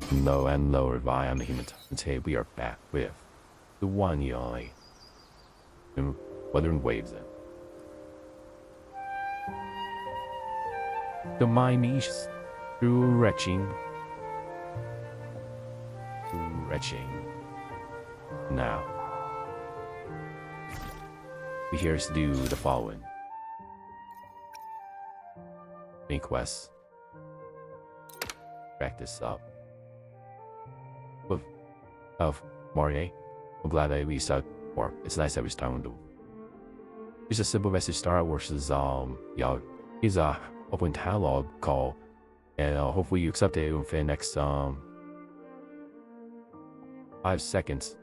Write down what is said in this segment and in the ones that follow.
Low and lower via the human today we are back with the one and only Wuthering Waves. Don't mind me through retching. Now, we here to do the following. Main quest. Back this up. Of Marie. I'm glad that we start, or it's nice that we start on the. It's a simple message start versus is a open dialogue call, and hopefully you accept it within the next 5 seconds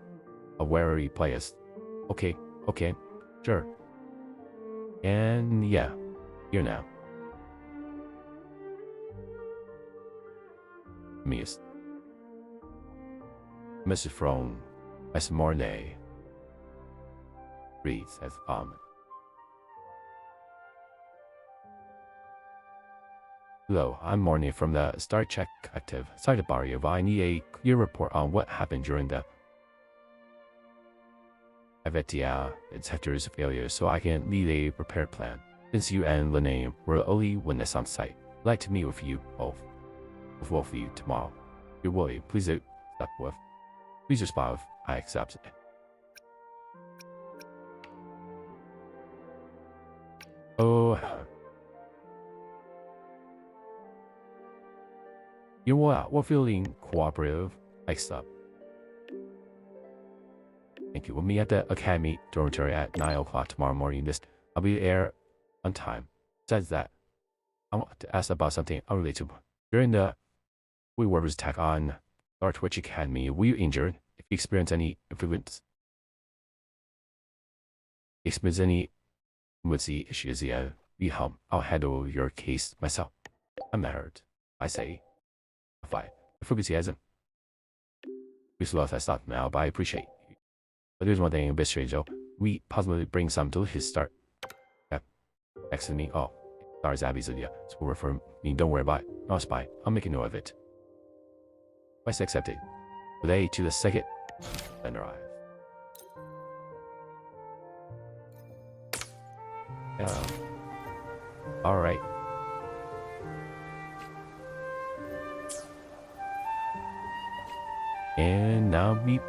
of where we play us. Okay, sure. And yeah, here now. Miss. Message from S. Mornay reads as comment. Hello, I'm Mornay from the Star Trek Active. Sorry to bother you, but I need a clear report on what happened during the detector's failure so I can lead a prepared plan. Since you and Lene were the only witness on site, I'd like to meet with you both. With both of you tomorrow. If you're willing, please accept with. Please respond if I accept it. Oh. You know what? We're feeling cooperative. I accept. Thank you. We'll meet at the Academy dormitory at 9 o'clock tomorrow morning. I'll be there on time. Besides that, I want to ask about something unrelated. During the Weaver's attack on our Twitch Academy, were you injured? If you experience any emergency issues, yeah, we help. I'll handle your case myself. I'm not hurt. I say, fine. The frequency hasn't. We lost that stuff now, but I appreciate you. But there's one thing a bit strange though. We possibly bring some to his start. Yeah. Next to me. Oh, sorry, Zabby's idea. So we're for me. Don't worry about it. Not a spy. I'll make a note of it. Quest accepted. Today to the second then arrive. Alright. And now we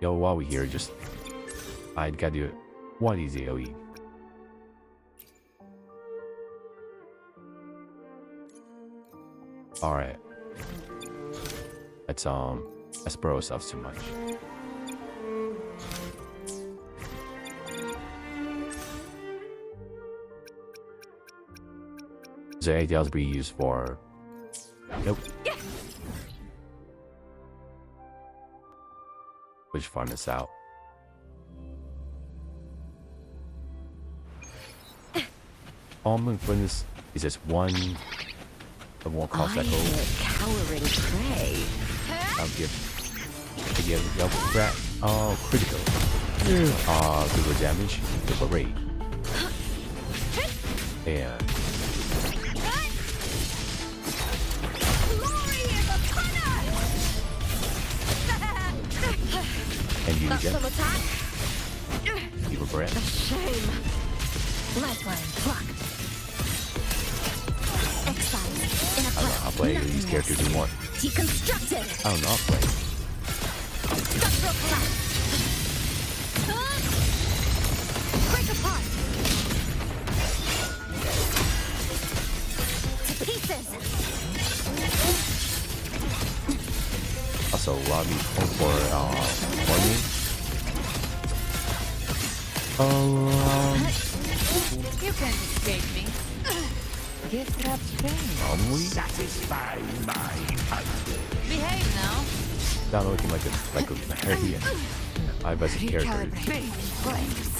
while we're here, just I gotta do one easy OE. Alright. Let's spur ourselves too much. Is there anything else we use for? Nope. Which farm this out. All my goodness, is just one call cycle. Cowering prey. I'll give critical. Critical damage, critical rate. And you again. You regret. Shame. Lifeline block. Exile. In a I'll play these characters you want. Deconstructed. I don't know, I'll play. Structural collapse. Break apart. To pieces. Also, lobby for warning. You can't escape me. Gift wrap strange. Satisfy my hunger. Behave now. Not looking like a area. I bet the character. Flames.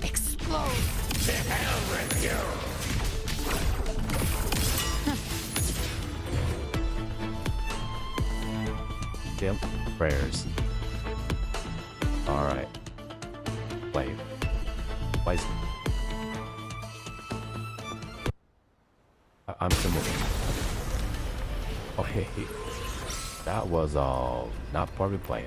Explode. To hell with you. Damn prayers. Alright. Wait. Why is... I'm submitting. Oh, hey. That was all not part of the plan.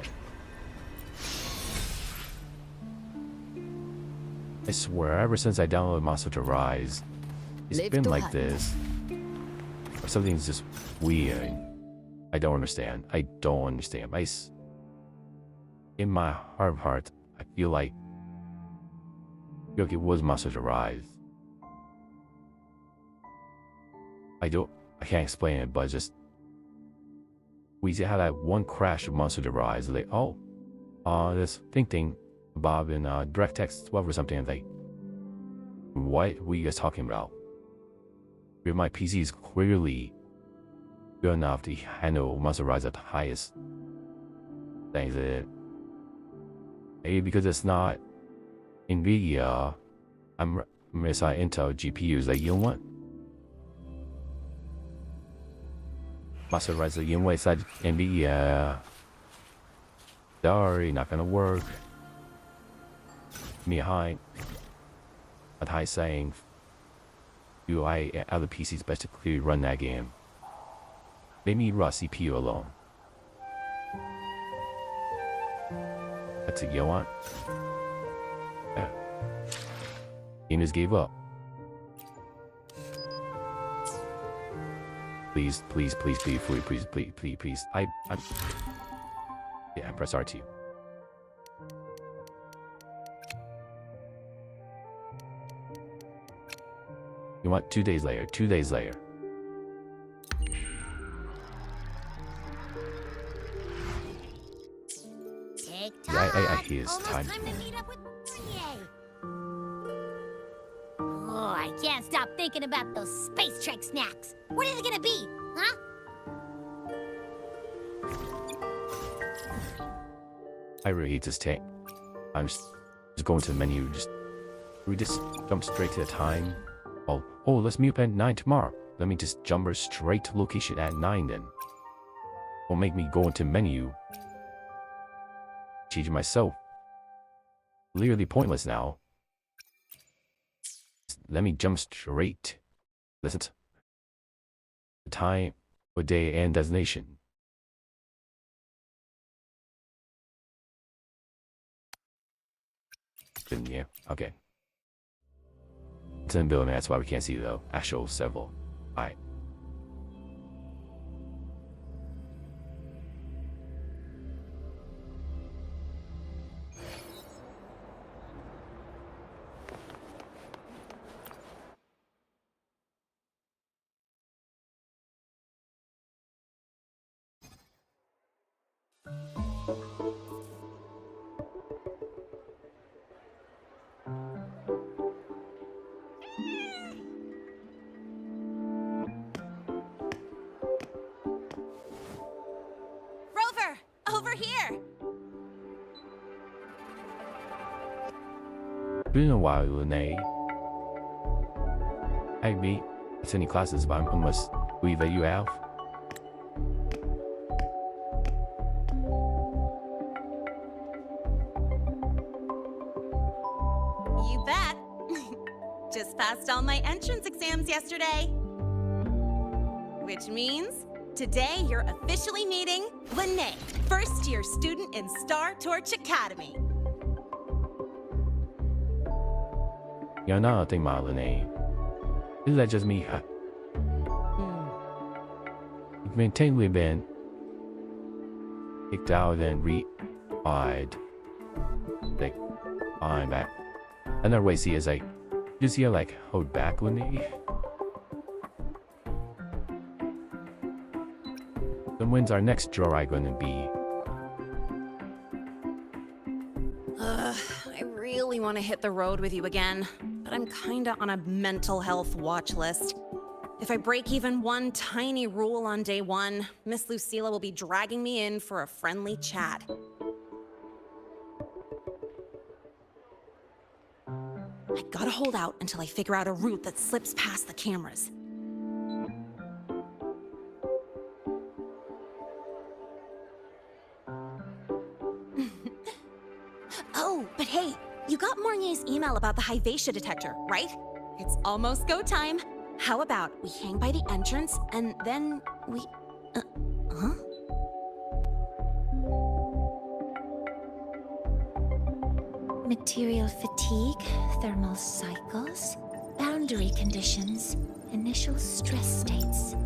I swear, ever since I downloaded Monster to Rise, it's Live been to like hunt. this. Or something's just weird. I don't understand. In my heart of hearts, I feel like it was Monster to Rise. I can't explain it, but just we had that one crash of Monster to Rise. Like, this thing, Bob in direct text 12 or something. And like, what were you guys talking about? My PC is clearly good enough to handle Monster Rise at the highest. Things it. Maybe because it's not NVIDIA, I'm missing Intel GPUs. Like, you know what? Monster Rise 因为在 NVIDIA sorry, not gonna work. Behind what I saying, UI and other PCs best to clearly run that game. Maybe raw CPU alone. That's a you want? Yeah. Game just gave up. Please be free. Please. I'm. Yeah, press R2. You want 2 days later? 2 days later. Yeah, I hear it's time. To meet up with Yay. Oh, I can't stop thinking about those space trek snacks. What is it gonna be, huh? I really hate this tank. I'm just going to the menu. We just jump straight to the time. Oh, let's meet up at 9 tomorrow. Let me just jump straight to location at 9 then. Will make me go into menu. Change myself. Clearly pointless now. Let me jump straight. Listen to the time, or day, and destination. Yeah, okay. It's in building, that's why we can't see the actual several. Alright. Rover, over here. Been a while, Lene. Hey, me. It's any classes, but I must leave that you have. You bet. Just passed all my entrance exams yesterday. Which means today you're officially meeting Lene, first-year student in Star Torch Academy. You're not a thing, Lene. Is that just me? You've maintainedly been kicked out and re-eyed. Like, I'm back. Another way to see is like, you see her like hold back with me. Then when's our next joyride gonna be? I really want to hit the road with you again, but I'm kinda on a mental health watch list. If I break even one tiny rule on day one, Miss Lucilla will be dragging me in for a friendly chat. I gotta hold out until I figure out a route that slips past the cameras. you got Mornier's email about the Hyvatia detector, right? It's almost go time. How about we hang by the entrance and then we... huh? Material fatigue, thermal cycles, boundary conditions, initial stress states.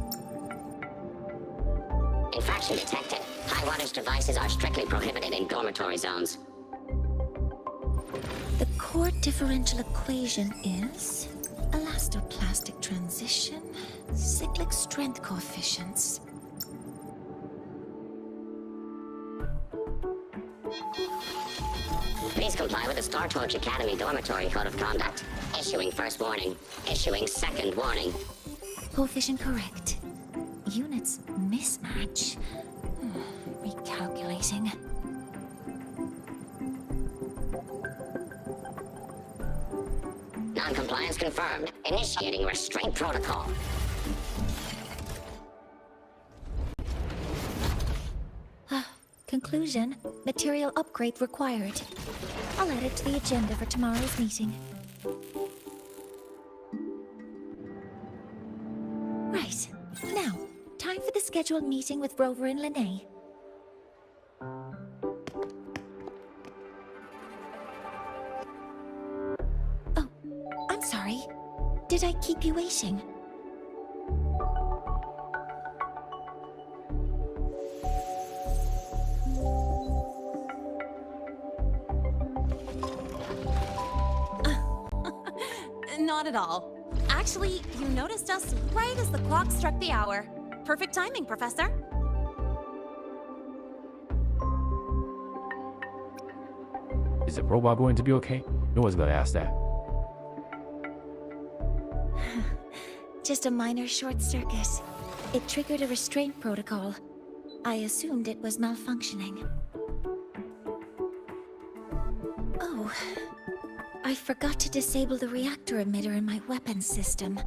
Infraction detected. High wattage devices are strictly prohibited in dormitory zones. The core differential equation is elastoplastic transition, cyclic strength coefficients. Please comply with the Star Torch Academy Dormitory Code of Conduct. Issuing first warning. Issuing second warning. Coefficient correct. Units mismatch. Recalculating. Non-compliance confirmed. Initiating restraint protocol. Conclusion, material upgrade required. I'll add it to the agenda for tomorrow's meeting. Right. Now, time for the scheduled meeting with Rover and Lene. Oh, I'm sorry. Did I keep you waiting? Not at all. Actually, you noticed us right as the clock struck the hour. Perfect timing, Professor. Is the robot going to be okay? No one's gonna ask that. Just a minor short circuit. It triggered a restraint protocol. I assumed it was malfunctioning. Oh, I forgot to disable the reactor emitter in my weapons system.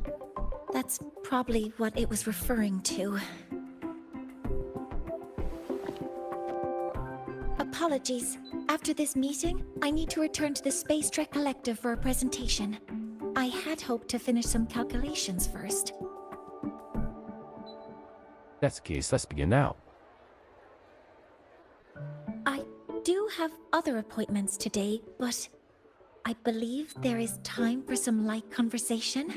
That's probably what it was referring to. Apologies. After this meeting, I need to return to the Space Trek Collective for a presentation. I had hoped to finish some calculations first. That's the case, let's begin now. I do have other appointments today, but I believe there is time for some light conversation.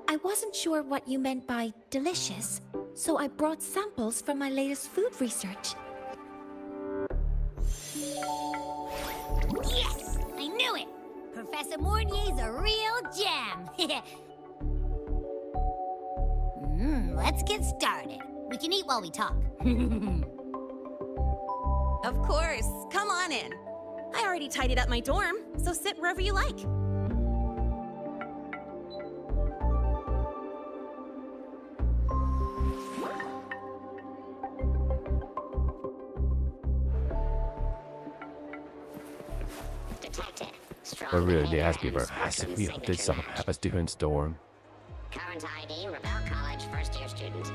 I wasn't sure what you meant by delicious, so I brought samples from my latest food research. Yes! I knew it! Professor Mornier's a real gem! Let's get started. We can eat while we talk. Of course. Come on in. I already tidied up my dorm, so sit wherever you like. Detected. Strong But really, the behavior ask people, and as if we spectrum update some signature happens to in storm. Current ID, Rebel College first-year student.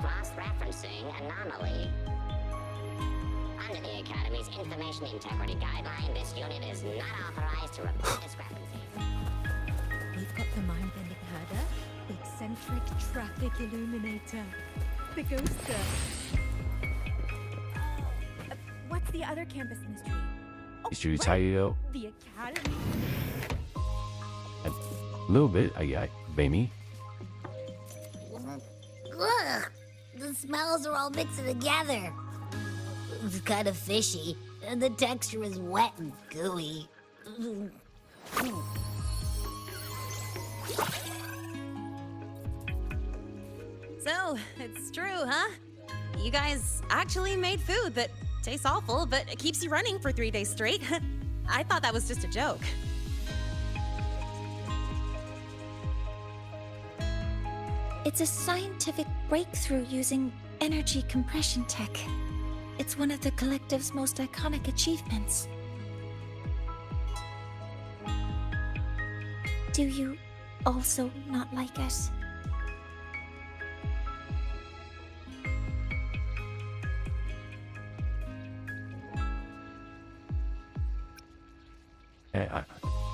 Cross-referencing anomaly. Under the Academy's Information Integrity Guideline, this unit is not authorized to report discrepancies. We've got the mind-bending herder, the eccentric traffic illuminator, the ghoster. What's the other campus mystery? Oh, Is you tired? the Academy. A little bit, I baby. Ugh! The smells are all mixed together. It's kind of fishy, and the texture is wet and gooey. So, it's true, huh? You guys actually made food that tastes awful, but it keeps you running for 3 days straight. I thought that was just a joke. It's a scientific breakthrough using energy compression tech. It's one of the Collective's most iconic achievements. Do you also not like it?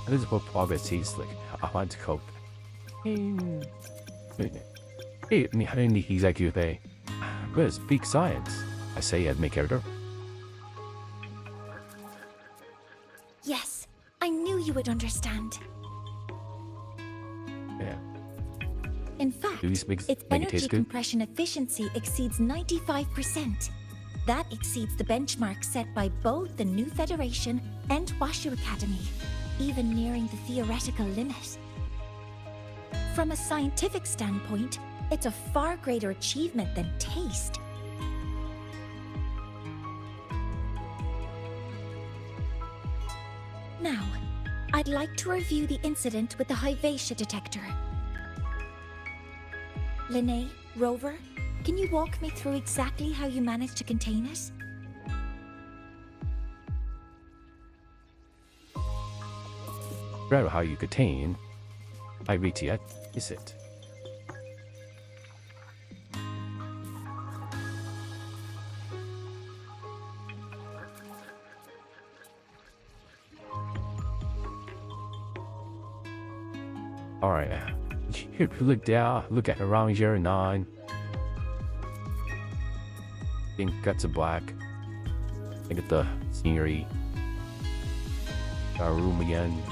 this is what progress is like. I want to cope. Hey, me having the executive bay. Where's big science? I say as my character. Yes, I knew you would understand. Yeah. In fact, Do these make its it energy taste good? compression efficiency exceeds 95%. That exceeds the benchmark set by both the New Federation and Washu Academy, even nearing the theoretical limit. From a scientific standpoint, it's a far greater achievement than taste. Now, I'd like to review the incident with the Hyvatia detector. Linnae, Rover, can you walk me through exactly how you managed to contain it? Rather how you contain. I read yet, is it? Alright, here, look down, look at around here, 9. Think guts of black. Look at the scenery. Our room again.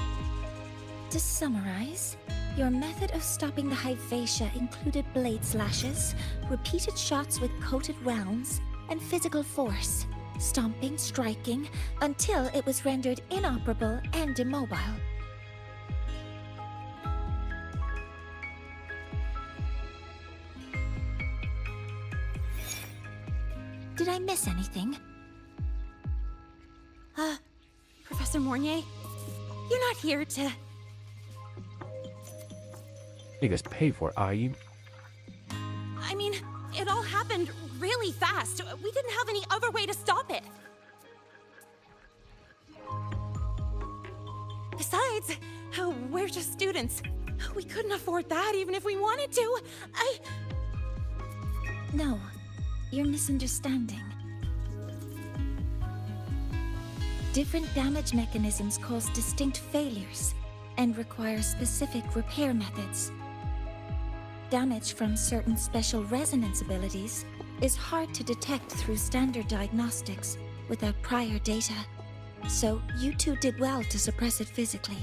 To summarize, your method of stopping the Hyvatia included blade slashes, repeated shots with coated rounds, and physical force, stomping, striking, until it was rendered inoperable and immobile. Did I miss anything? Professor Mornier, you're not here to... Make us pay for it, are you? I mean, it all happened really fast. We didn't have any other way to stop it. Besides, we're just students. We couldn't afford that even if we wanted to. No, you're misunderstanding. Different damage mechanisms cause distinct failures and require specific repair methods. Damage from certain special resonance abilities is hard to detect through standard diagnostics without prior data, so you two did well to suppress it physically.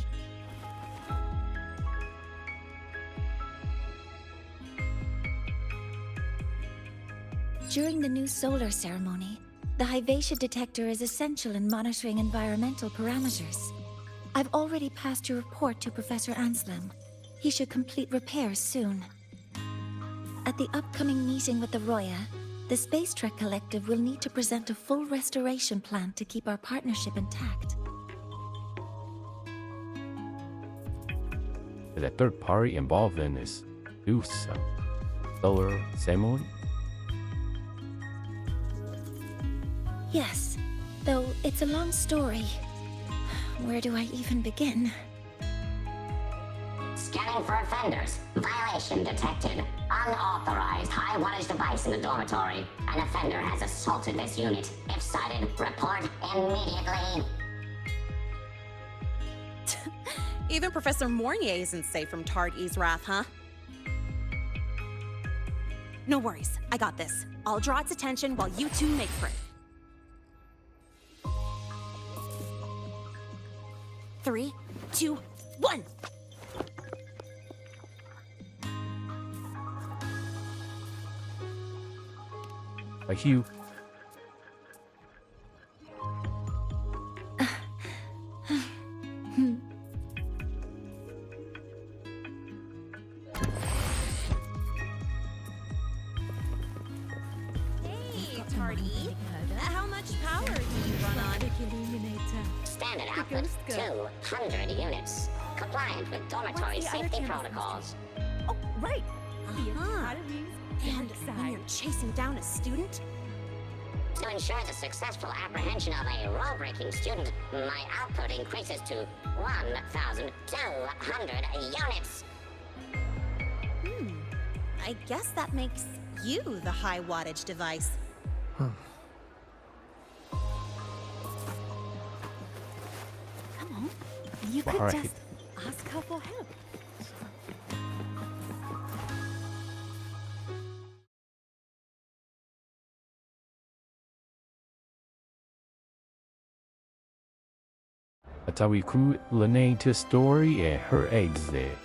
During the new solar ceremony, the Hyvatia detector is essential in monitoring environmental parameters. I've already passed your report to Professor Anselm. He should complete repairs soon. At the upcoming meeting with the Roya, the Space Trek Collective will need to present a full restoration plan to keep our partnership intact. The third party involved in this solar ceremony? Yes, though it's a long story. Where do I even begin? Scanning for offenders. Violation detected. Unauthorized high wattage device in the dormitory. An offender has assaulted this unit. If sighted, report immediately. Even Professor Mornier isn't safe from Tard-E's wrath, huh? No worries, I got this. I'll draw its attention while you two make for it. 3, 2, 1! Like you. Hey, Tard-E. How much power do you run on? Standard output, 200 units. Compliant with dormitory safety protocols. Oh, right. Uh-huh. And when you're chasing down a student? To ensure the successful apprehension of a rule-breaking student, my output increases to 1,200 units. I guess that makes you the high wattage device. Come on. You could Alright. just ask her for help. That's how we crew Lene to Story and her exit.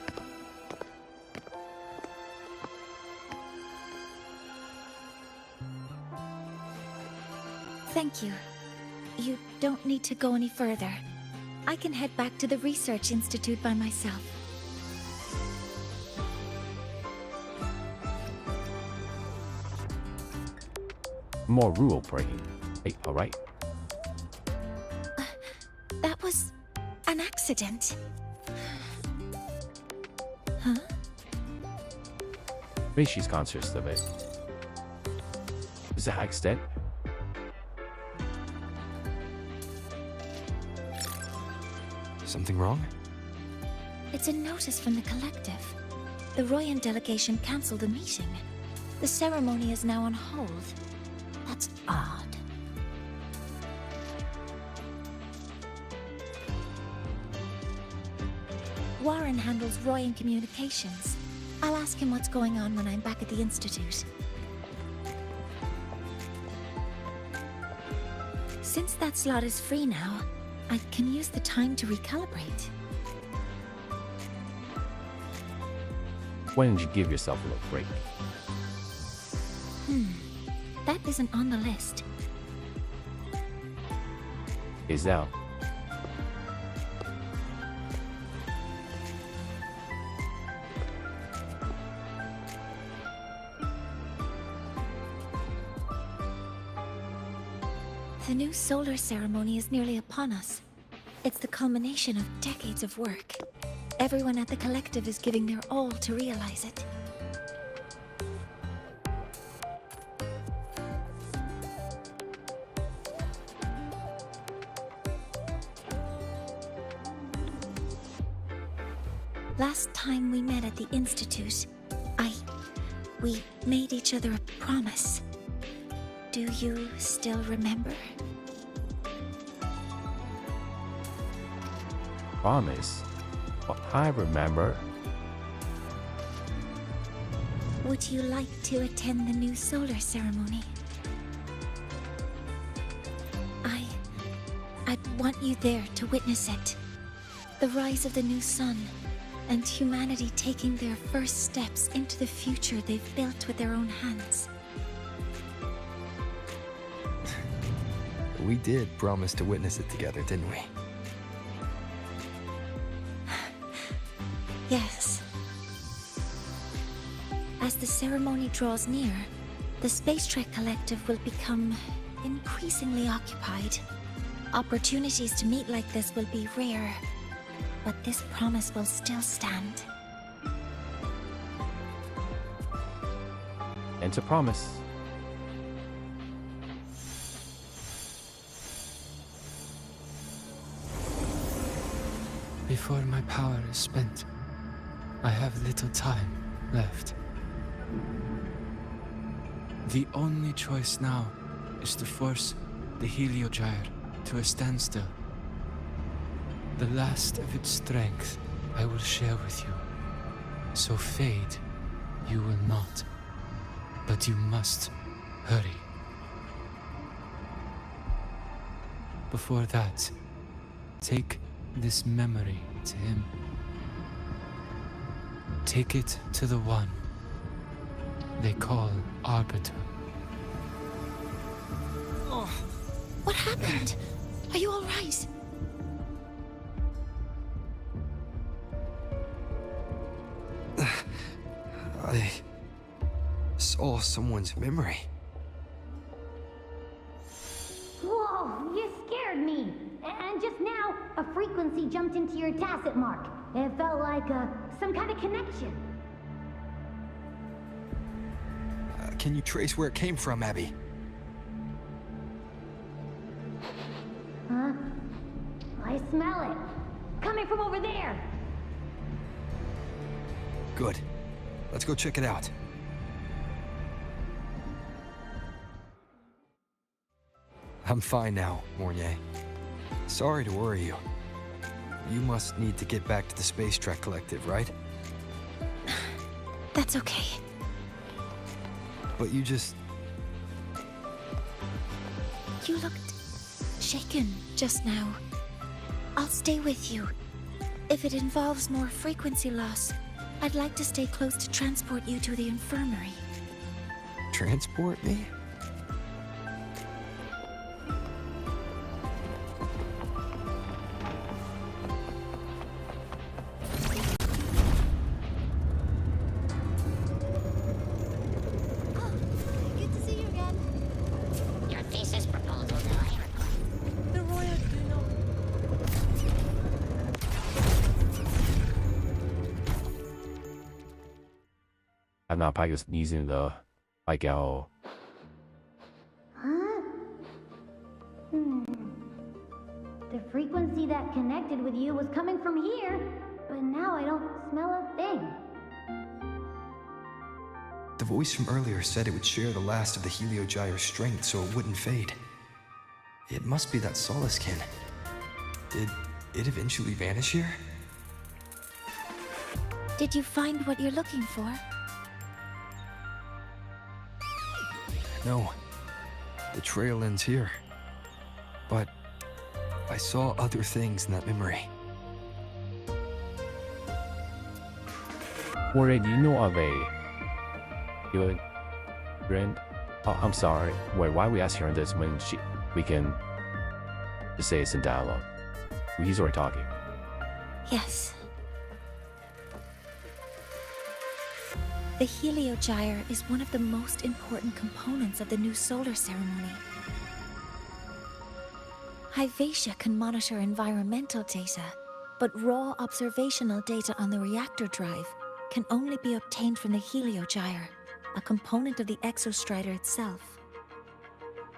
Thank you. You don't need to go any further. I can head back to the Research Institute by myself. More rule breaking. Hey, alright. That was an accident. Huh? Maybe she's conscious of it. Is it an accident? Something wrong? It's a notice from the collective. The Royan delegation cancelled the meeting. The ceremony is now on hold. That's odd. Warren handles Royan communications. I'll ask him what's going on when I'm back at the Institute. Since that slot is free now, I can use the time to recalibrate. Why didn't you give yourself a little break? That isn't on the list. Is out. The new solar ceremony is nearly upon us. It's the culmination of decades of work. Everyone at the collective is giving their all to realize it. Last time we met at the Institute, we made each other a promise. Do you still remember? Promise. Well, I remember. Would you like to attend the new solar ceremony? I'd want you there to witness it. The rise of the new sun, and humanity taking their first steps into the future they've built with their own hands. We did promise to witness it together, didn't we? Yes. As the ceremony draws near, the Space Trek Collective will become increasingly occupied. Opportunities to meet like this will be rare, but this promise will still stand. And to promise. Before my power is spent, I have little time left. The only choice now is to force the Heliogyre to a standstill. The last of its strength I will share with you. So fade you will not. But you must hurry. Before that, take this memory to him. Take it to the one they call Arbiter. What happened? Are you all right? I saw someone's memory. Whoa, you scared me. And just now, a frequency jumped into your tacit mark. It felt like some kind of connection. Can you trace where it came from, Abby? Huh? I smell it. Coming from over there. Good. Let's go check it out. I'm fine now, Mornier. Sorry to worry you. you must need to get back to the Space Trek Collective, right? That's okay. But you just... You looked shaken just now. I'll stay with you. If it involves more frequency loss, I'd like to stay close to transport you to the infirmary. transport me? Good to see you again. Your thesis proposal delay request. The Royal do not. I'm not probably using the like our Huh? The frequency that connected with you was coming from here, but now I don't smell a thing. The voice from earlier said it would share the last of the Heliogyre's strength so it wouldn't fade. It must be that Solaskin. Did it eventually vanish here? Did you find what you're looking for? No. The trail ends here. But I saw other things in that memory. Warren, do you know of a good friend? Oh, I'm sorry. Wait, why are we asking her this when we can just say it's in dialogue? He's already talking. Yes. The Heliogyre is one of the most important components of the new solar ceremony. Hyvatia can monitor environmental data, but raw observational data on the reactor drive can only be obtained from the Heliogyre, a component of the exostrider itself.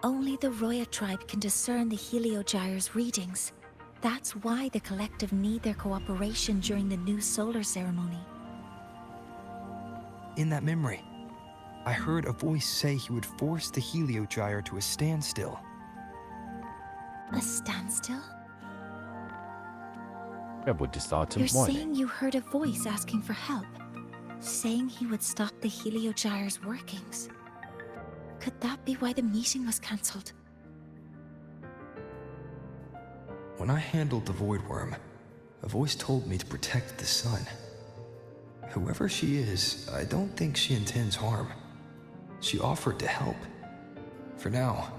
Only the Roya tribe can discern the Heliogyre's readings. That's why the collective need their cooperation during the new solar ceremony. In that memory, I heard a voice say he would force the Heliogyre to a standstill. A standstill? I would just start You're tomorrow. saying you heard a voice asking for help, saying he would stop the Heliogyre's workings. Could that be why the meeting was cancelled? When I handled the Void Worm, a voice told me to protect the sun. Whoever she is, I don't think she intends harm. She offered to help. For now,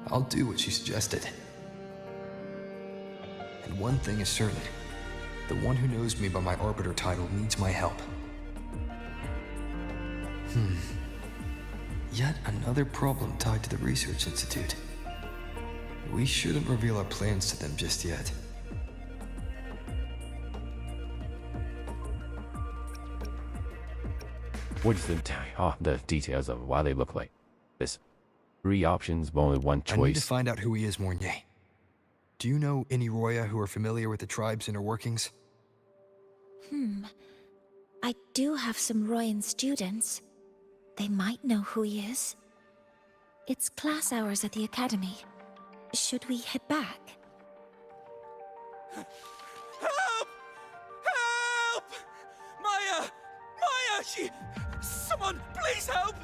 I'll do what she suggested. And one thing is certain. The one who knows me by my Arbiter title needs my help. Yet another problem tied to the Research Institute. We shouldn't reveal our plans to them just yet. What is the details of why they look like this? 3 options, but only 1 choice. I need to find out who he is, Mornier. Do you know any Roya who are familiar with the tribe's inner workings? I do have some Royan students. They might know who he is. It's class hours at the academy. Should we head back? Help! Help! Maya! Maya! Someone, please help!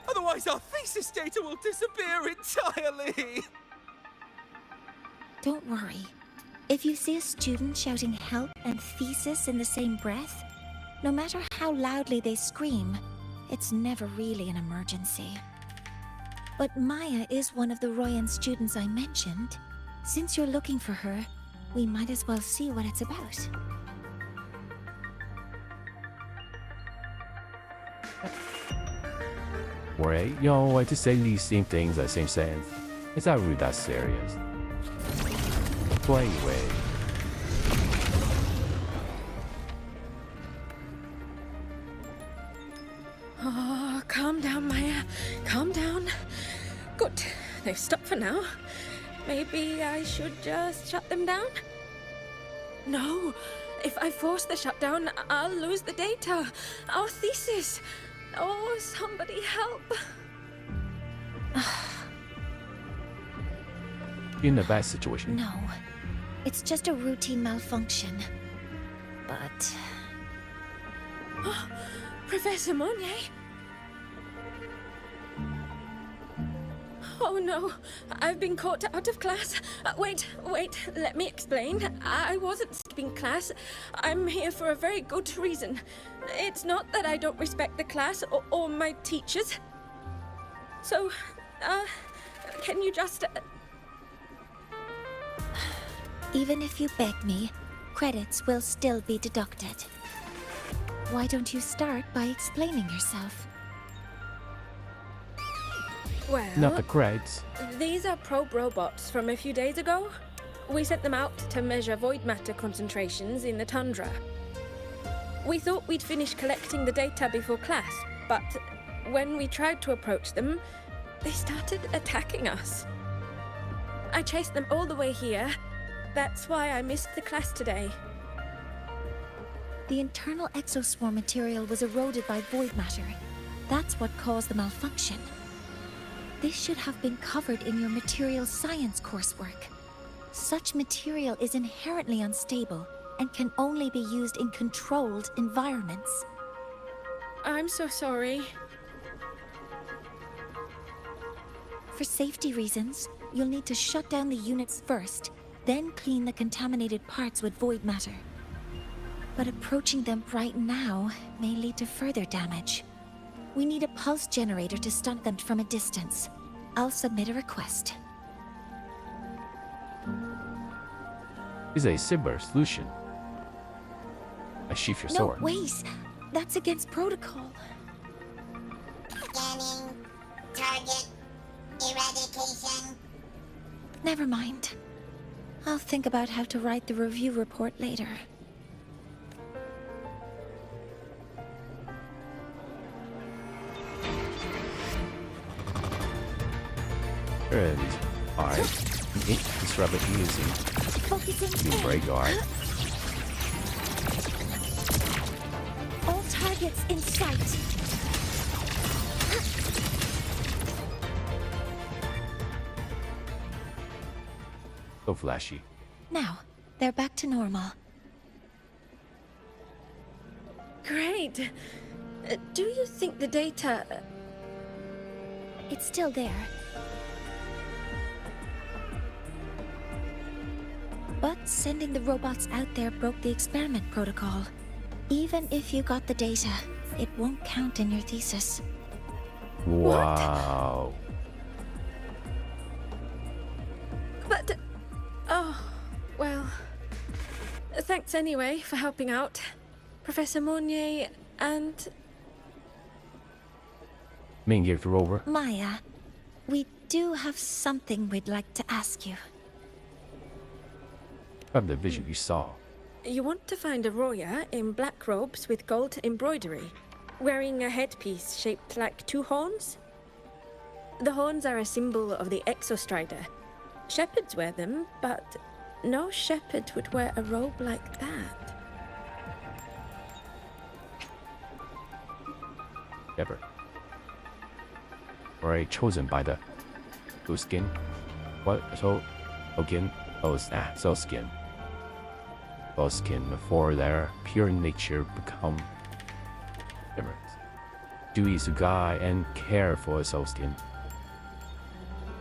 Otherwise our thesis data will disappear entirely! Don't worry. If you see a student shouting help and thesis in the same breath, no matter how loudly they scream, it's never really an emergency. But Maya is one of the Royan students I mentioned. Since you're looking for her, we might as well see what it's about. Warren, I just say these same things at the same sentence. It's not really that serious. Play away. Oh, calm down, Maya. Calm down. Good. They've stopped for now. Maybe I should just shut them down? No. If I force the shutdown, I'll lose the data. Our thesis. Oh, somebody help. You're in a bad situation. No. It's just a routine malfunction. But... Professor Monnier? Oh no, I've been caught out of class. Wait, let me explain. I wasn't skipping class. I'm here for a very good reason. It's not that I don't respect the class or my teachers. So, can you just... Even if you beg me, credits will still be deducted. Why don't you start by explaining yourself? Well, Not the credits. these are probe robots from a few days ago. We sent them out to measure void matter concentrations in the tundra. We thought we'd finish collecting the data before class, but when we tried to approach them, they started attacking us. I chased them all the way here. That's why I missed the class today. The internal exoswarm material was eroded by void matter. That's what caused the malfunction. This should have been covered in your material science coursework. Such material is inherently unstable and can only be used in controlled environments. I'm so sorry. For safety reasons, you'll need to shut down the units first, then clean the contaminated parts with void matter. But approaching them right now may lead to further damage. We need a pulse generator to stunt them from a distance. I'll submit a request. Is a cyber solution. I sheath your No, sword. wait! That's against protocol. Scanning. Target. Eradication. Never mind. I'll think about how to write the review report later. And alright. Disrupt it easy. Focusing You in. break guard. All targets in sight. So flashy. Now, they're back to normal. Great. Do you think the data... It's still there. But sending the robots out there broke the experiment protocol. Even if you got the data, it won't count in your thesis. Wow. But... Oh, well... Thanks anyway for helping out. Professor Monnier and... Main gear through over. Maya, we do have something we'd like to ask you. From the vision you saw. You want to find a Roya in black robes with gold embroidery, wearing a headpiece shaped like two horns? The horns are a symbol of the Exostrider. Shepherds wear them, but no shepherd would wear a robe like that. Ever. Or chosen by the whose skin? What? So again? Oh, so skin. Those skin for their pure nature become different. Dewey Sugai and care for soul skin.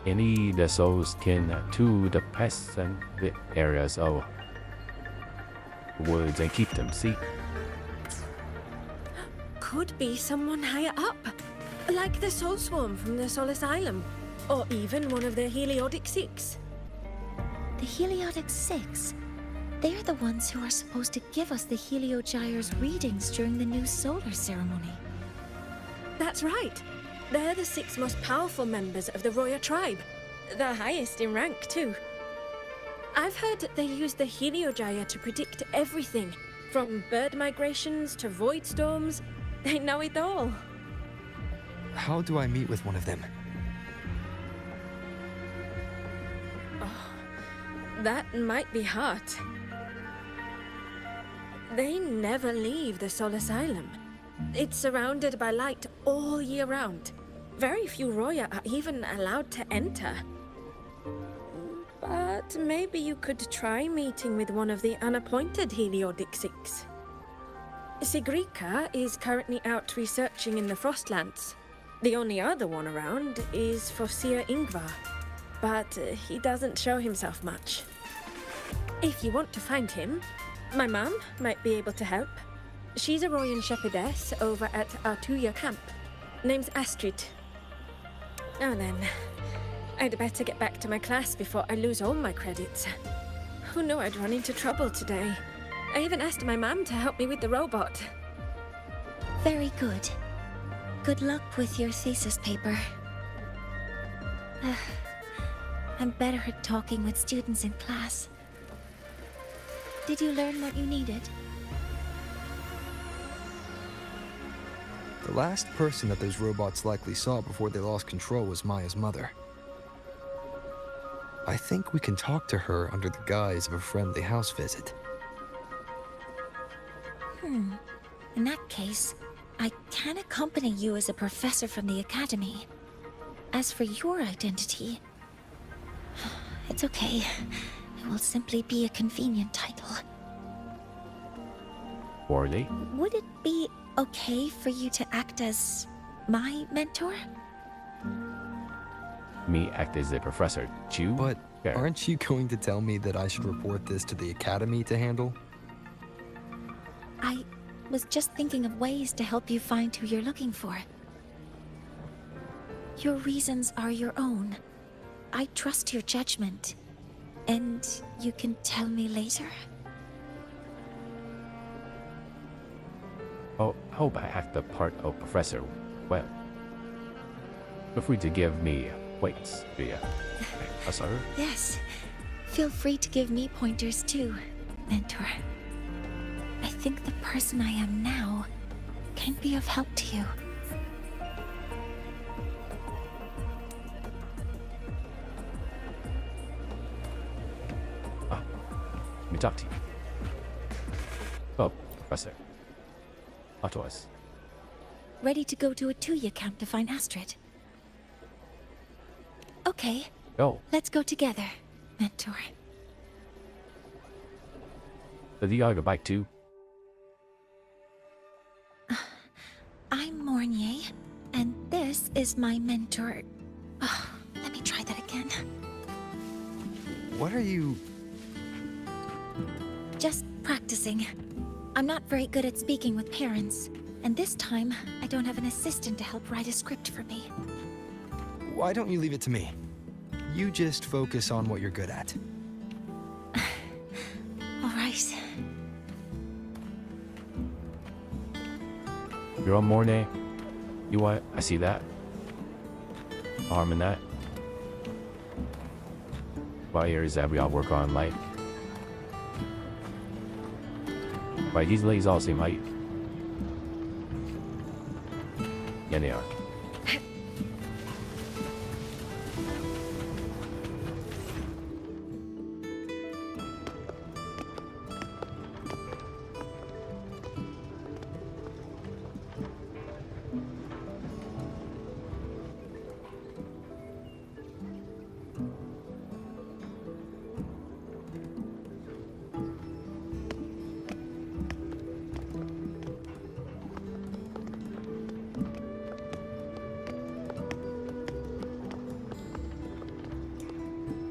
Any the soul skin to the pests and the areas of the woods and keep them see. Could be someone higher up, like the Soul Swarm from the Soul Asylum, or even one of the Heliotic Six. The Heliotic Six? They're the ones who are supposed to give us the Heliogyre's readings during the new solar ceremony. That's right. They're the 6 most powerful members of the Roya tribe. The highest in rank, too. I've heard they use the Heliogyre to predict everything, from bird migrations to void storms. They know it all. How do I meet with one of them? That might be hard. They never leave the Soul Asylum. It's surrounded by light all year round. Very few Roya are even allowed to enter. But maybe you could try meeting with one of the unappointed Heliodixics. Sigrika is currently out researching in the Frostlands. The only other one around is Fosia Ingvar, but he doesn't show himself much. If you want to find him, my mum might be able to help. She's a Royan shepherdess over at Artuya camp. Name's Astrid. Now then, I'd better get back to my class before I lose all my credits. Who knew I'd run into trouble today? I even asked my mum to help me with the robot. Very good. Good luck with your thesis paper. I'm better at talking with students in class. Did you learn what you needed? The last person that those robots likely saw before they lost control was Maya's mother. I think we can talk to her under the guise of a friendly house visit. In that case, I can accompany you as a professor from the academy. As for your identity, it's okay. It will simply be a convenient title. Orly? Would it be okay for you to act as my mentor? Me act as a professor. You? But Yeah. aren't you going to tell me that I should report this to the academy to handle? I was just thinking of ways to help you find who you're looking for. Your reasons are your own. I trust your judgment. And you can tell me later? Oh, hope I act the part of professor well. Feel free to give me points, yeah. Sir? Yes. Feel free to give me pointers too, mentor. I think the person I am now can be of help to you. Let me talk to you. Oh, professor. Otherwise. Ready to go to a Tuya camp to find Astrid? Okay, Go. let's go together, mentor. Did you go bike too? I'm Mornier, and this is my mentor. Oh, let me try that again. What are you... Just practicing. I'm not very good at speaking with parents, and this time I don't have an assistant to help write a script for me. Why don't you leave it to me? You just focus on what you're good at. All right. You're on Mornay. You what? I see that. Arm in that. What areas that we all work on, like? Right, these ladies all seem like. Yeah, they are.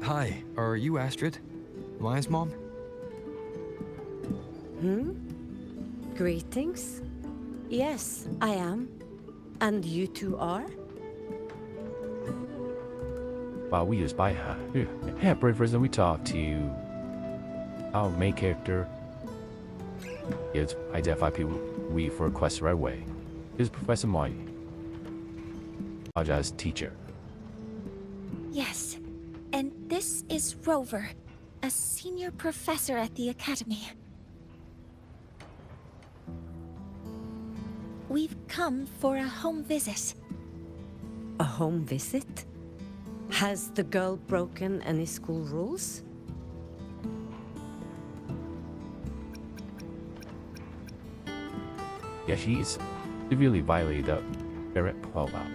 Hi, are you Astrid? Maya's mom? Greetings. Yes, I am. And you two are? While we just by her. Yeah, briefers, and we talk to our main character. Yes, identify people we for requests right away. This is Professor Marty. Our jazz teacher. Yes, and this is Rover, a senior professor at the academy. We've come for a home visit. A home visit? Has the girl broken any school rules? Yeah, she's severely violated the parent profile.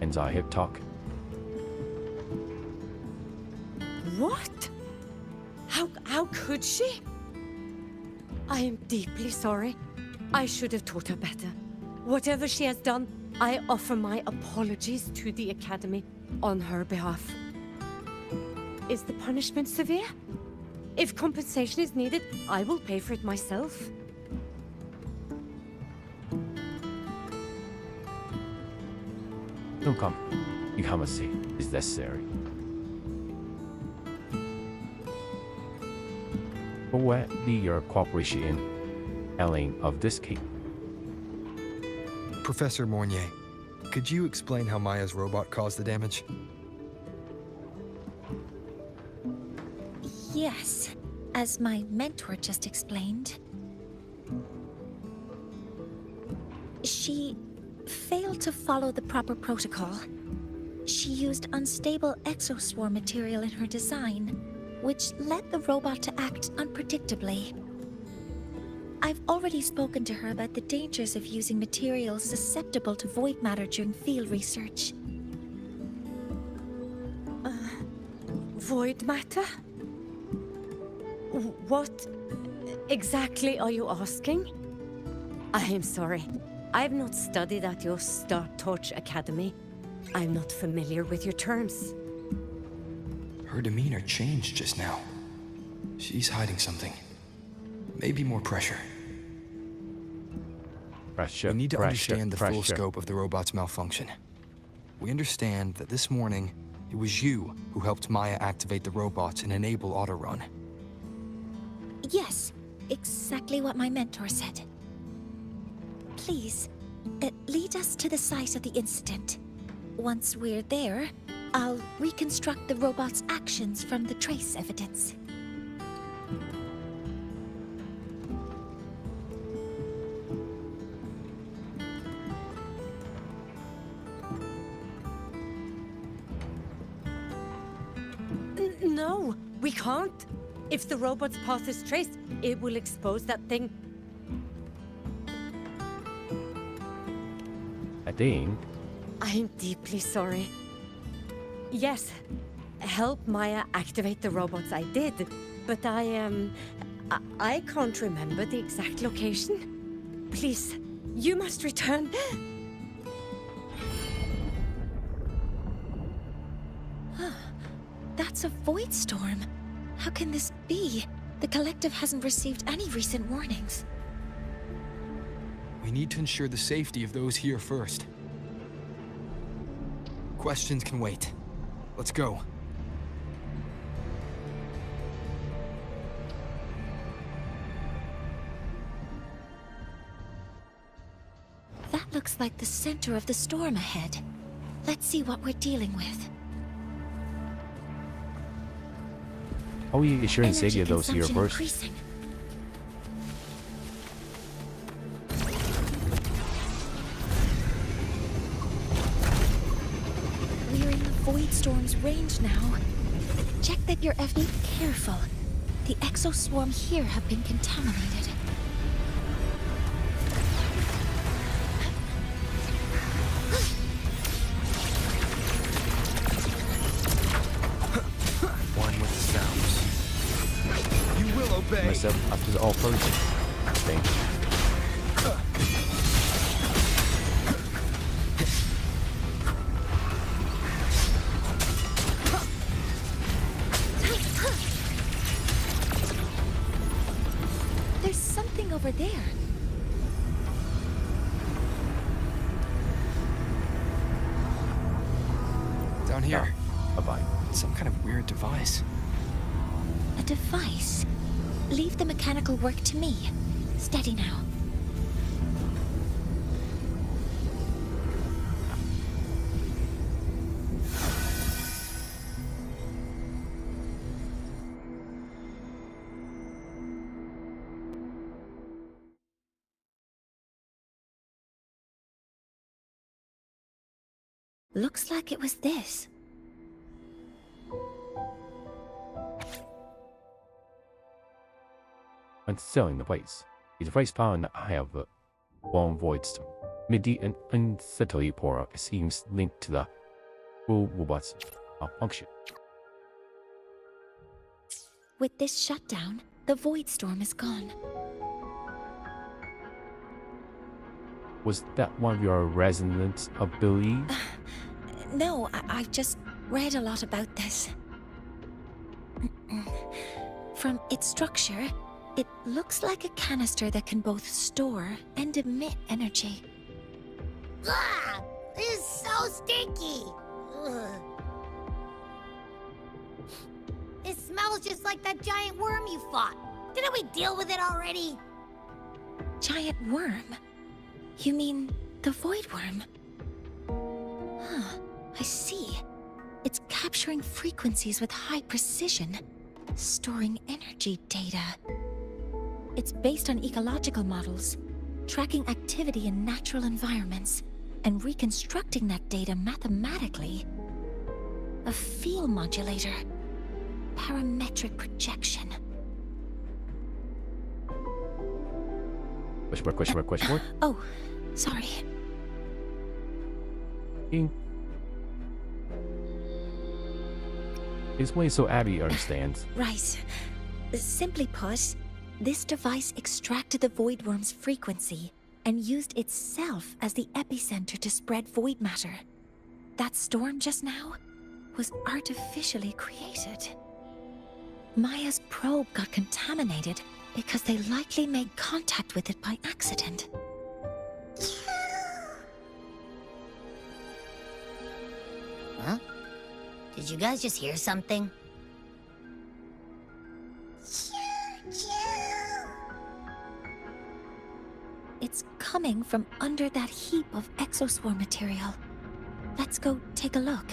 And our hip talk. What? How could she? I am deeply sorry. I should have taught her better. Whatever she has done, I offer my apologies to the Academy on her behalf. Is the punishment severe? If compensation is needed, I will pay for it myself. No come. Diplomacy is necessary. But what be your cooperation in handling of this case? Professor Mornier, could you explain how Maya's robot caused the damage? Yes, as my mentor just explained. She failed to follow the proper protocol. She used unstable exoswarm material in her design, which led the robot to act unpredictably. I've already spoken to her about the dangers of using materials susceptible to void matter during field research. Void matter? What exactly are you asking? I am sorry. I have not studied at your Star Torch Academy. I'm not familiar with your terms. Her demeanor changed just now. She's hiding something. Maybe more pressure. We need to understand the full scope of the robot's malfunction. We understand that this morning, it was you who helped Maya activate the robots and enable autorun. Yes, exactly what my mentor said. Please, lead us to the site of the incident. Once we're there, I'll reconstruct the robot's actions from the trace evidence. No, we can't. If the robot's path is traced, it will expose that thing. I think. I'm deeply sorry. Yes, help Maya activate the robots I did, but I can't remember the exact location. Please, you must return. That's a void storm. How can this be? The collective hasn't received any recent warnings. We need to ensure the safety of those here first. Questions can wait. Let's go. That looks like the center of the storm ahead. Let's see what we're dealing with. How are you assuring Energy Sega those here consumption first? increasing. We're in the void storm's range now. Check that your FD careful. The exoswarm here have been contaminated. One with the sounds. You will obey. Myself after all first. Thank you. There's something over there. Down here. Bye-bye. Some kind of weird device. A device. Leave the mechanical work to me. Steady now. Looks like it was this. When selling the place, the device found I have one void storm. Midi and unsettled pora seems linked to the full robot's malfunction. With this shutdown, the void storm is gone. Was that one of your resonant abilities? No, I've just read a lot about this. From its structure, it looks like a canister that can both store and emit energy. Ah! This is so stinky! Ugh. It smells just like that giant worm you fought. Didn't we deal with it already? Giant worm? You mean the void worm? Huh, I see. It's capturing frequencies with high precision, storing energy data. It's based on ecological models, tracking activity in natural environments, and reconstructing that data mathematically. A field modulator. Parametric projection. Question mark. Oh, sorry. Explain so Abby understands. Right. Simply put, this device extracted the void worm's frequency and used itself as the epicenter to spread void matter. That storm just now was artificially created. Maya's probe got contaminated because they likely made contact with it by accident. Huh? Did you guys just hear something? It's coming from under that heap of exoswarm material. Let's go take a look.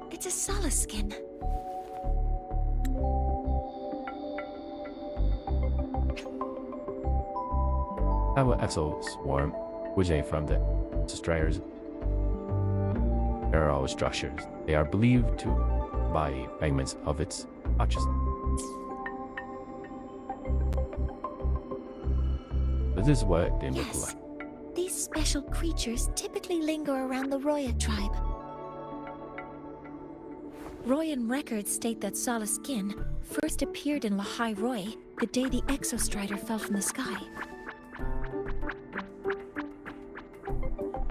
It's a Solace skin. Our exo swarm, originating from the Straters. There are structures. They are believed to by fragments of its consciousness. But this is what they look like. These special creatures typically linger around the Roya tribe. Royan records state that Solace skin first appeared in Lahai Roy the day the Exostrider fell from the sky.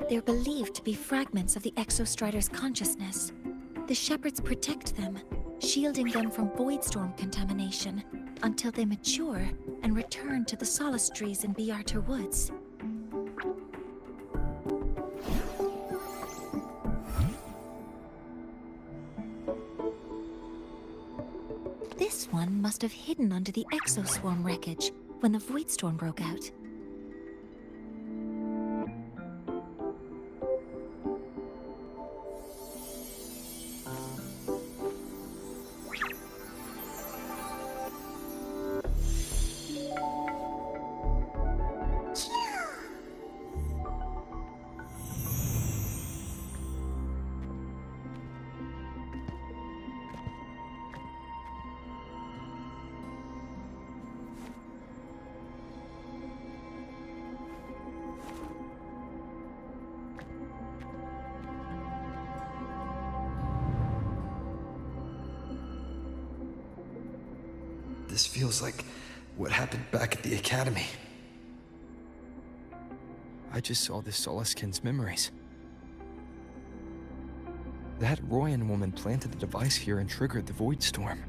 They're believed to be fragments of the Exostrider's consciousness. The shepherds protect them, shielding them from void storm contamination until they mature and return to the Solace trees in Biarter Woods. This one must have hidden under the exoswarm wreckage when the void storm broke out. This feels like what happened back at the Academy. I just saw this Solaskin's memories. That Royan woman planted the device here and triggered the void storm.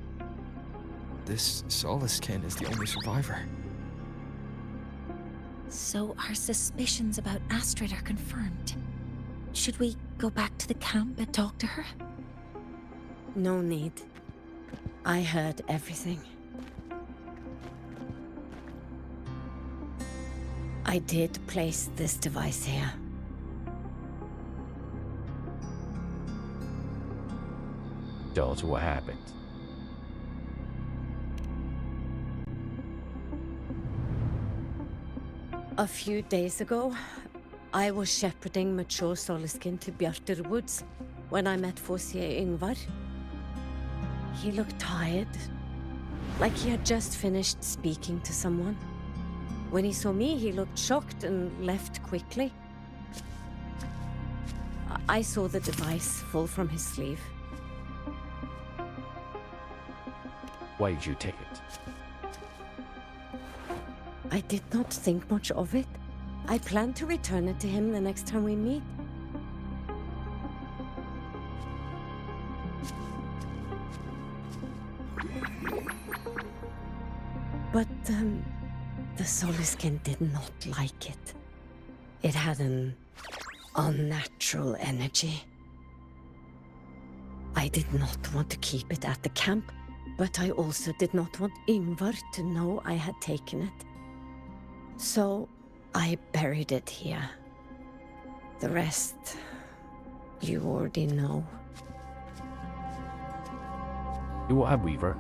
This Solaskin is the only survivor. So our suspicions about Astrid are confirmed. Should we go back to the camp and talk to her? No need. I heard everything. I did place this device here. Tell us what happened. A few days ago, I was shepherding mature Soliskin to Bjartur Woods when I met Forsier Yngvar. He looked tired, like he had just finished speaking to someone. When he saw me, he looked shocked and left quickly. I saw the device fall from his sleeve. Why did you take it? I did not think much of it. I plan to return it to him the next time we meet. But, the Soliskin did not like it. It had an unnatural energy. I did not want to keep it at the camp, but I also did not want Yngvar to know I had taken it. So, I buried it here. The rest, you already know. You will have Weaver.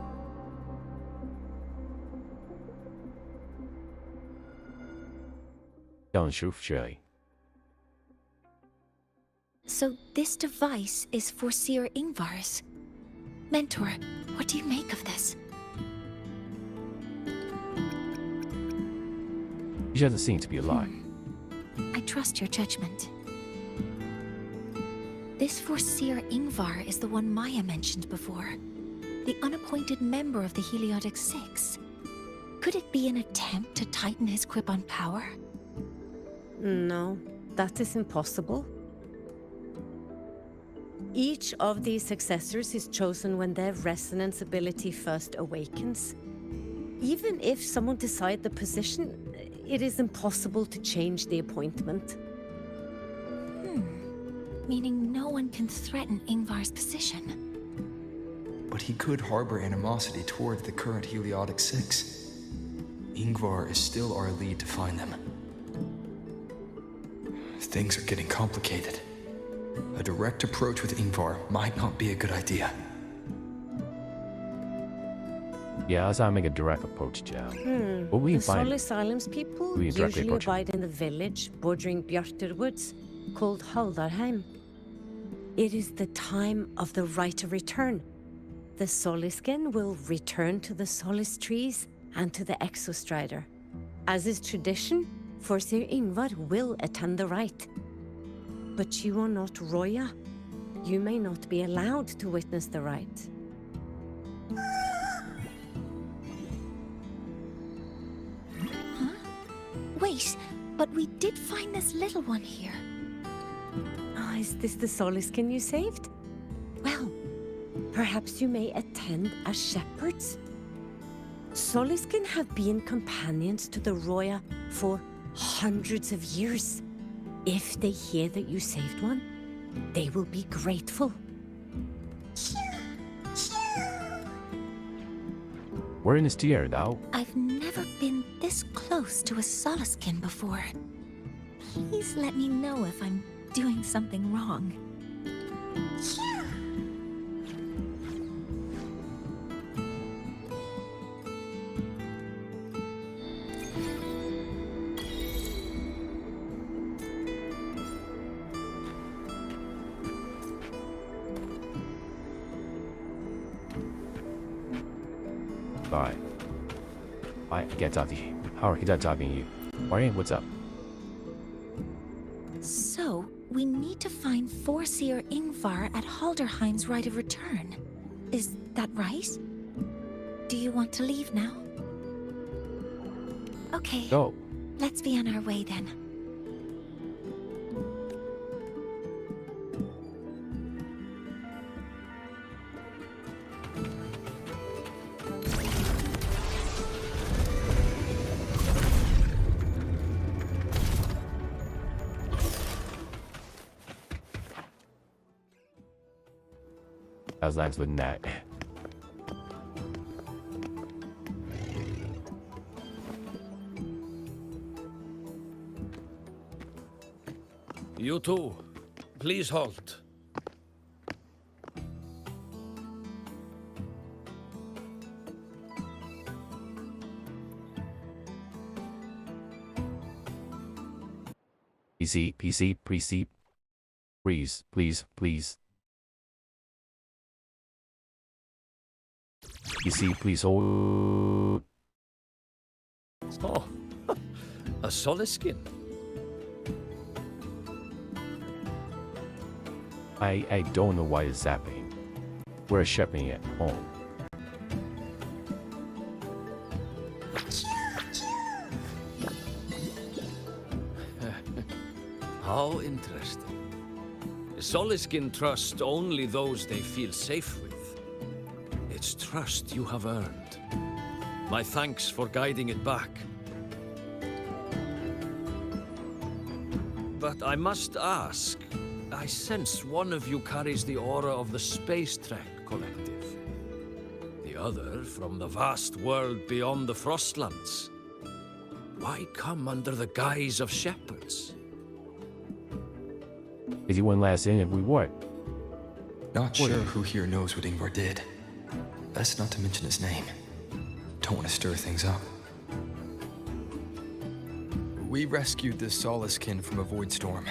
Tell the truth, Shirley. So this device is for Seer Yngvar's. Mentor, what do you make of this? She doesn't seem to be alive. I trust your judgment. This Forseer Yngvar is the one Maya mentioned before. The unappointed member of the Heliotic Six. Could it be an attempt to tighten his grip on power? No, that is impossible. Each of these successors is chosen when their resonance ability first awakens. Even if someone decides the position, it is impossible to change the appointment. Meaning no one can threaten Yngvar's position. But he could harbor animosity toward the current Heliotic Six. Yngvar is still our lead to find them. Things are getting complicated. A direct approach with Yngvar might not be a good idea. Yeah, that's how I make a direct approach, Joe. But we The find Solis Islands people We directly usually approach him. abide in the village bordering Bjartur Woods, called Haldarheim. It is the time of the right of return. The Soliskin will return to the Solis trees and to the Exostrider. As is tradition, Forseer Yngvar will attend the rite. But you are not Roya. You may not be allowed to witness the rite. Wait, but we did find this little one here. Is this the Soliskin you saved? Well, perhaps you may attend as shepherds. Soliskin have been companions to the Roya for hundreds of years. If they hear that you saved one, they will be grateful. we're in this tier now. I've never been this close to a Soliskin before. Please let me know if I'm doing something wrong. Bye. I can't talk to you. Howard, can't talk to you. Marian, what's up? So, we need to find Forseer Yngvar at Halderheim's right of return. Is that right? Do you want to leave now? Okay. Go. Let's be on our way then. I was nice with that. You too. Please halt. PC, freeze, please. PC, please hold. Oh, a Soliskin. I don't know why it's happening. We're shipping it home. How interesting. Soliskin trust only those they feel safe with. It's trust you have earned. My thanks for guiding it back. But I must ask, I sense one of you carries the aura of the Space Trek Collective. The other from the vast world beyond the Frostlands. Why come under the guise of shepherds? Is he one last in if we what? Not sure who here knows what Ingvar did. Best not to mention his name. Don't want to stir things up. We rescued this Soliskin from a void storm.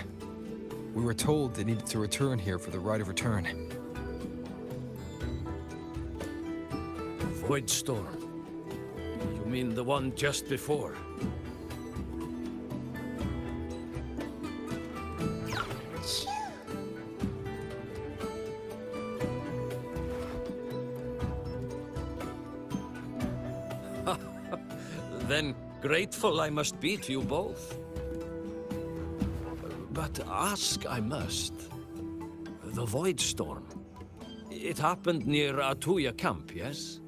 We were told they needed to return here for the rite of return. Void storm. You mean the one just before? Then grateful I must be to you both. But ask I must. The Void Storm. It happened near Atuya camp, yes?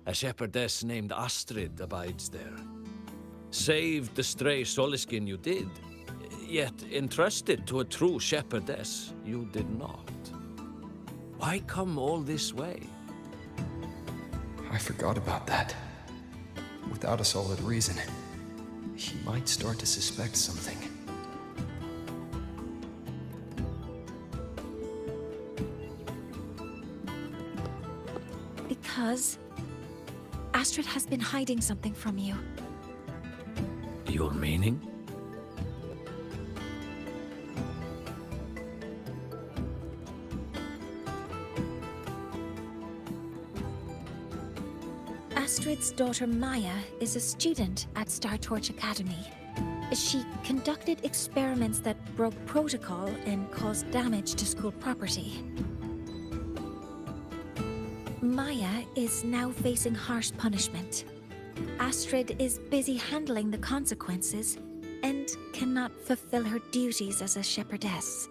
A shepherdess named Astrid abides there. Saved the stray Soliskin you did, yet entrusted to a true shepherdess you did not. Why come all this way? I forgot about that. Without a solid reason, he might start to suspect something. Because Astrid has been hiding something from you. Your meaning? Astrid's daughter Maya is a student at Star Torch Academy. She conducted experiments that broke protocol and caused damage to school property. Maya is now facing harsh punishment. Astrid is busy handling the consequences and cannot fulfill her duties as a shepherdess.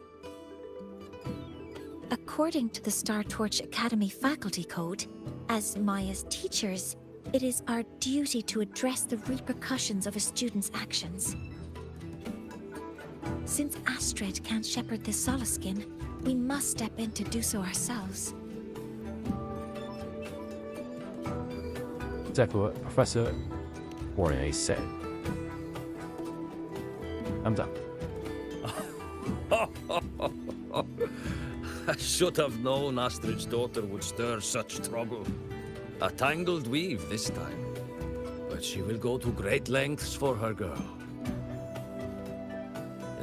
According to the Star Torch Academy faculty code, as Maya's teachers, it is our duty to address the repercussions of a student's actions. Since Astrid can't shepherd this Soliskin, we must step in to do so ourselves. Exactly what Professor Warren said. I'm done. I should have known Astrid's daughter would stir such trouble. A tangled weave this time. But she will go to great lengths for her girl.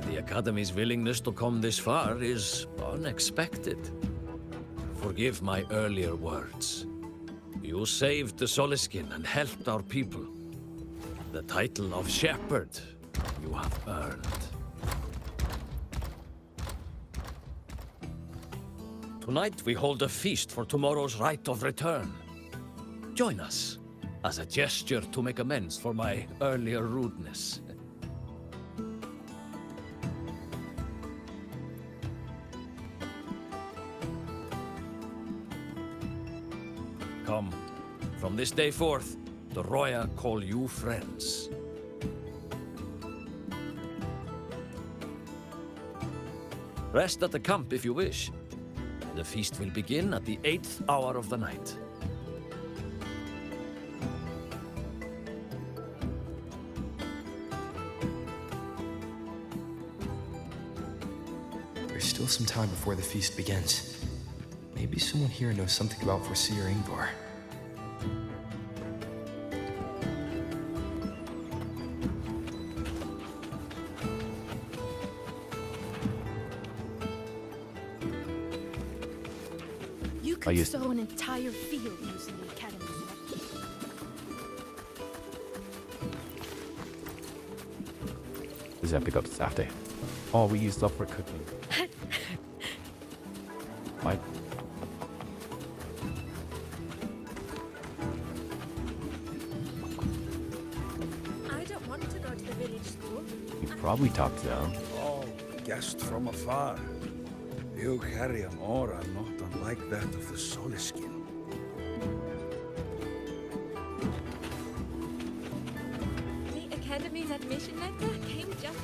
The Academy's willingness to come this far is unexpected. Forgive my earlier words. You saved the Soliskin and helped our people. The title of Shepherd you have earned. Tonight we hold a feast for tomorrow's rite of return. Join us, as a gesture to make amends for my earlier rudeness. Come, from this day forth, the Roya call you friends. Rest at the camp if you wish. The feast will begin at the 8th hour of the night. some time before the feast begins. Maybe someone here knows something about Foreseer Ingvar. You I could used- sow an entire field using the academy's method. Does that pick up after? Oh, we use stuff for cooking. What? I don't want to go to the village school. You probably talked to them. Oh, guest from afar. You carry an aura not unlike that of the Soliskin. The academy's admission letter came just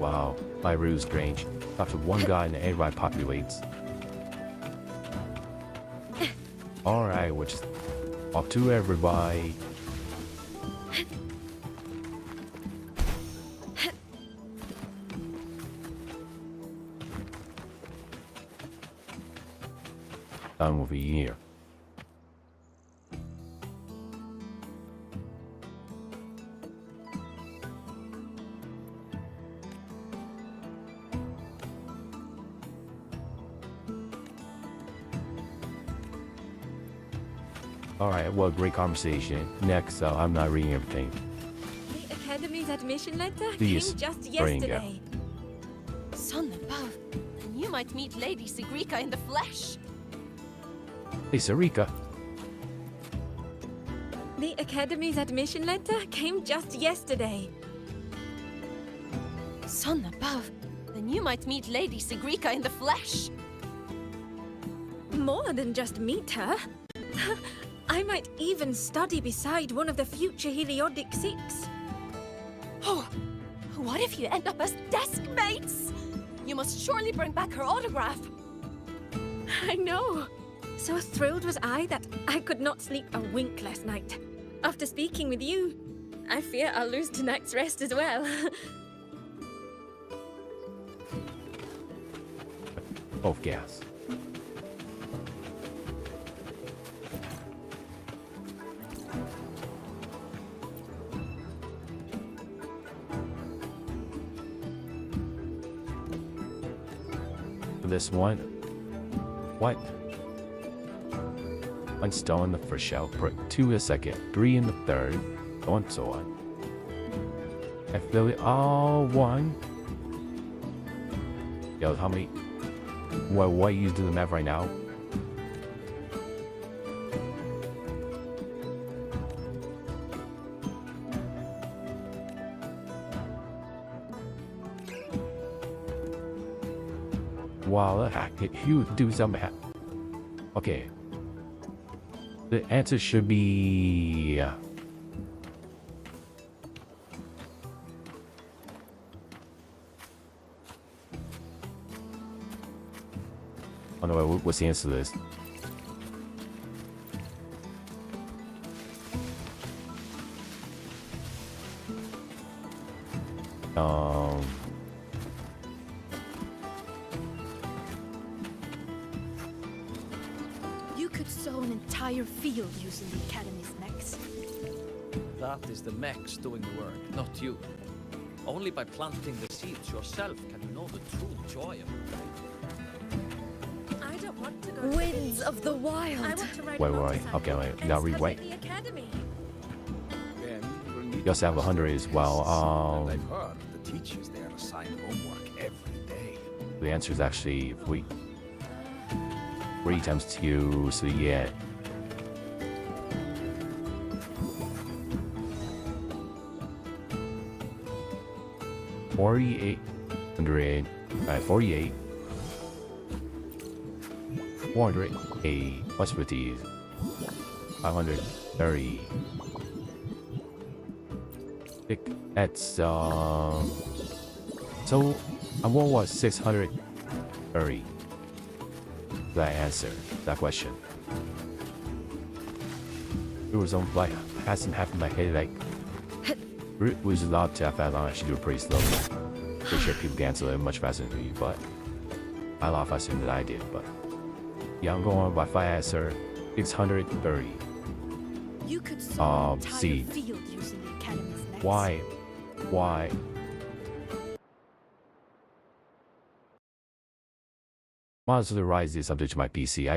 Wow, my ruse strange. After one guy and everybody populates. Alright, we're just off to everybody. Done with a year. Alright, well, great conversation. Next, I'm not reading everything. The academy's admission letter Please, came just bring it. yesterday. Son above, and you might meet Lady Sigrika in the flesh. Hey, Sarika. The academy's admission letter came just yesterday. Son above, then you might meet Lady Sigrika in the flesh. More than just meet her. I might even study beside one of the future Heliodic Six. Oh, what if you end up as desk mates? You must surely bring back her autograph. I know. So thrilled was I that I could not sleep a wink last night. After speaking with you, I fear I'll lose tonight's rest as well. Both gas. For this one, what? 1 stone in the first shell, put 2 in the second, 3 in the third, so on and so on. I feel it all 1. Yo, how many? What you do the math right now? Wow, you do some math. Okay. The answer should be... Oh no, what's the answer to this? You could sow an entire field using the academy's mechs. That is the mechs doing the work, not you. Only by planting the seeds yourself can you know the true joy of it. I don't want to go to Winds of the wild. I want to ride Wait, a wait, motorcycle okay, wait, and now study rewrite. at the academy. Then we'll need You also have 100 as well. And I've heard the teachers there assign homework every day. The answer is actually 3 times 2, so yeah. $48, 100, right, 48, 408 plus 50, 530. That's so what was 630? That answer that question. It was on like hasn't happened in my head like it was a lot too fast. I should do it pretty slowly. pretty sure people cancel it much faster than me, but I laugh as soon as I did, but yeah, I'm going by faster. 630. You could sow an entire see. field using the Academy's nets. Why? Monster Rise is updated to my PC.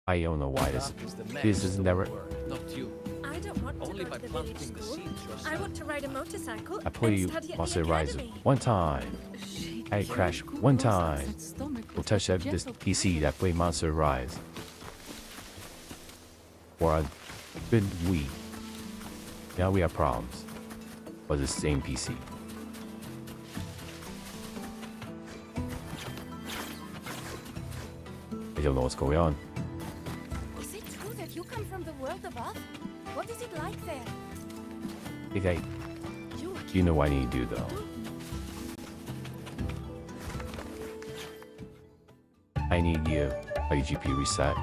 I don't know why this is never. Not you. I don't want to Only go by to the village planting the school. seeds yourself. I want to ride a motorcycle I play and study at Monster the Rise academy. one time. I crashed one time. We'll touch up this PC that played Monster Rise for a good week. Now we have problems. But the same PC. I don't know what's going on. Is it true that you come from the world above? What is it like there? Okay, you know what I need to do though. I need you a GPU reset.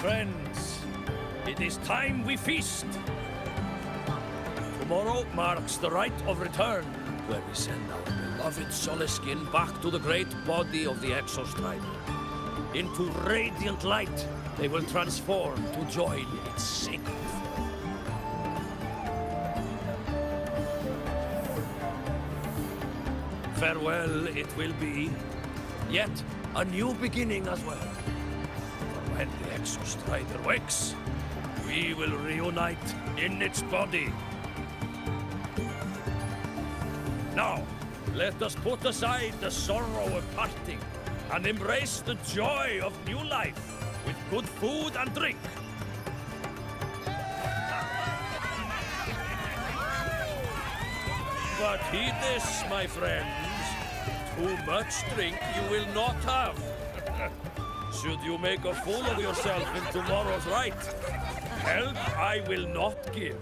Friends, it is time we feast. Tomorrow marks the rite of return, where we send our beloved Soliskin back to the great body of the Exos tribe. Into radiant light, they will transform to join its sacred flow. Farewell it will be, yet a new beginning as well. For when the Exos Strider wakes, we will reunite in its body. Now, let us put aside the sorrow of parting and embrace the joy of new life with good food and drink. But heed this, my friends. Too much drink you will not have. Should you make a fool of yourself in tomorrow's rite, help I will not give.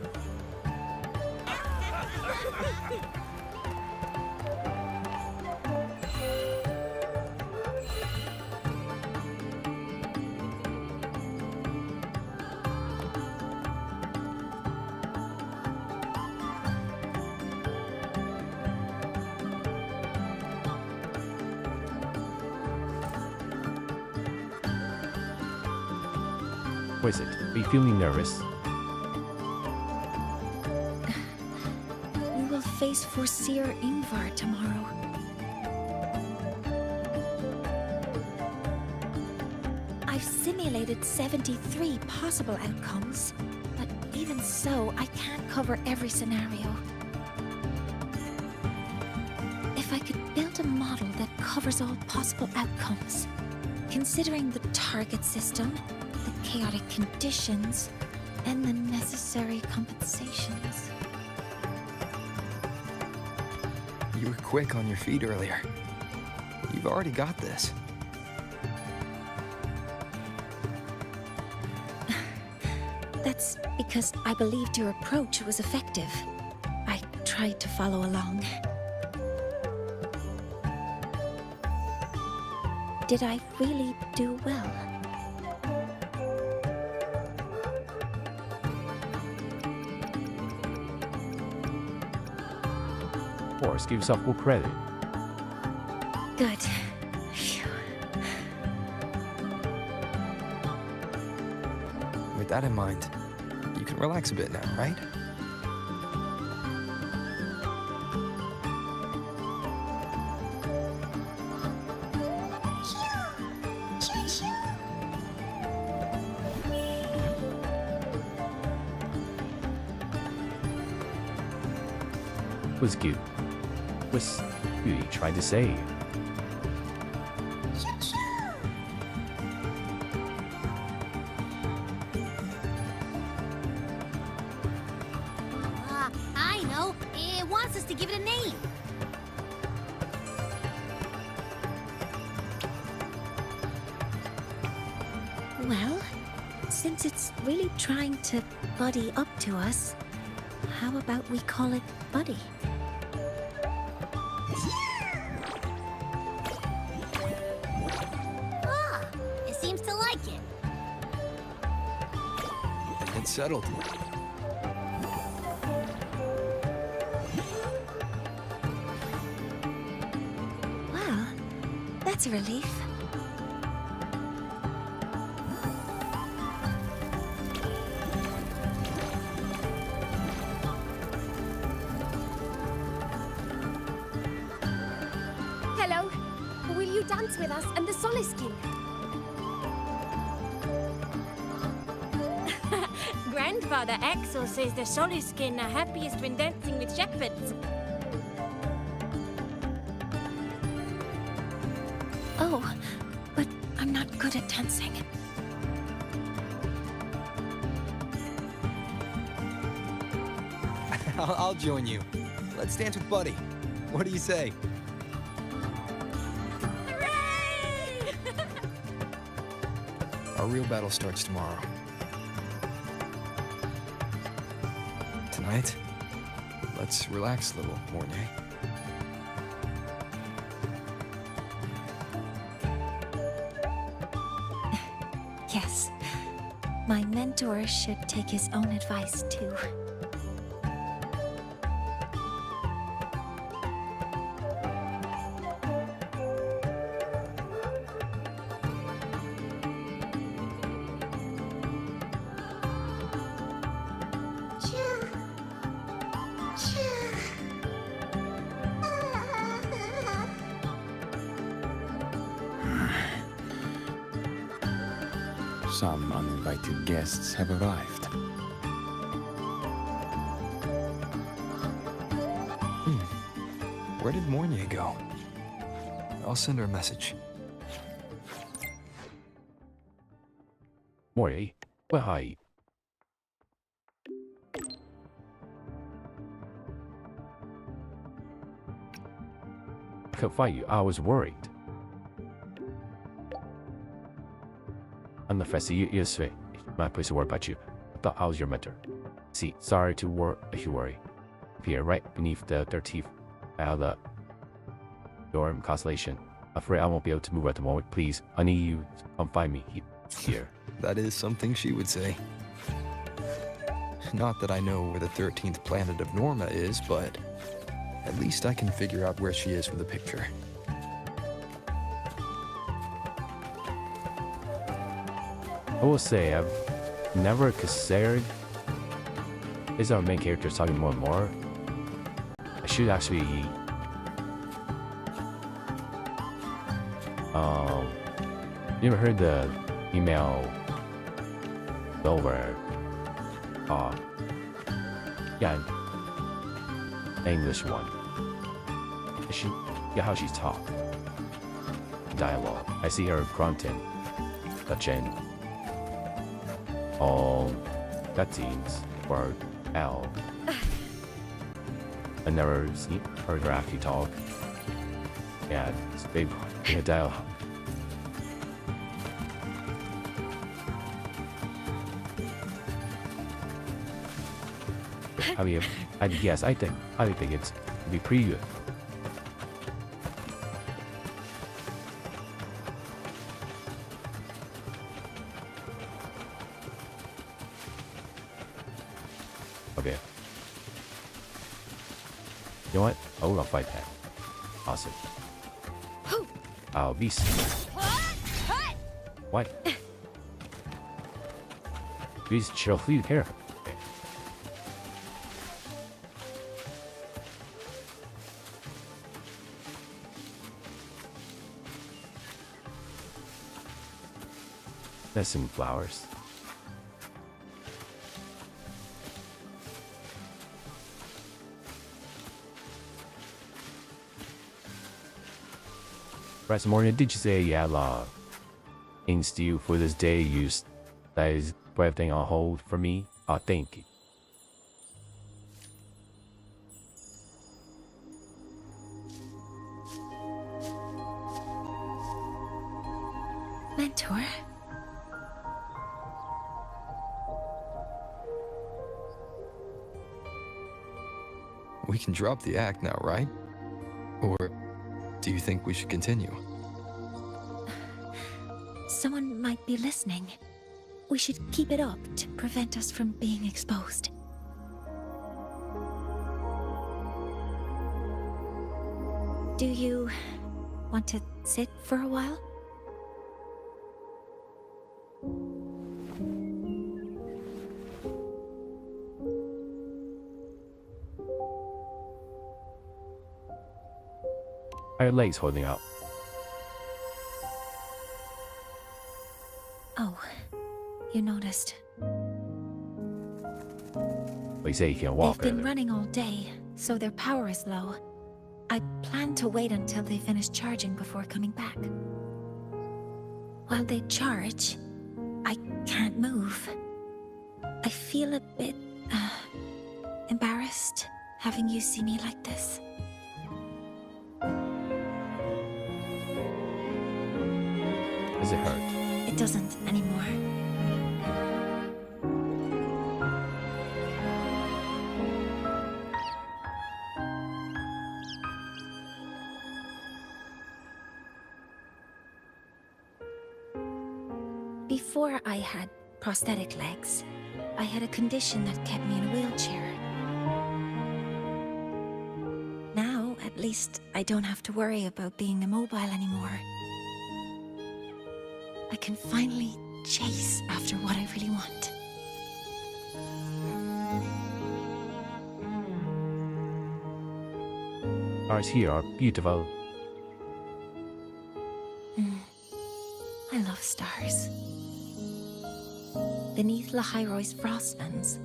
What is it? Are you feeling nervous? We will face Forseer Ingvar tomorrow. I've simulated 73 possible outcomes, but even so, I can't cover every scenario. If I could build a model that covers all possible outcomes, considering the target system, the chaotic conditions, and the necessary compensations. You were quick on your feet earlier. You've already got this. That's because I believed your approach was effective. I tried to follow along. Did I really do well? Of course, give yourself full credit. Good. Phew. With that in mind, you can relax a bit now, right? Was cute. Was who are you trying to save? I know. It wants us to give it a name. Well, since it's really trying to buddy up to us, how about we call it Buddy? Ah, it seems to like it. It's settled. Well, that's a relief. Hello. Will you dance with us and the Solace King? Grandfather Axel says the Solace King are happiest when dancing with shepherds. Oh, but I'm not good at dancing. I'll join you. Let's dance with Buddy. What do you say? Hooray! Our real battle starts tomorrow. Tonight, let's relax a little, Mornay. Yes. My mentor should take his own advice, too. Some uninvited guests have arrived. Where did Mornay go? I'll send her a message. Morty, where are you? I couldn't find you. I was worried. I'm the first you say. My place to worry about you. I thought I was your mentor. See, sorry to worry. Here, right beneath the 13th out of the dorm constellation. Afraid I won't be able to move at the moment. Please, I need you to come find me here. That is something she would say. Not that I know where the 13th planet of Norma is, but at least I can figure out where she is from the picture. I will say, I've never considered is our main character talking more and more. I should actually you ever heard the email where yeah, English one. How she's talked. Dialogue. I see her grunting, touching all cutscenes for L. I never seen her actually talk. Yeah, it's big dialogue. I mean, I think it's be pretty good. Okay. You know what? I will fight that. Awesome. I'll be. What? Please chill. Please care. There's some flowers. Right, morning, did you say you had in stew for this day used that is put everything on hold for me? Oh, thank you. Mentor? We can drop the act now, right? Or do you think we should continue? Someone might be listening. We should keep it up to prevent us from being exposed. Do you want to sit for a while? Are your legs holding out? Oh, you noticed. Well, you say you can't walk They've been earlier. running all day, so their power is low. I plan to wait until they finish charging before coming back. While they charge, I can't move. I feel a bit, embarrassed having you see me like this. Does it hurt? It doesn't anymore. Before I had prosthetic legs, I had a condition that kept me in a wheelchair. Now, at least, I don't have to worry about being immobile anymore. I can finally chase after what I really want. Ours here are beautiful. I love stars. Beneath Lahairoy's frostlands,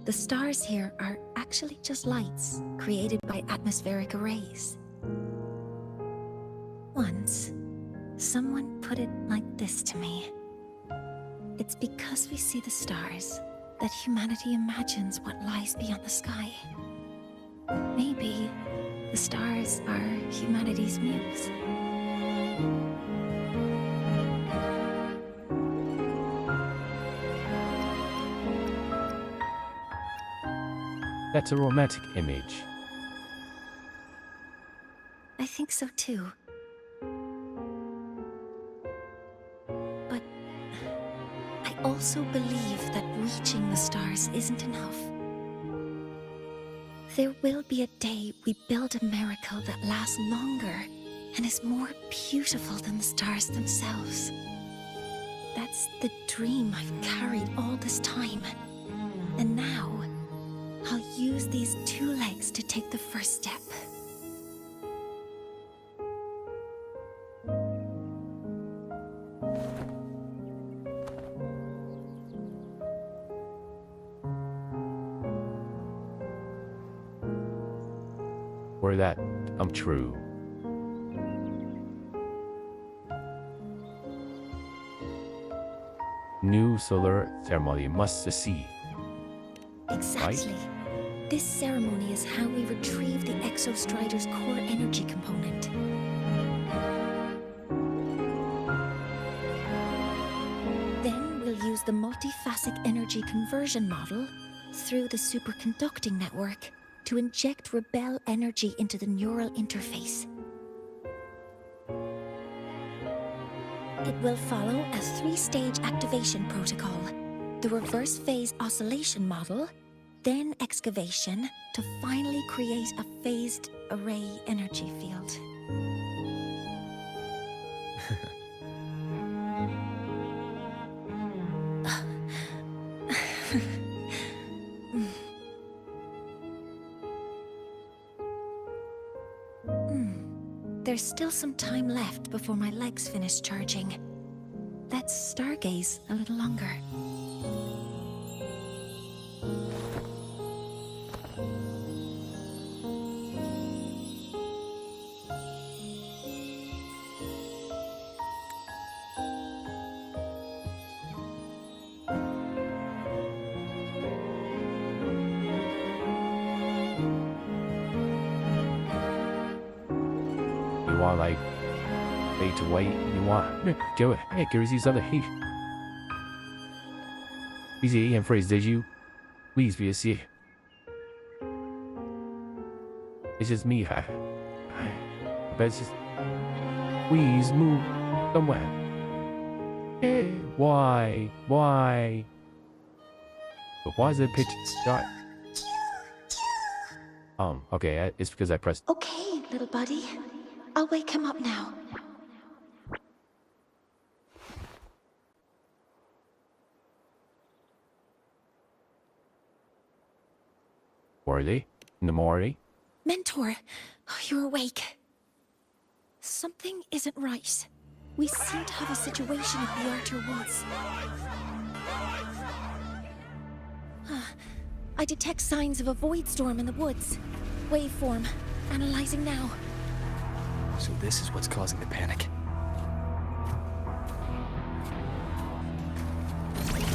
the stars here are actually just lights created by atmospheric arrays. Once, someone put it like this to me. It's because we see the stars that humanity imagines what lies beyond the sky. Maybe the stars are humanity's muse. That's a romantic image. I think so too. But I also believe that reaching the stars isn't enough. There will be a day we build a miracle that lasts longer and is more beautiful than the stars themselves. That's the dream I've carried all this time. And now, I'll use these two legs to take the first step. Were that true. New solar ceremony must succeed. Exactly. This ceremony is how we retrieve the Exostrider's core energy component. Then we'll use the multiphasic energy conversion model through the superconducting network to inject rebel energy into the neural interface. It will follow a three-stage activation protocol: the reverse phase oscillation model, then excavation, to finally create a phased array energy field. There's still some time left before my legs finish charging. Let's stargaze a little longer. You want like wait to wait? You want go ahead, these other hey. Easy and phrase did you? Please be a see. It's just me. I bet it's just. Please move somewhere. Why? Why? But why is it pitch dark? Okay, it's because I pressed. Okay, little buddy. I'll wake him up now. Morty? In the morning? Mentor, you're awake. Something isn't right. We seem to have a situation at the Archer Woods. I detect signs of a void storm in the woods. Waveform. Analyzing now. So this is what's causing the panic.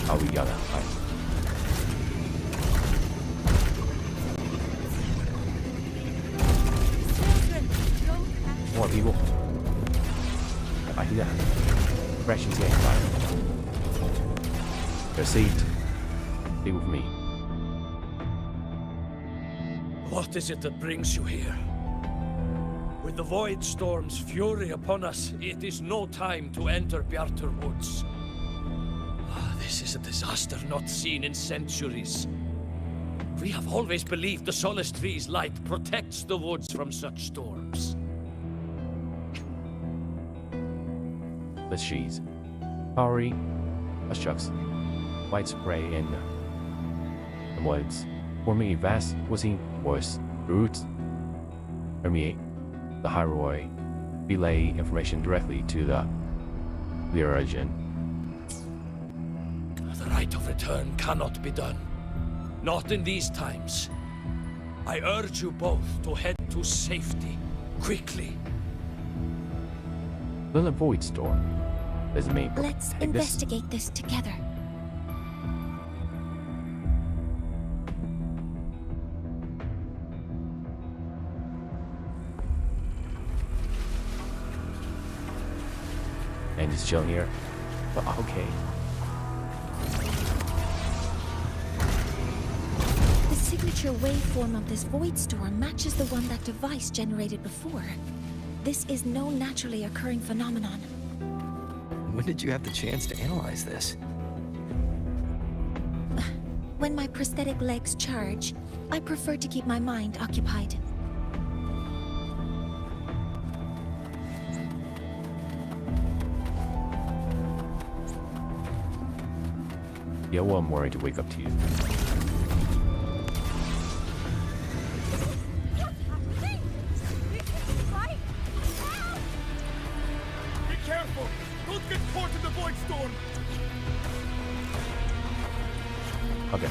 Oh, we got it. More people. I hear that. Rations getting fired. Proceed. Stay with me. What is it that brings you here? With the Void Storm's fury upon us, it is no time to enter Bjartur Woods. This is a disaster not seen in centuries. We have always believed the Solace Tree's light protects the woods from such storms. Let's cheese. Powery. Shucks. White spray in the woods. Forming a vast woodsy forest. Roots. Permeate the hyroi. Relay information directly to the origin. The right of return cannot be done. Not in these times. I urge you both to head to safety. Quickly. Little void storm. Does it mean Let's investigate this together. And just chilling here. But okay. The signature waveform of this void storm matches the one that device generated before. This is no naturally occurring phenomenon. When did you have the chance to analyze this? When my prosthetic legs charge, I prefer to keep my mind occupied. Yeah, well, I'm worried to wake up to you. Be careful! Don't get caught in the void storm! Okay.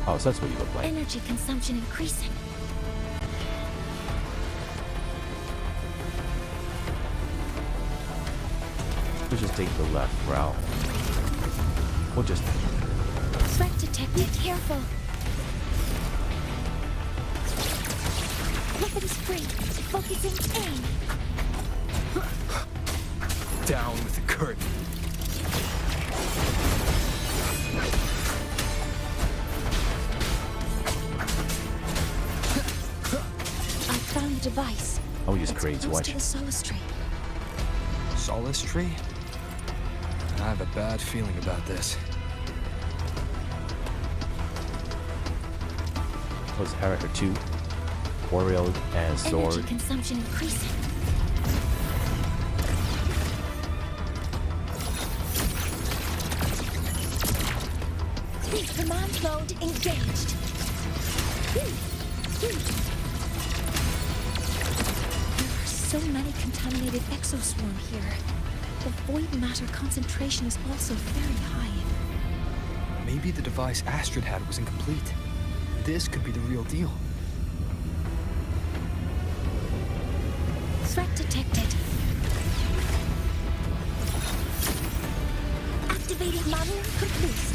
Oh, so that's what you look like. Energy consumption increasing. We'll just take the left route. We'll just... Threat detected. Be careful. Weapons free. Focusing aim. Down with the curtain. I found the device. Oh, we just It's create to close watch. to the Solace Tree. Solace Tree? I have a bad feeling about this. Was Harrier 2, Oriole, and Sword. Energy consumption increasing. Command mode engaged. There are so many contaminated exoswarm here. The void matter concentration is also very high. Maybe the device Astrid had was incomplete. This could be the real deal. Threat detected. Activating model complete.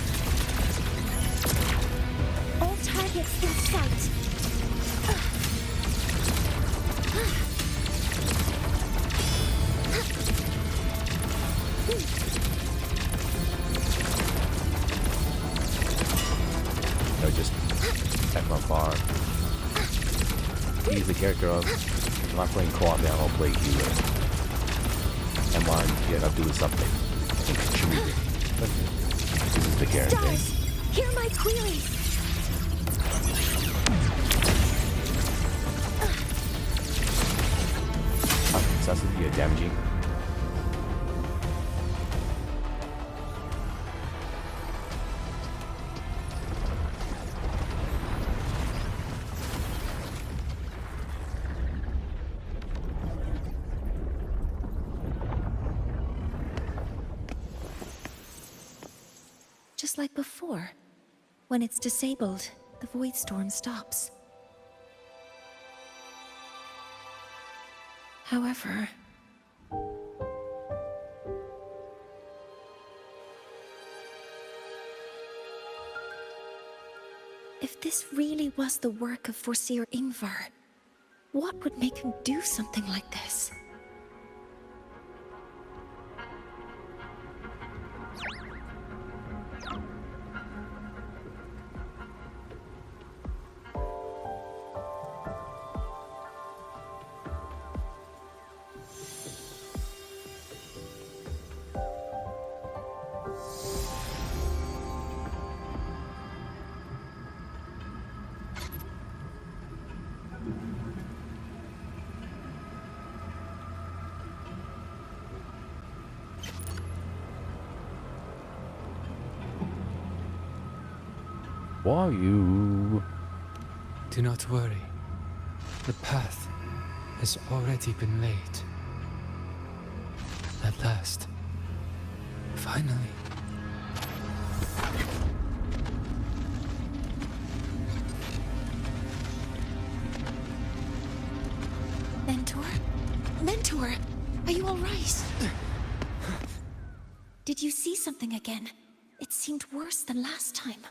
All targets in sight. No, just at my bar. He's the character of, I'm not playing co-op now, I'll play healer. And one, yeah, I'll do something. I think it should be good. This is the character. Stars, hear my queries. Excessively damaging. Just like before. When it's disabled, the void storm stops. However, if this really was the work of Foreseer Ingvar, what would make him do something like this? Why you? Do not worry. The path has already been laid. At last. Finally. Mentor? Mentor! Are you alright? Did you see something again? It seemed worse than last time.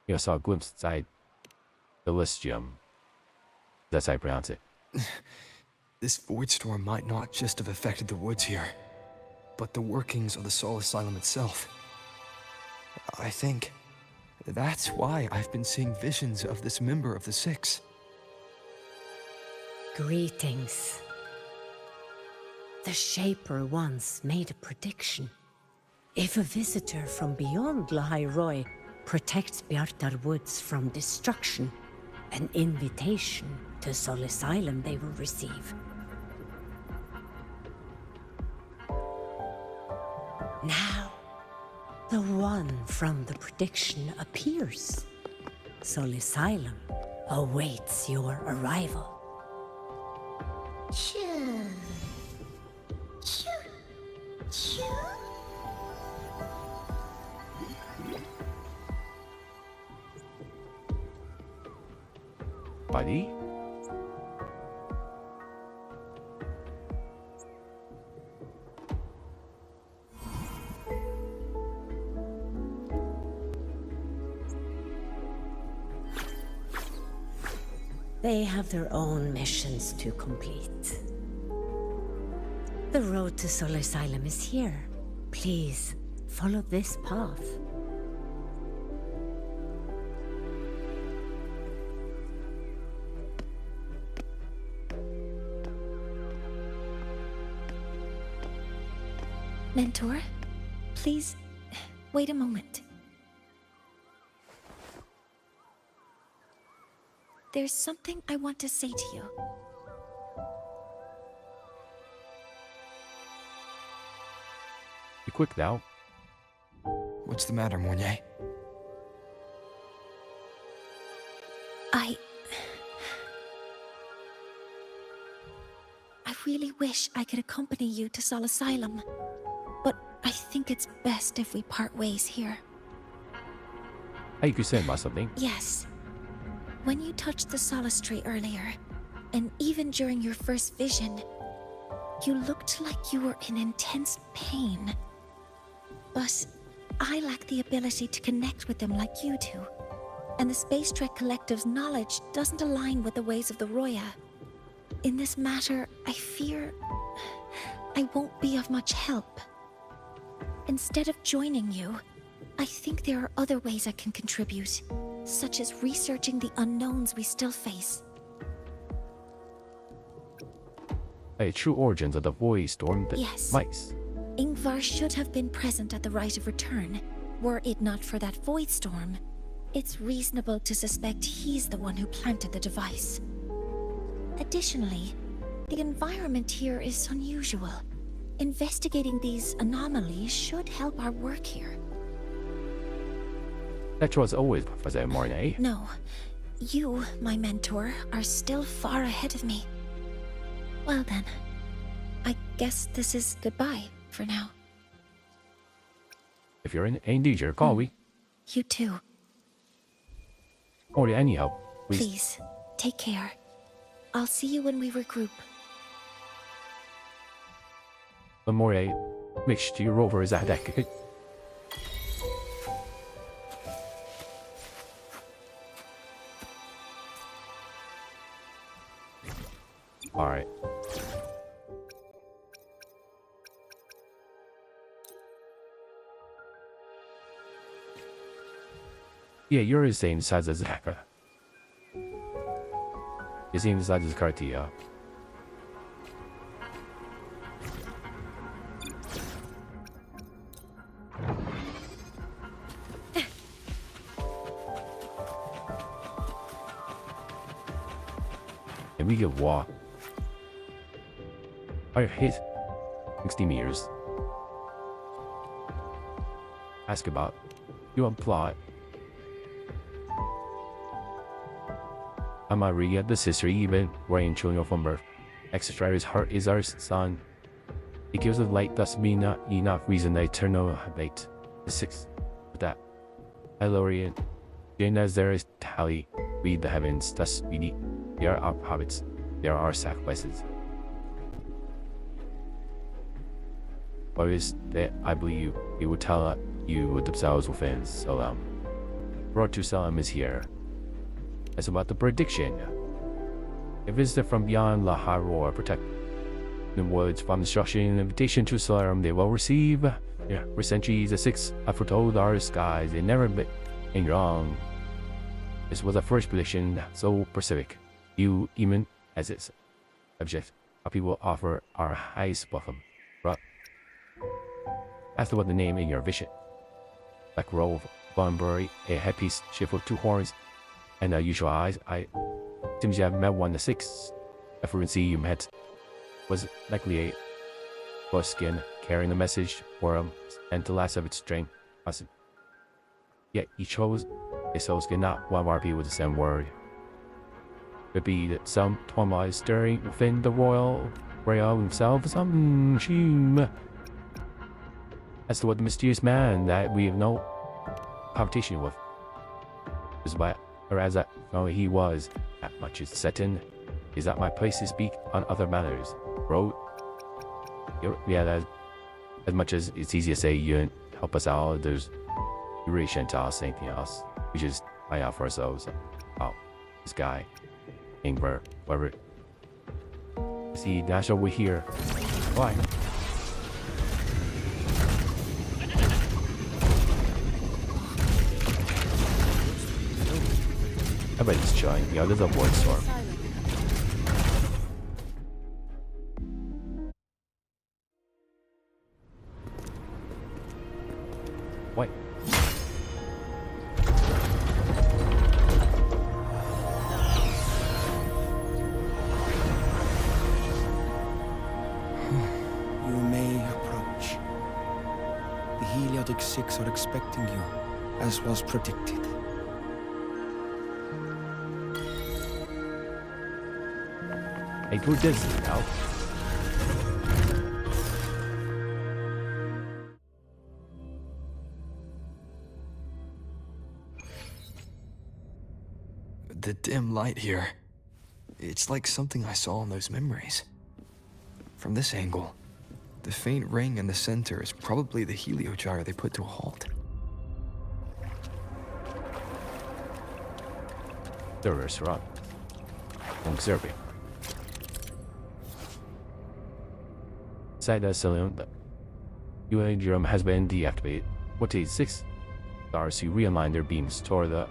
I saw a glimpse inside the Elysium. That's how I pronounce it. This void storm might not just have affected the woods here, but the workings of the Soul Asylum itself. I think that's why I've been seeing visions of this member of the Six. Greetings. The Shaper once made a prediction. If a visitor from beyond Lahai Roy protects Bjartar Woods from destruction, an invitation to Soul Asylum they will receive. Now, the one from the prediction appears. Soul Asylum awaits your arrival. Choo. Choo. Choo. Buddy? They have their own missions to complete. The road to Soul Asylum is here. Please, follow this path. Mentor, please, wait a moment. There's something I want to say to you. Be quick now. What's the matter, Mornier? I really wish I could accompany you to Soul Asylum, but I think it's best if we part ways here. Are you concerned about something? Yes. When you touched the Solace Tree earlier, and even during your first vision, you looked like you were in intense pain. But I lack the ability to connect with them like you do, and the Space Trek Collective's knowledge doesn't align with the ways of the Roya. In this matter, I fear I won't be of much help. Instead of joining you, I think there are other ways I can contribute, such as researching the unknowns we still face. A true origins of the void storm that Yes. mice. Ingvar should have been present at the rite of return. Were it not for that void storm, it's reasonable to suspect he's the one who planted the device. Additionally, the environment here is unusual. Investigating these anomalies should help our work here. That was always Professor Mornay. No, you, my mentor, are still far ahead of me. Well then, I guess this is goodbye for now. If you're in any danger, call we. You too. Or any help, please. Please, take care. I'll see you when we regroup. But Mornay, make sure your rover is at deck. Alright. Yeah, you're the same size as Hacker. You're the same size as Cartia. And we get walk. Our hit 60 meters. Ask about you plot. Amaria, the sister, even wearing children from birth. Extra's heart is our son. He gives of light, thus be not enough reason the eternal habate. The sixth with that. Elorian, Jane as there is tally, read the heavens, thus we they are our habits, they are our sacrifices. What is that I believe he would tell you themselves within Salam. Road to Salam is here. As about the prediction. A visitor from beyond La Haror protect the woods from destruction and invitation to Salam they will receive. Yeah, for centuries the six have foretold our skies, they never been wrong. This was the first prediction so specific. You even as its object, our people offer our highest welcome. But after what the name in your vision. Black Grove, Bunbury, a headpiece, ship with two horns, and usual eyes. I seems you have met one the sixth. A frequency you met was likely a bush skin carrying a message for him and the last of its strength. Yet he chose a soul skin, not one of our people with the same word. Could be that some turmoil stirring within the royal himself, some shame. As to what the mysterious man that we have no competition with is by, or as I know he was, that much is certain, is that my place to speak on other matters. Bro, yeah, that as much as it's easy to say you help us out, there's you really shouldn't tell us anything else. We just find out for ourselves. Oh, this guy, Ingvar, whatever. See, that's what we're here. Why? Everybody's chilling. Yeah, there's a void storm. What? You may approach. The Heliotic Six are expecting you, as was predicted. Hey, who does it now? The dim light here. It's like something I saw in those memories. From this angle, the faint ring in the center is probably the heliogyre they put to a halt. The restaurant. Observing. Inside the saloon, the UA drum has been deactivated. What is 6? stars to realign their beams toward the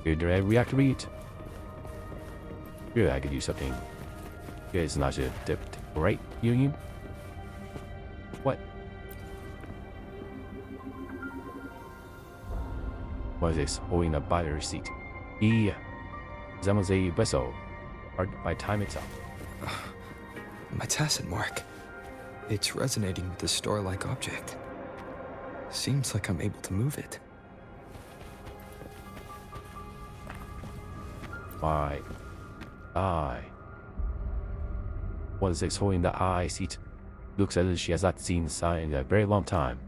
reactor read. Really, I could use something. It's not a dipped, right, Union? What? What is this? Holding a battery seat. He resembles a vessel, or by time itself. My tacit mark. It's resonating with the star-like object. Seems like I'm able to move it. My eye. What is this holding the eye seat? Looks as if she has not seen the sun in a very long time.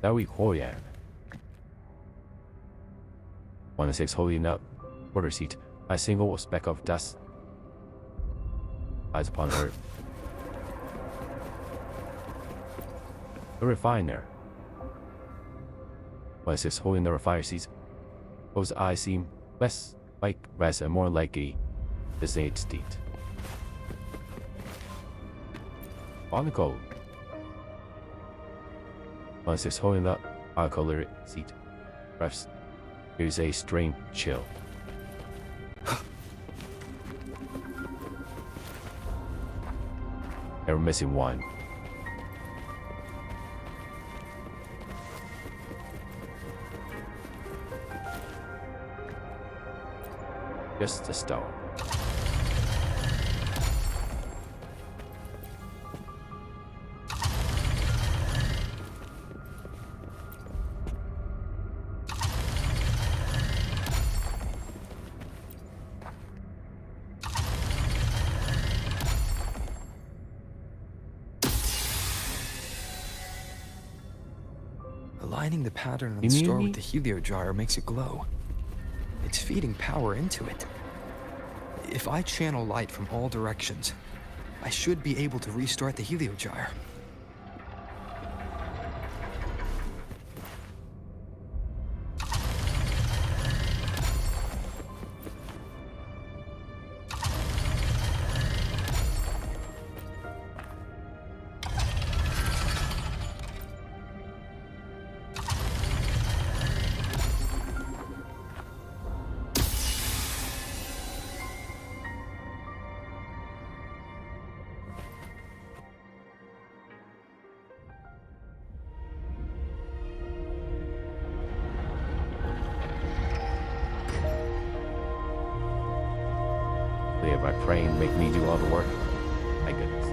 That we Hoyan. 1-6 holding up quarter seat. A single speck of dust lies upon her. The refiner. 1-6 holding the refiner seat. Those eyes seem less like rest and more like a distinct state. On the go. 1-6 holding the color seat. Perhaps there's a strange chill. We're missing one. Just a stone. Aligning the pattern on the star with the heliogyre makes it glow. It's feeding power into it. If I channel light from all directions, I should be able to restart the heliogyre. By praying, make me do all the work. My goodness.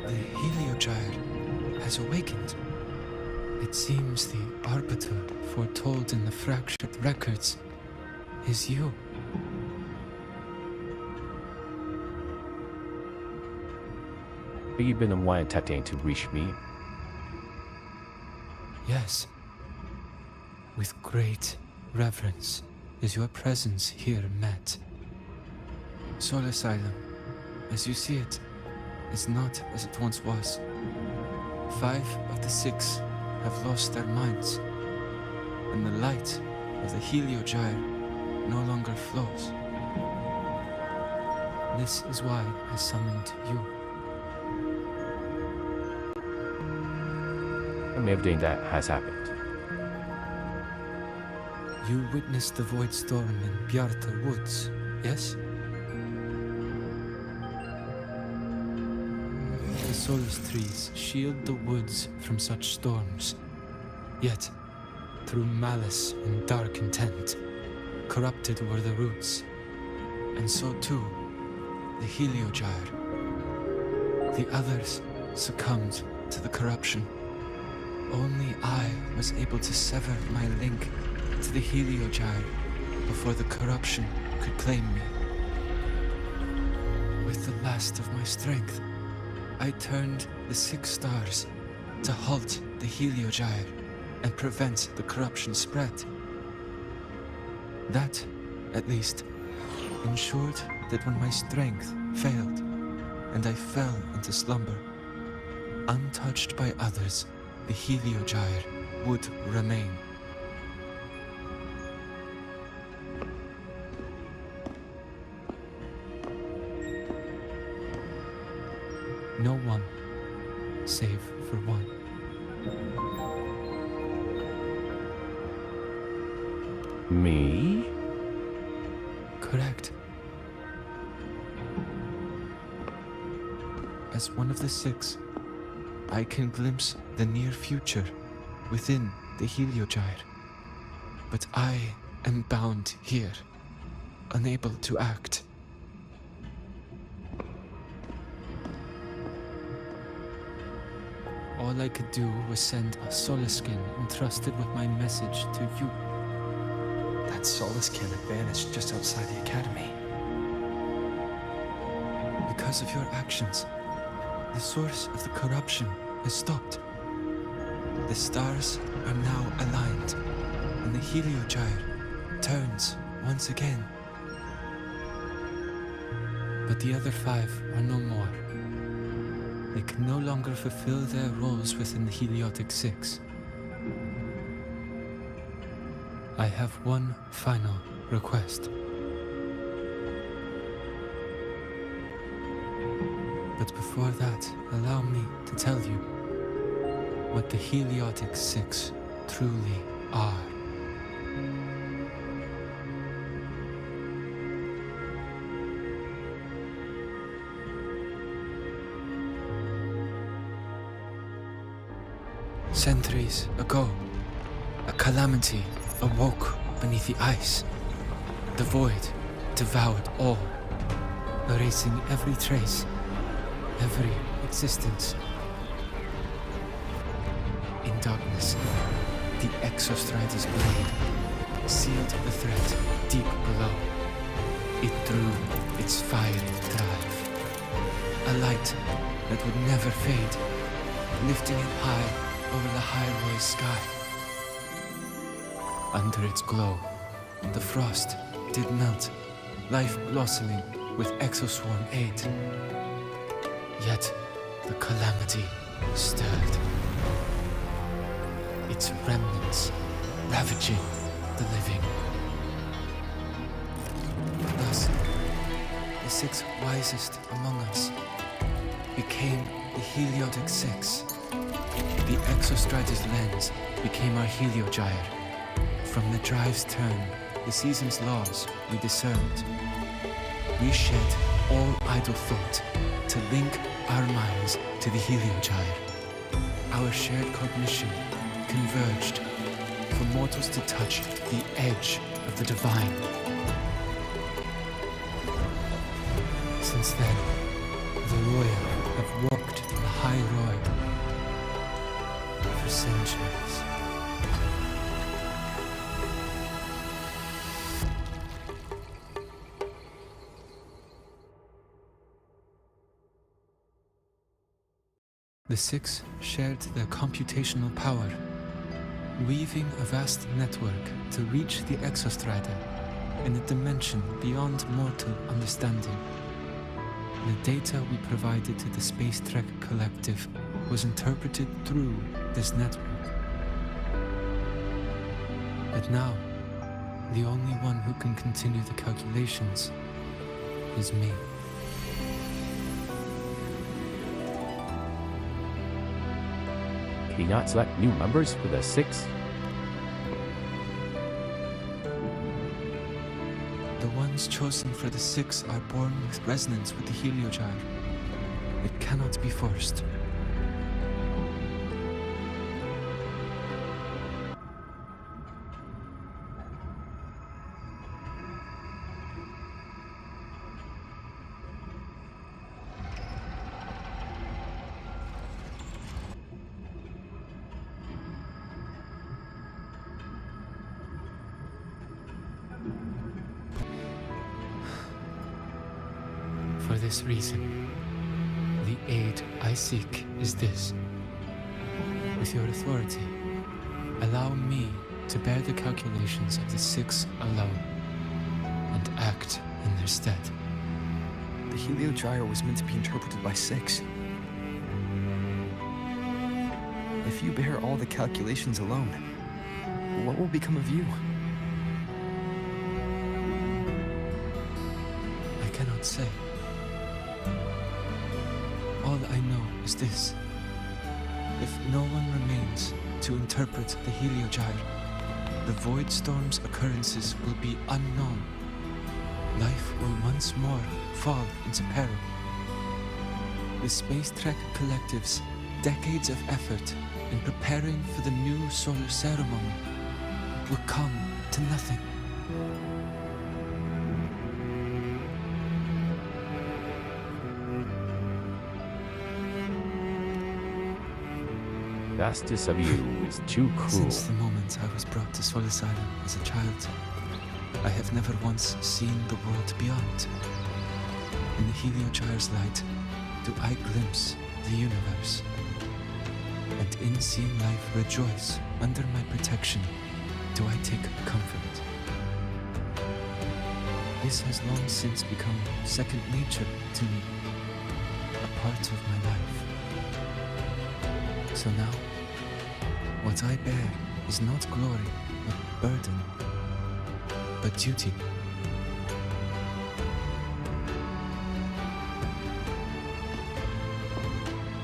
The heliogyre has awakened. It seems the arbiter foretold in the fractured records is you. You've been the one attempting to reach me. Yes. With great reverence is your presence here met. Soul Asylum, as you see it, is not as it once was. 5 of the 6 have lost their minds, and the light of the Heliogyre no longer flows. This is why I summoned you. Tell me everything that has happened. You witnessed the void storm in Bjartar Woods, yes? The solace trees shield the woods from such storms. Yet, through malice and dark intent, corrupted were the roots. And so too, the Heliogyre. The others succumbed to the corruption. Only I was able to sever my link to the Heliogyre before the corruption could claim me. With the last of my strength, I turned the 6 stars to halt the Heliogyre and prevent the corruption spread. That, at least, ensured that when my strength failed and I fell into slumber, untouched by others, the Heliogyre would remain. No one, save for one. Me? Correct. As one of the 6, I can glimpse the near future within the Heliogyre. But I am bound here, unable to act. All I could do was send a Soliskin entrusted with my message to you. That Soliskin had vanished just outside the academy. Because of your actions, the source of the corruption has stopped. The stars are now aligned, and the Heliogyre turns once again. But the other 5 are no more. They can no longer fulfill their roles within the Heliotic 6. I have one final request. But before that, allow me to tell you what the Heliotic 6 truly are. Centuries ago, a calamity awoke beneath the ice. The void devoured all, erasing every trace, every existence. In darkness, the Exostrider's blade sealed the threat deep below. It drew its fiery drive, a light that would never fade, lifting it high over the highway sky. Under its glow, the frost did melt, life blossoming with Exoswarm aid. Yet the calamity stirred, its remnants ravaging the living. Thus, the 6 wisest among us became the Heliotic 6. The Exostrider's lens became our Heliogyre. From the drive's turn, the season's laws we discerned. We shed all idle thought to link our minds to the Heliogyre. Our shared cognition converged for mortals to touch the edge of the divine. Since then, the royal have walked the high road for centuries. The 6 shared their computational power, weaving a vast network to reach the Exostrider in a dimension beyond mortal understanding. The data we provided to the Space Trek Collective was interpreted through this network. But now, the only one who can continue the calculations is me. Can you not select new members for the 6? The ones chosen for the 6 are born with resonance with the Heliogyre. It cannot be forced. For this reason, the aid I seek is this. With your authority, allow me to bear the calculations of the 6 alone, and act in their stead. The Heliogyre was meant to be interpreted by 6. If you bear all the calculations alone, what will become of you? I cannot say. All I know is this. If no one remains to interpret the Heliogyre, the Void Storm's occurrences will be unknown. Life will once more fall into peril. The Space Trek Collective's decades of effort in preparing for the new solar ceremony will come to nothing. Justice of you is too cruel. Since the moment I was brought to Sol Asylum as a child, I have never once seen the world beyond. In the Heliogyre's light, do I glimpse the universe. And in seeing life rejoice under my protection, do I take comfort. This has long since become second nature to me, a part of my life. So now, what I bear is not glory or burden, but duty.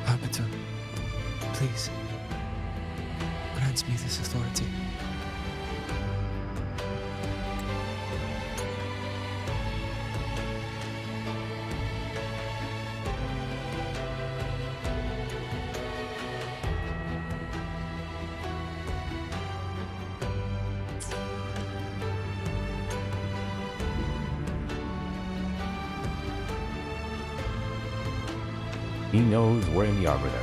Arbiter, please, grant me this authority. He knows we're in the Arbiter.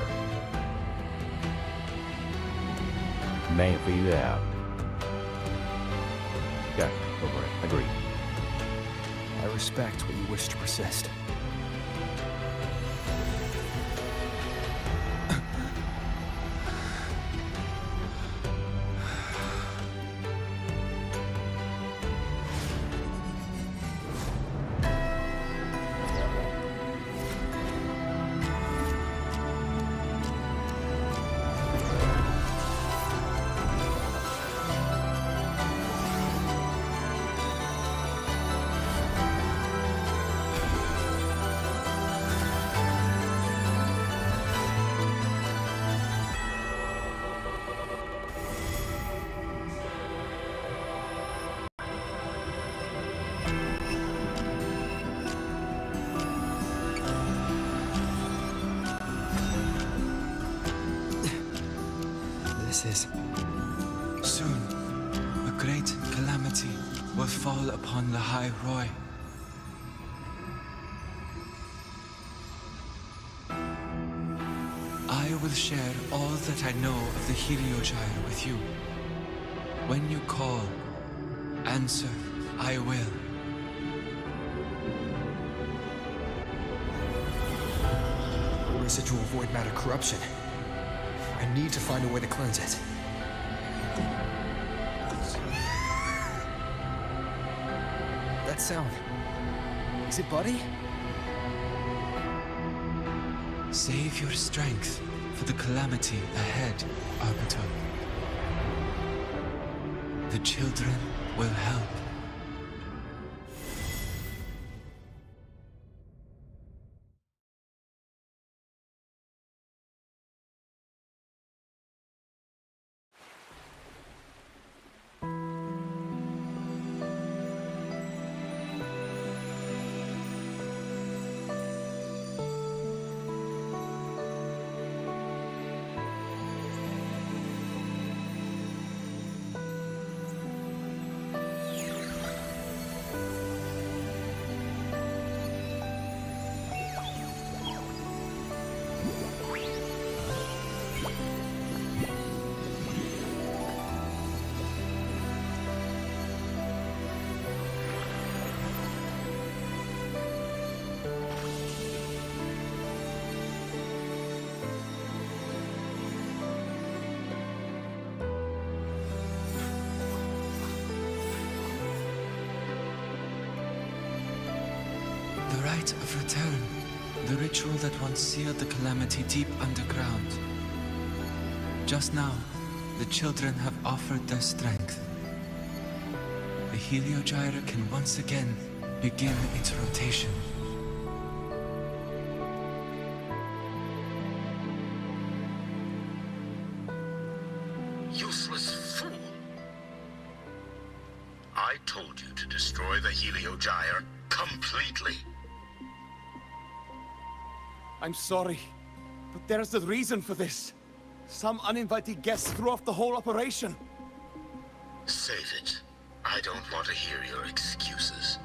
Man, figure it out. Yeah, over it. Agree. I respect what you wish to persist. Soon, a great calamity will fall upon the High Roy. I will share all that I know of the Heliogyre with you. When you call, answer, I will. Residual void matter corruption. I need to find a way to cleanse it. That sound. Is it Buddy? Save your strength for the calamity ahead, Arbiter. The children will help. The rite of return. The ritual that once sealed the calamity deep underground. Just now, the children have offered their strength. The Heliogyre can once again begin its rotation. Useless fool! I told you to destroy the Heliogyre completely. I'm sorry, but there's a reason for this. Some uninvited guests threw off the whole operation. Save it. I don't want to hear your excuses.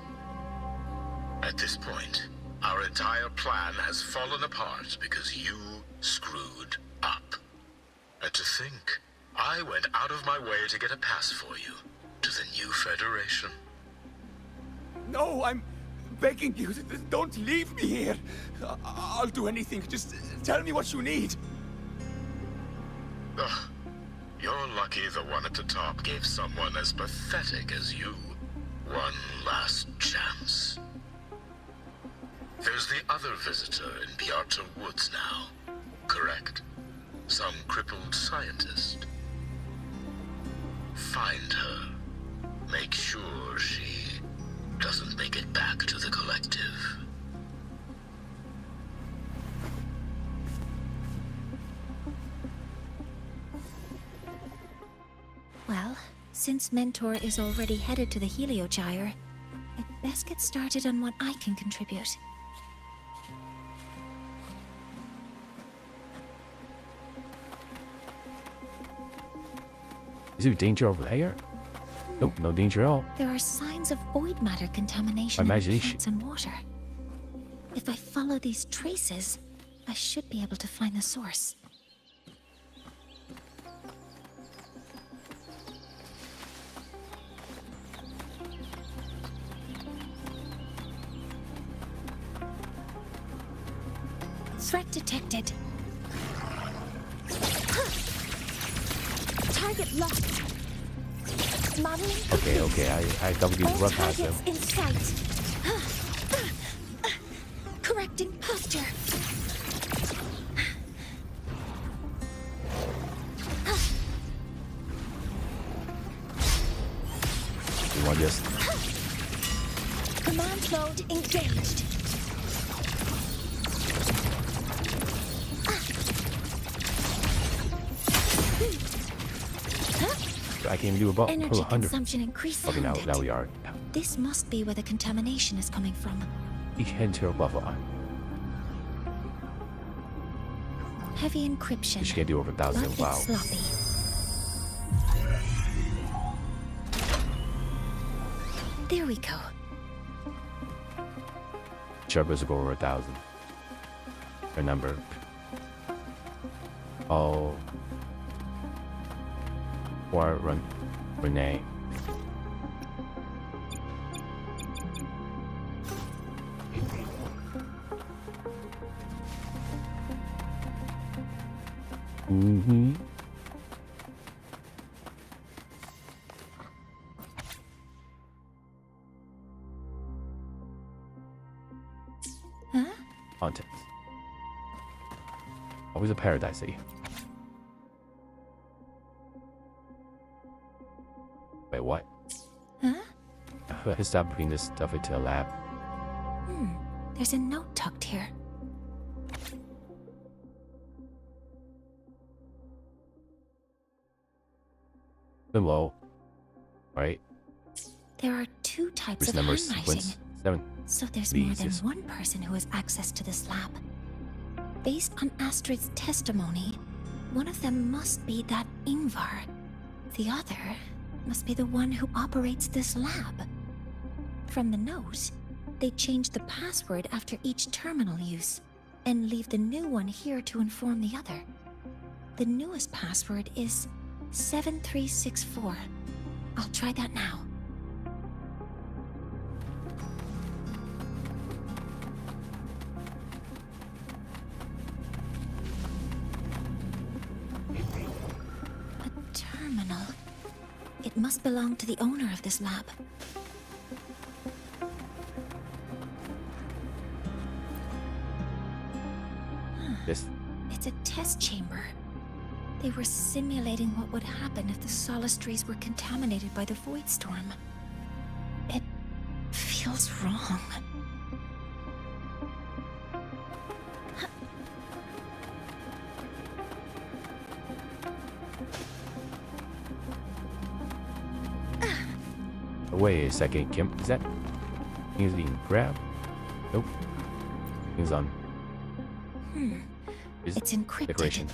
At this point, our entire plan has fallen apart because you screwed up. And to think, I went out of my way to get a pass for you to the new Federation. No, I'm begging you, don't leave me here. I'll do anything. Just tell me what you need. Ugh. You're lucky the one at the top gave someone as pathetic as you one last chance. There's the other visitor in Bjarta Woods now, correct? Some crippled scientist. Find her. Make sure she doesn't make it back to the collective. Well, since Mentor is already headed to the Heliogyre, I'd best get started on what I can contribute. Is there danger over there? Nope, no danger at all. There are signs of void matter contamination in Imagination. plants and water. If I follow these traces, I should be able to find the source. Threat detected. Target locked. Modeling Okay, I double all run past them. targets in sight. Correcting posture. You want this? Command mode engaged. I can do about Energy 100. consumption increased. Okay, now we are. This must be where the contamination is coming from. Ich enter buffer. Heavy encryption. You can do over 1,000. Not Wow. sloppy. There we go. Sharpers go over 1,000. Remember. Oh. Or run Renee. Mm-hmm. Huh? Contents. Always a paradise, eh? Wait, what? put his stop bringing this stuff into a lab. There's a note tucked here. Below. Right? There are 2 types Which of number handwriting. sequence? 7. So there's more than Jesus. one person who has access to this lab. Based on Astrid's testimony, one of them must be that Ingvar. The other must be the one who operates this lab. From the note, they change the password after each terminal use and leave the new one here to inform the other. The newest password is 7364. I'll try that now. A terminal. It must belong to the owner of this lab. This. It's a test chamber. They were simulating what would happen if the solistries were contaminated by the void storm. It feels wrong. Wait a second, Kim. Is that things being grabbed? Nope. Things on. It's encrypted. Decoration.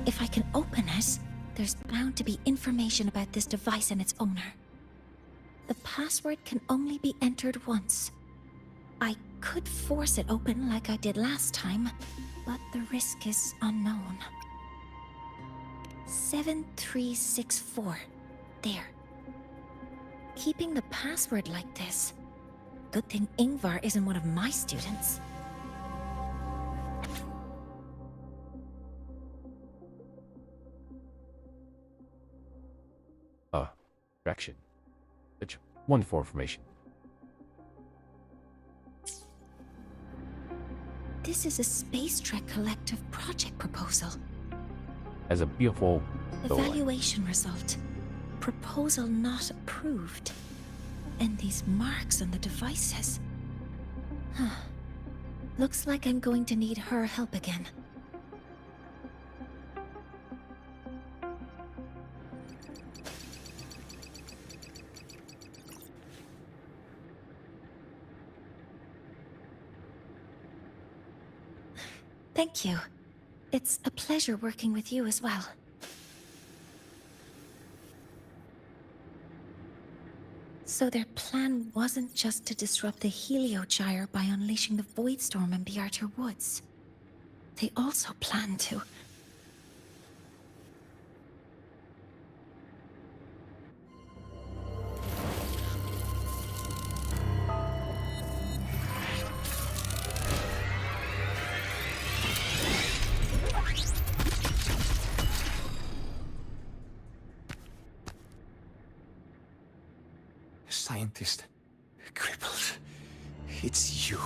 If I can open it, there's bound to be information about this device and its owner. The password can only be entered once. I could force it open like I did last time, but the risk is unknown. 7364. There. Keeping the password like this. Good thing Ingvar isn't one of my students. Traction. Such wonderful information. This is a Space Trek Collective project proposal. As a beautiful Evaluation result. Proposal not approved. And these marks on the devices. Looks like I'm going to need her help again. Thank you. It's a pleasure working with you as well. So their plan wasn't just to disrupt the Heliogyre by unleashing the Void Storm in Bjartur Woods. They also planned to... Scientist. Crippled. It's you.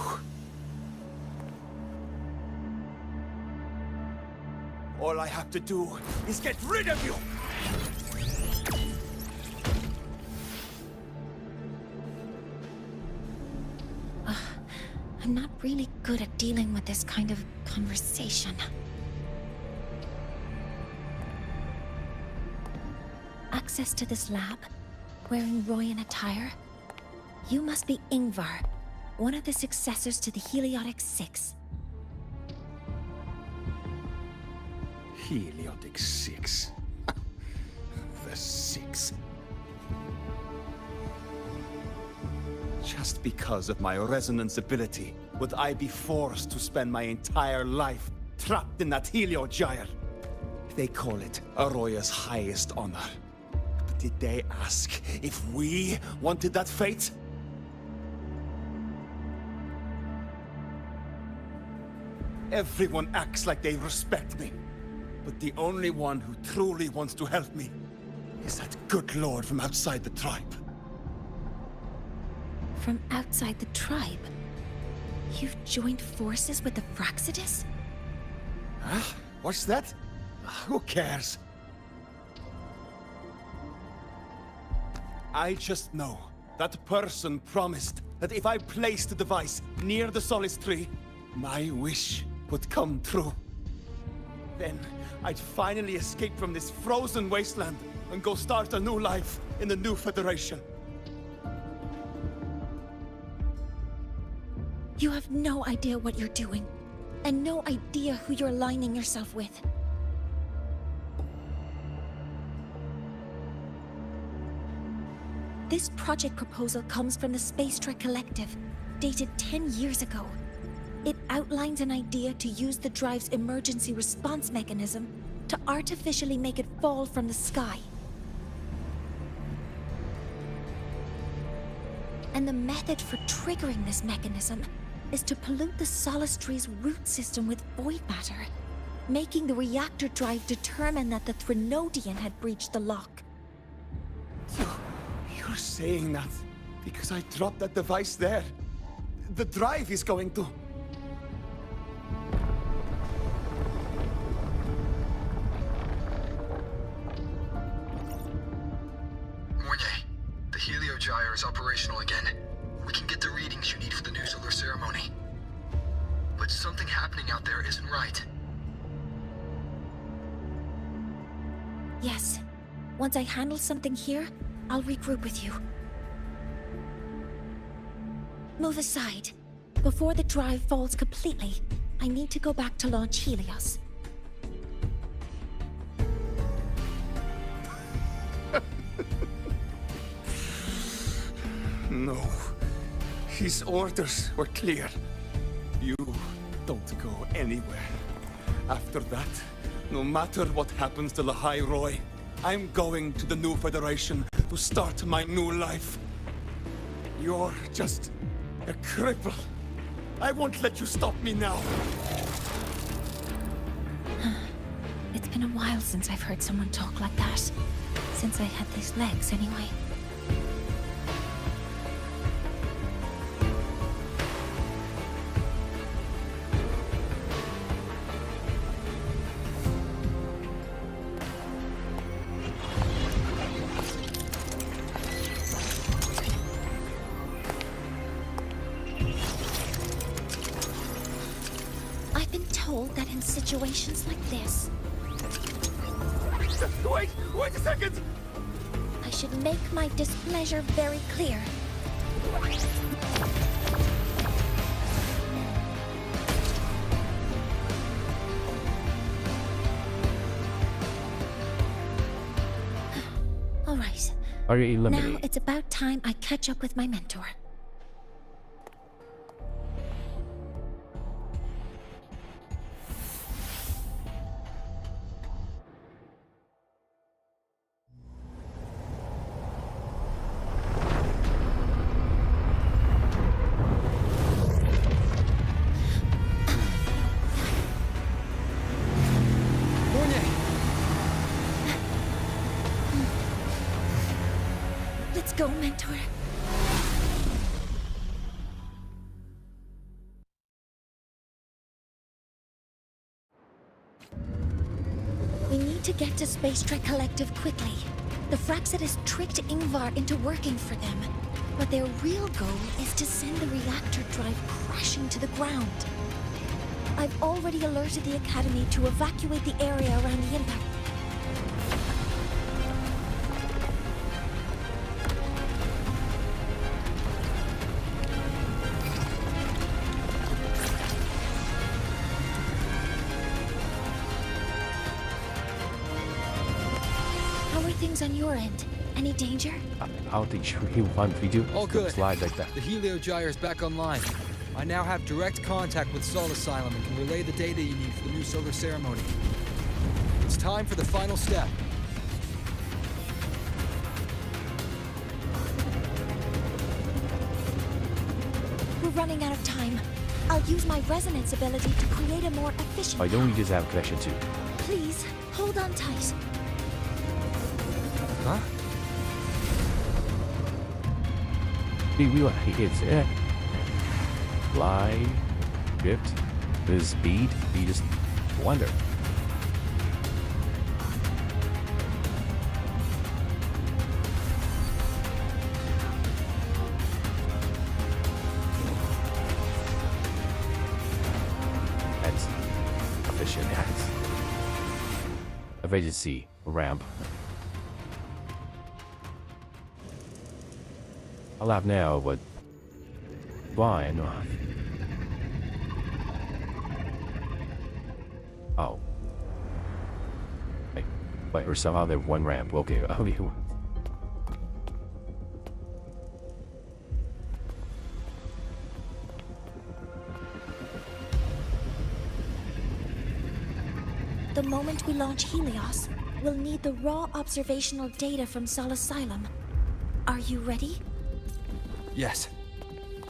All I have to do is get rid of you! I'm not really good at dealing with this kind of conversation. Access to this lab? Wearing Royan attire? You must be Ingvar, one of the successors to the Heliotic Six. Heliotic Six. The Six. Just because of my resonance ability, would I be forced to spend my entire life trapped in that Heliogyre? They call it Aroya's highest honor. But did they ask if we wanted that fate? Everyone acts like they respect me. But the only one who truly wants to help me is that good lord from outside the tribe. From outside the tribe? You've joined forces with the Fraxidus? Huh? What's that? Who cares? I just know That person promised that if I placed the device near the solace tree, my wish would come true. Then I'd finally escape from this frozen wasteland and go start a new life in the new Federation. You have no idea what you're doing, and no idea who you're aligning yourself with. This project proposal comes from the Space Trek Collective, dated 10 years ago. It outlines an idea to use the drive's emergency response mechanism to artificially make it fall from the sky. And the method for triggering this mechanism is to pollute the Solace Tree's root system with void matter, making the reactor drive determine that the Threnodian had breached the lock. So, you're saying that because I dropped that device there, the drive is going to... Mornier, the Heliogyre is operational again. We can get the readings you need for the new solar ceremony. But something happening out there isn't right. Yes. Once I handle something here, I'll regroup with you. Move aside. Before the drive falls completely, I need to go back to launch Helios. No. His orders were clear. You don't go anywhere. After that, no matter what happens to Lahai Roy, I'm going to the new Federation to start my new life. You're just a cripple. I won't let you stop me now. It's been a while since I've heard someone talk like that. Since I had these legs, anyway. I've been told that in situations like this... Wait a second! I should make my displeasure very clear. All right. Are you Now eliminated? it's about time I catch up with my mentor. Let's go, mentor. We need to get to Space Trek Collective quickly. The Fraxidus tricked Ingvar into working for them, but their real goal is to send the reactor drive crashing to the ground. I've already alerted the Academy to evacuate the area around the impact. How are things on your end? Any danger? I don't think he'll find if we do. All good. Slide like that. The Heliogyre is back online. I now have direct contact with Sol Asylum and can relay the data you need for the new solar ceremony. It's time for the final step. We're running out of time. I'll use my resonance ability to create a more efficient... Why don't we just have a connection too? Please, hold on tight. Huh? We want it's it. Fly, drift, the speed. We just wonder. emergency ramp. I'll laugh now, but why not? Oh. Wait, or somehow there's one ramp. Okay, okay. The moment we launch Helios, we'll need the raw observational data from Sol Asylum. Are you ready? Yes.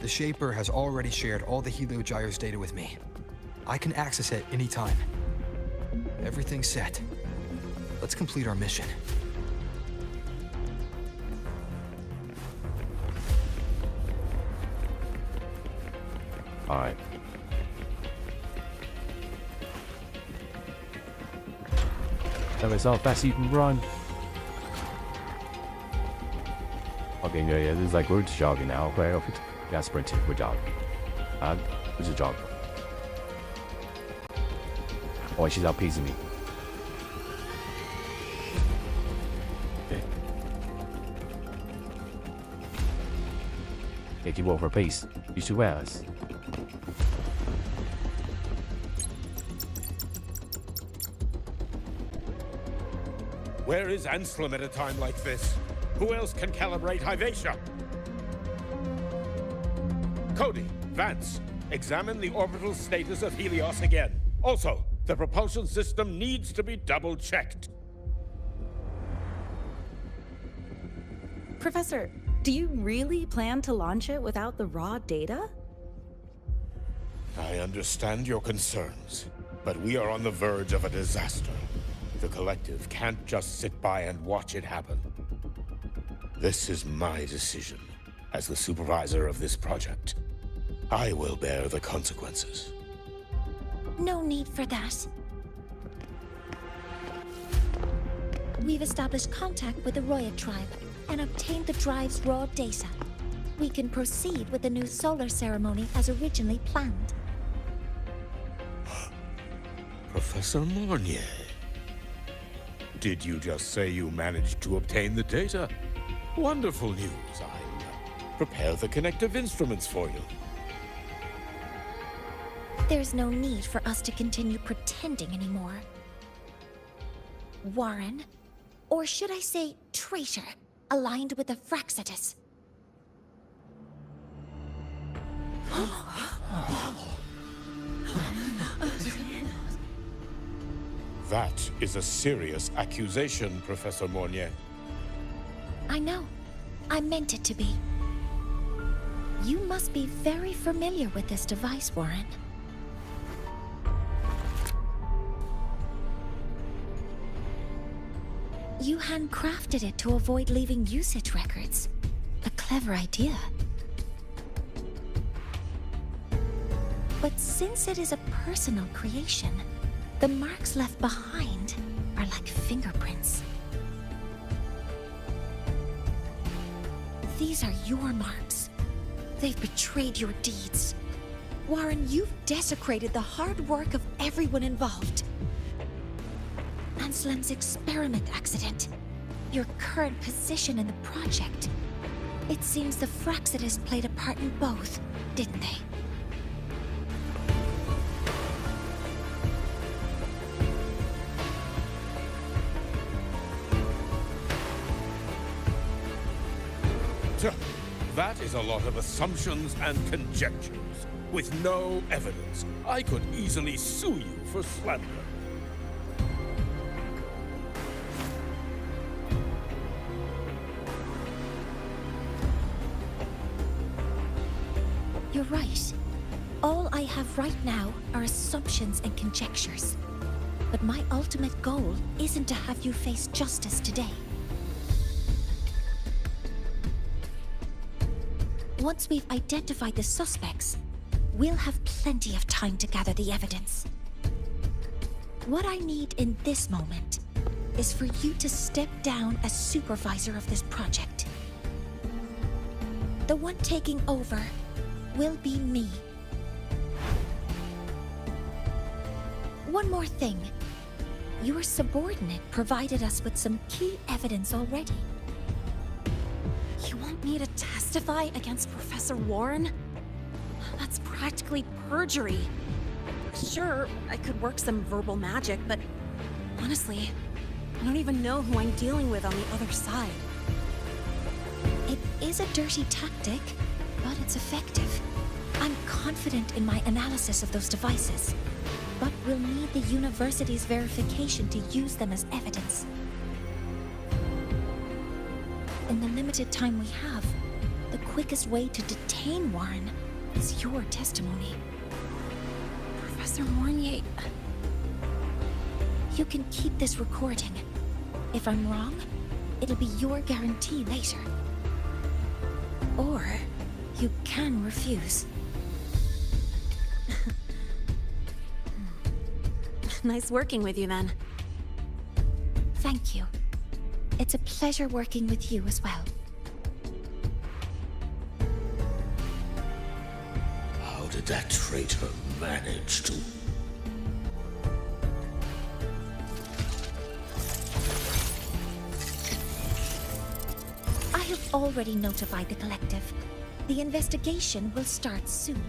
The Shaper has already shared all the Heliogyre's data with me. I can access it anytime. Everything's set. Let's complete our mission. Alright. Tell myself fast you can run. Okay, yeah, this is like we're jogging now. Okay, yeah, sprinting, we're jogging. Who's a jogger? Oh, she's outpacing me. Okay. Yeah, keep up her pace. You should wear us. Where is Anselm at a time like this? Who else can calibrate Hyvatia? Cody, Vance, examine the orbital status of Helios again. Also, the propulsion system needs to be double-checked. Professor, do you really plan to launch it without the raw data? I understand your concerns, but we are on the verge of a disaster. The Collective can't just sit by and watch it happen. This is my decision as the supervisor of this project. I will bear the consequences. No need for that. We've established contact with the Roya tribe and obtained the drive's raw data. We can proceed with the new solar ceremony as originally planned. Professor Mornier, did you just say you managed to obtain the data? Wonderful news. I'll prepare the connective instruments for you. There's no need for us to continue pretending anymore. Warren, or should I say traitor, aligned with the Fraxitus. That is a serious accusation, Professor Mornier. I know. I meant it to be. You must be very familiar with this device, Warren. You handcrafted it to avoid leaving usage records. A clever idea. But since it is a personal creation, the marks left behind are like fingerprints. These are your marks. They've betrayed your deeds. Warren, you've desecrated the hard work of everyone involved. Anselm's experiment accident, your current position in the project. It seems the Fraxitus played a part in both, didn't they? That is a lot of assumptions and conjectures, with no evidence. I could easily sue you for slander. You're right. All I have right now are assumptions and conjectures. But my ultimate goal isn't to have you face justice today. Once we've identified the suspects, we'll have plenty of time to gather the evidence. What I need in this moment is for you to step down as supervisor of this project. The one taking over will be me. One more thing. Your subordinate provided us with some key evidence already. You want me to testify against Professor Warren? That's practically perjury. Sure, I could work some verbal magic, but honestly, I don't even know who I'm dealing with on the other side. It is a dirty tactic, but it's effective. I'm confident in my analysis of those devices, but we'll need the university's verification to use them as evidence. In the limited time we have, the quickest way to detain Warren is your testimony. Professor Mornier... You can keep this recording. If I'm wrong, it'll be your guarantee later. Or you can refuse. Nice working with you then. Thank you. It's a pleasure working with you as well. How did that traitor manage to... I have already notified the collective. The investigation will start soon.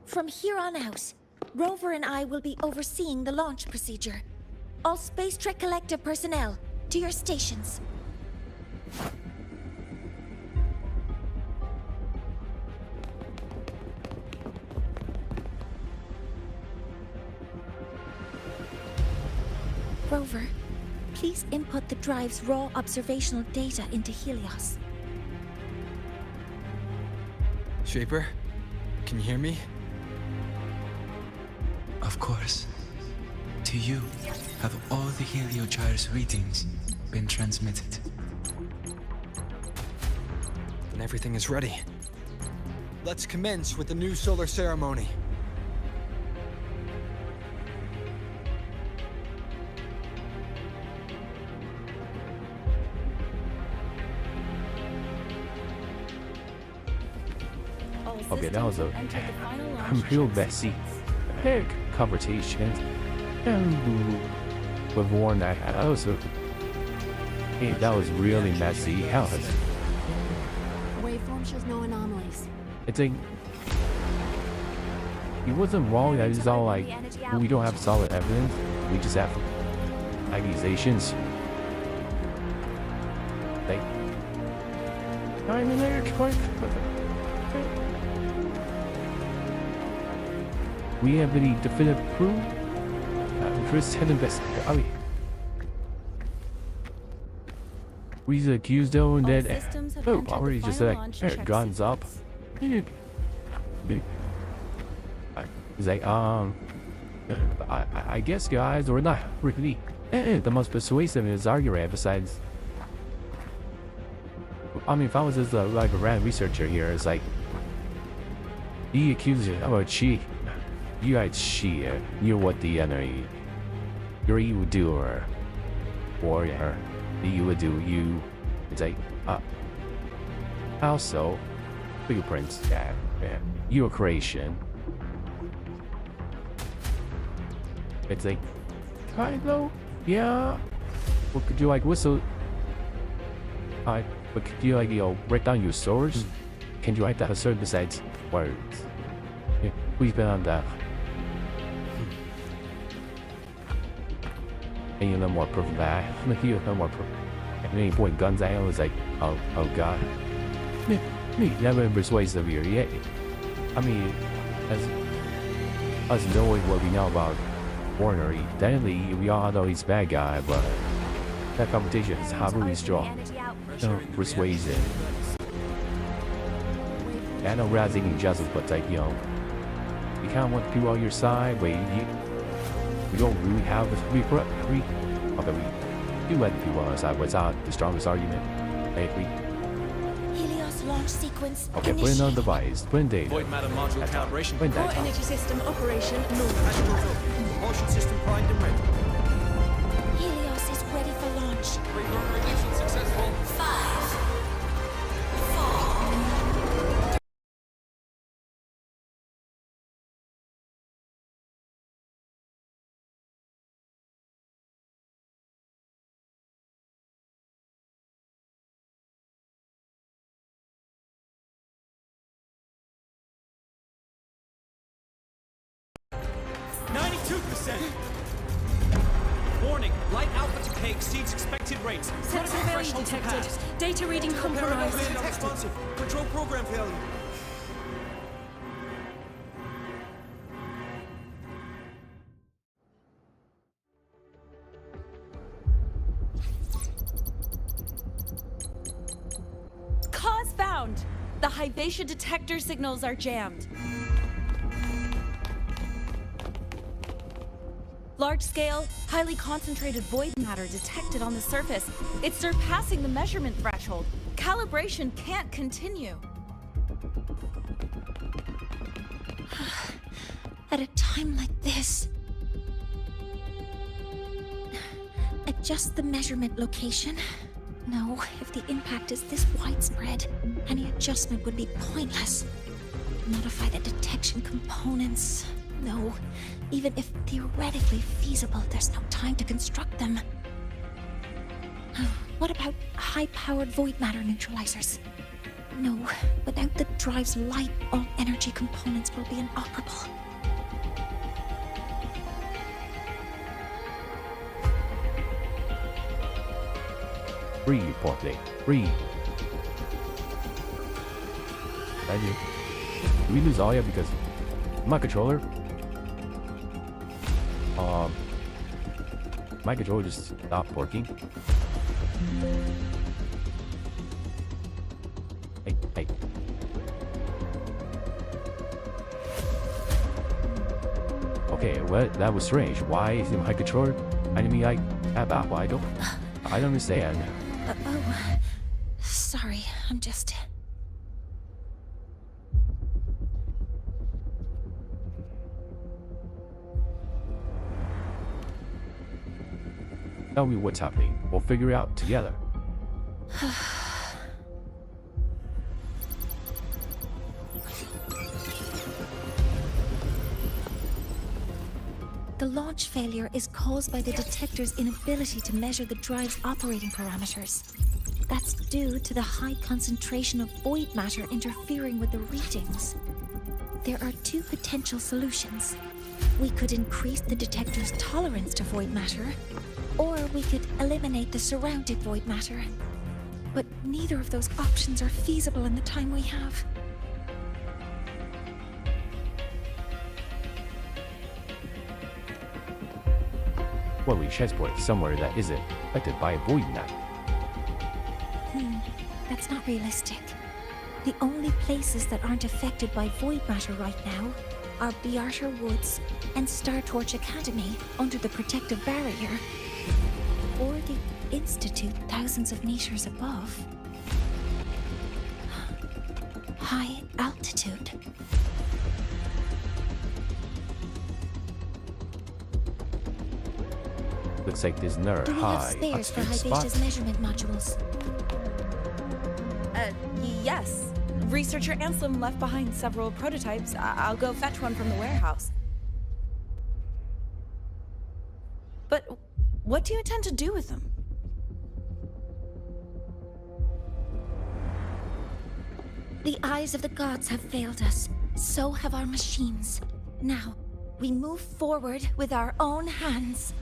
From here on out, Rover and I will be overseeing the launch procedure. All Space Trek Collective personnel, to your stations. Rover, please input the drive's raw observational data into Helios. Shaper, can you hear me? Of course. To you, have all the Heliogyre's readings been transmitted? Then everything is ready. Let's commence with the new solar ceremony. Okay, that was a real messy conversation. With Warren, that was really messy. Hell, Waveform shows no anomalies. it's like he wasn't wrong. That is all like we don't have solid evidence. We just have accusations. Like I'm in there. We have any definitive proof? Chris had investigated. I mean, we accused them that already just like guns up. He's like, I guess guys, or not really. The most persuasive in his argument, besides, I mean, if I was just like a random researcher here, it's like he accused you about she. You guys cheat. You're what the enemy. You're evildoer. Warrior. You would do you. It's like, also, fingerprints. Yeah. Your creation. It's like, kind of, yeah. What could you like whistle? But could you like write down your source? Can you write that assertion besides words? Yeah, we've been on that. And you know more proof of that. You know more proof. And then you point guns at him. It's like, oh god. Me, never persuasive here. Yeah. I mean, as us knowing what we know about Warner, definitely we all know he's a bad guy, but that competition is heavily strong. No persuasion. I know we're not seeking justice, but like, you kind of want people on your side, but we don't really have we do let people on our side, but it's not the strongest argument. Maybe. Helios launch sequence. Okay, put in on device, put in data. Void matter module That's all. calibration. Put in Core data. energy system operation normal. Astros up. Propulsion system primed and ready. Helios is ready for launch. Reorganization successful. 5, 4. Warning, light alpha decay exceeds expected rates. Sensor failure detected. Data reading compromised. Responsive. Control program failure. Cause found! The Hyvatia detector signals are jammed. Large-scale, highly concentrated void matter detected on the surface. It's surpassing the measurement threshold. Calibration can't continue. At a time like this. Adjust the measurement location. No, if the impact is this widespread, any adjustment would be pointless. Modify the detection components. No, even if theoretically feasible, there's no time to construct them. What about high-powered void matter neutralizers? No, without the drive's light, all energy components will be inoperable. Free, Portley. Free. Thank you. Did we lose Aya because my controller? My controller just stopped working. Hey. Okay, well, that was strange. Why is my controller telling me I tab out? I don't understand. Sorry, I'm just... Tell me what's happening. We'll figure it out together. The launch failure is caused by the detector's inability to measure the drive's operating parameters. That's due to the high concentration of void matter interfering with the readings. There are two potential solutions. We could increase the detector's tolerance to void matter, or we could eliminate the surrounding void matter. But neither of those options are feasible in the time we have. Well, we transport somewhere that isn't affected by a void matter. That's not realistic. The only places that aren't affected by void matter right now are Bearter Woods and Star Torch Academy under the protective barrier, or the Institute thousands of meters above. High altitude. Looks like there's another Do we have high spares for altitude spot. Hyvatia's measurement modules? Yes. Researcher Anselm left behind several prototypes. I'll go fetch one from the warehouse. But what do you intend to do with them? The eyes of the gods have failed us. So have our machines. Now, we move forward with our own hands.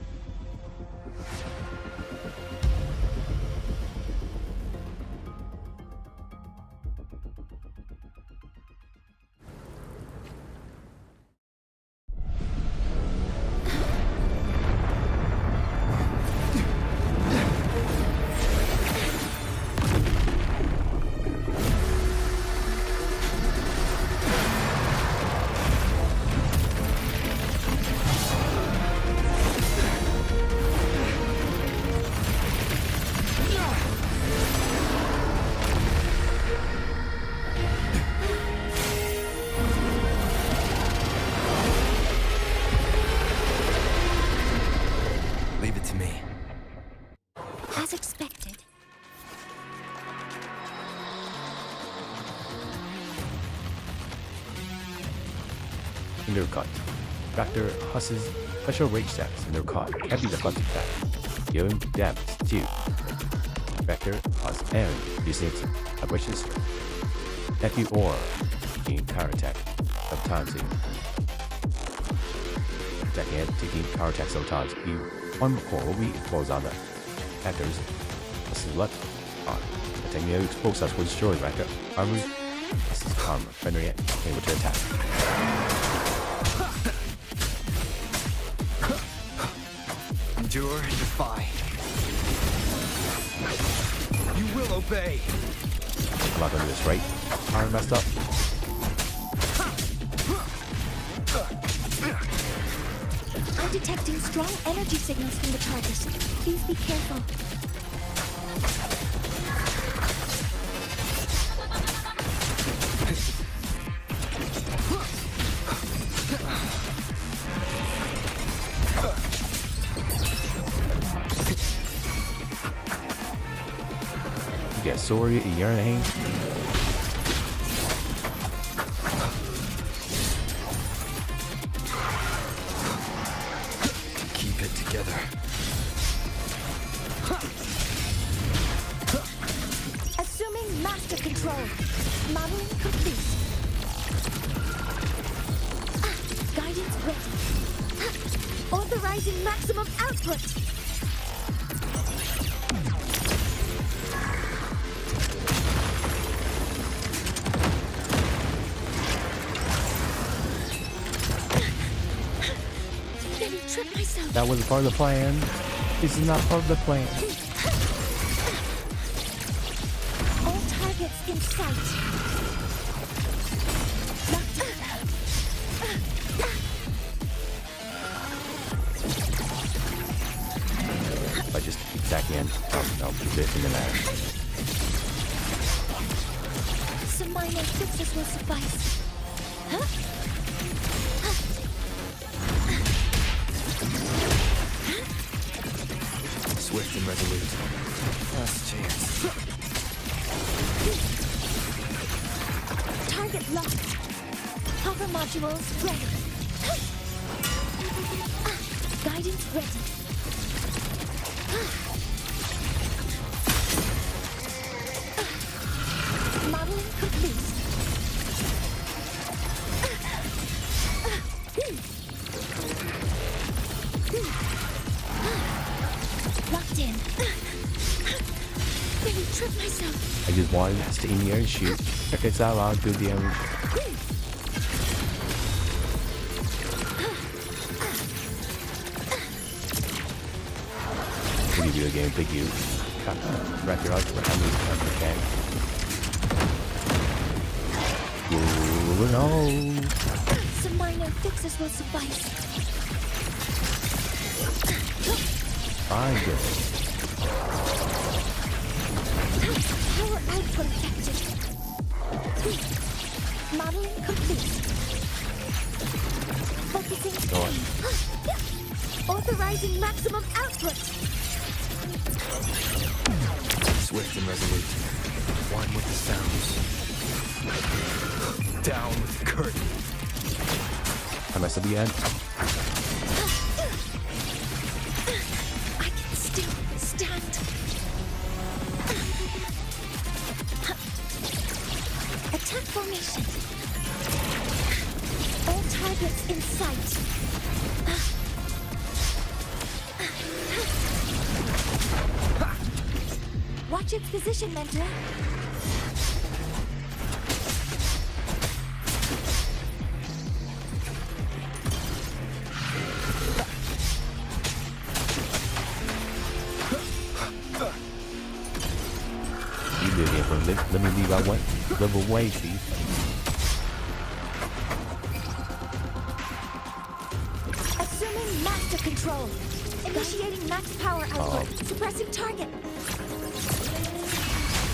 undercut. Vector Huss's special rage attacks undercut. Can't be the button attack. Give him damage too. Vector Huss and using abrasions. Nephew or taking power attack. Sometimes attacking and taking power attack sometimes. You one core will be exposed on the vectors. This is left on. Attacking the exposed us will destroy vector armor. This is karma. Rendering it able to attack. Endure and defy. You will obey. I'm not gonna do this, right? Armor messed up. I'm detecting strong energy signals from the target. Please be careful. You get sorry a year and a half. Keep it together. Assuming master control. Modeling complete. Guidance ready. Authorizing maximum output. Nearly tripped myself. That wasn't part of the plan. This is not part of the plan. All targets in sight. If I just keep attacking in, I'll keep it in the matter. Some minor fixes will suffice. Swift and resolute. Last chance. Target locked. Hover modules ready. Guidance ready. Modeling complete. Locked in. Really tripped myself. I just wanted to stay in here and shoot. Check this out, I'll do the damage. Video game, thank you. Record out for how many times I can. No. Some minor fixes will suffice. Fine, good. Power output affected. Modeling complete. Focusing. Go on. Authorizing maximum output. Swift and resolute. One with the sounds. Down with the curtain. I messed up again. I can still stand. Attack formation. All targets in sight. Watch its position, Mentor. You live here for a live. Let me leave out one. Live away, Steve. Assuming master control. Initiating max power output. Suppressing target.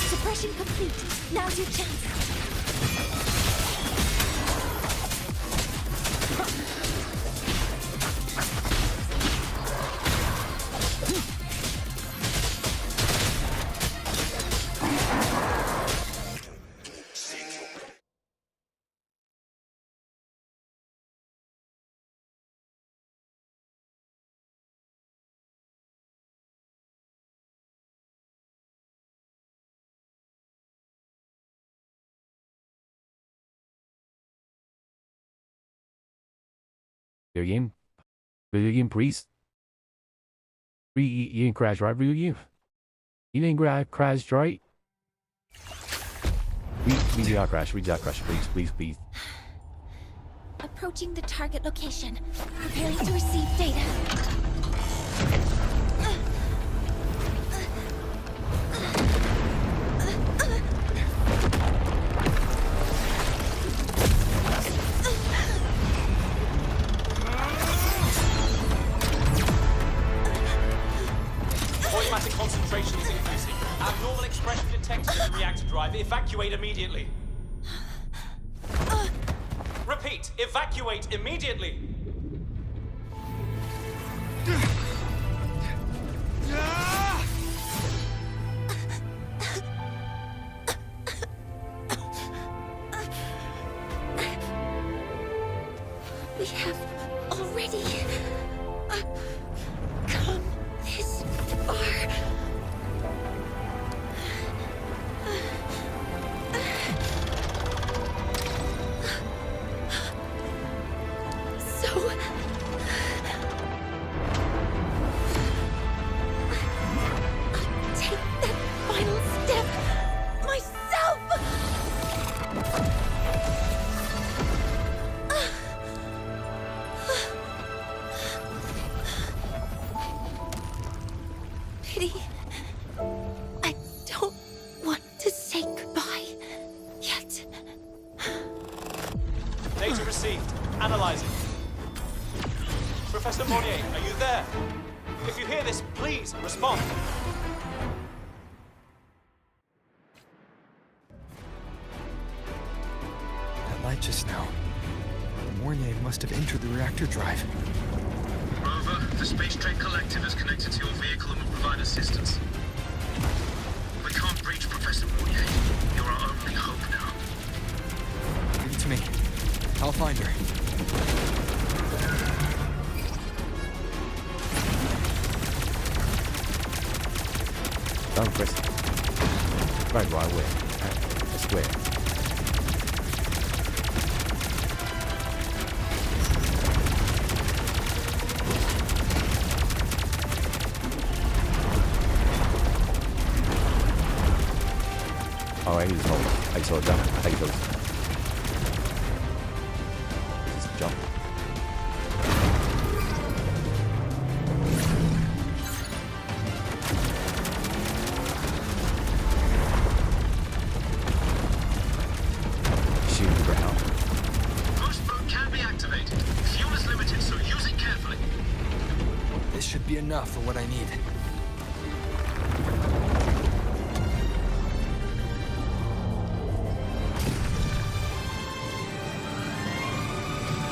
Suppression complete. Now's your chance. Video game priest. You didn't crash right, video game. You didn't crash right. We do not crash, please. Approaching the target location. Preparing to receive data. Automatic concentration is increasing. Abnormal expression detected in the reactor drive. Evacuate immediately. Repeat, evacuate immediately. We have already come this far. So I'll take that final step myself. Pity. I don't want to say goodbye yet. Data received. Analyzing. Professor Monnier, are you there? If you hear this, please respond. That light just now. Mornier must have entered the reactor drive. Rover, the Space Trade Collective is connected to your vehicle and will provide assistance. We can't reach Professor Monnier. You're our only hope now. Give it to me. I'll find her. Don't press it. Right away. I swear. Oh, I need to hold. I saw it jump. I go. Just jump. Shoot the ground. Boost mode can be activated. Fuel is limited, so use it carefully. This should be enough for what I need.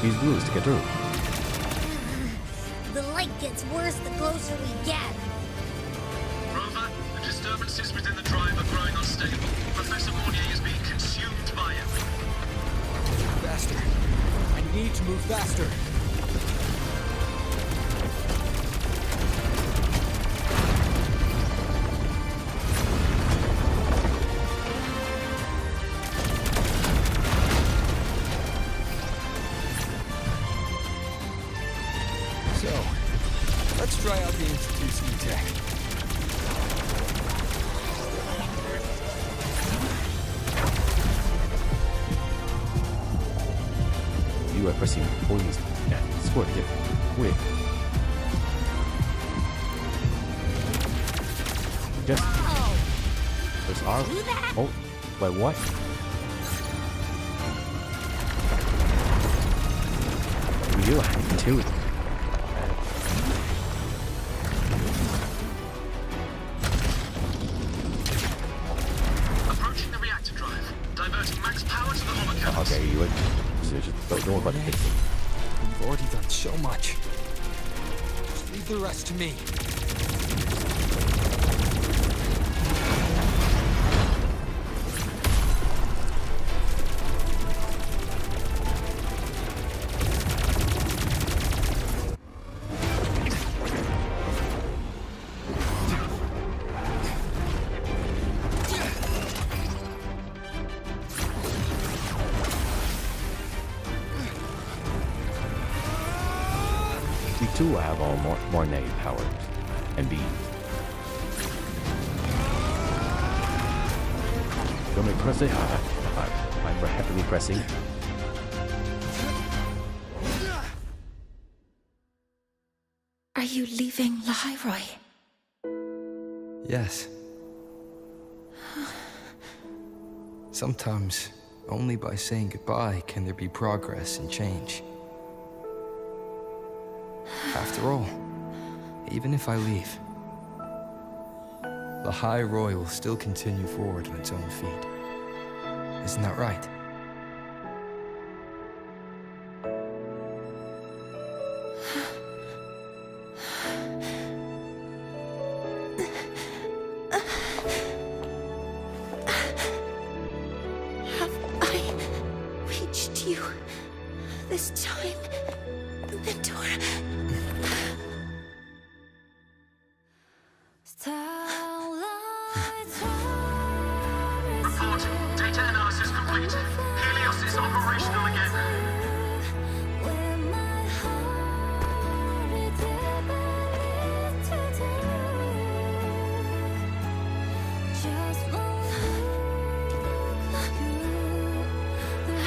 Use blues to get through. The light gets worse the closer we get. Rover, the disturbances within the drive are growing unstable. Professor Monnier is being consumed by it. Faster. I need to move faster. So, let's try out the Institute's new tech. You are pressing points and score it. Wait. Just press R. Oh, wait, what? You have to. Approaching the reactor drive. Diverting max power to the holocaust. Okay, you would. Just don't know about the pixel. We've already done so much. Just leave the rest to me. We too will have all more negative powers. And B. Don't make press it high. I'm for heavily pressing. Are you leaving Lahairoi? Yes. Sometimes, only by saying goodbye can there be progress and change. After all, even if I leave, Lahairoi will still continue forward on its own feet. Isn't that right? Have I reached you this time, Mentor? Report. Data analysis complete. Helios is operational again.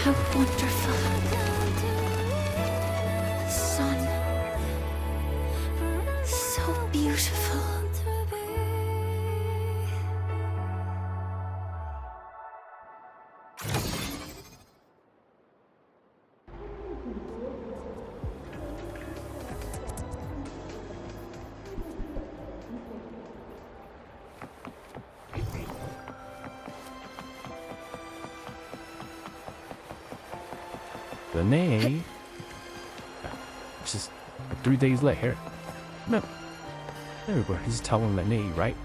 How wonderful. The sun. So beautiful. Lene. Just 3 days later. No. Everybody's telling Lene, right?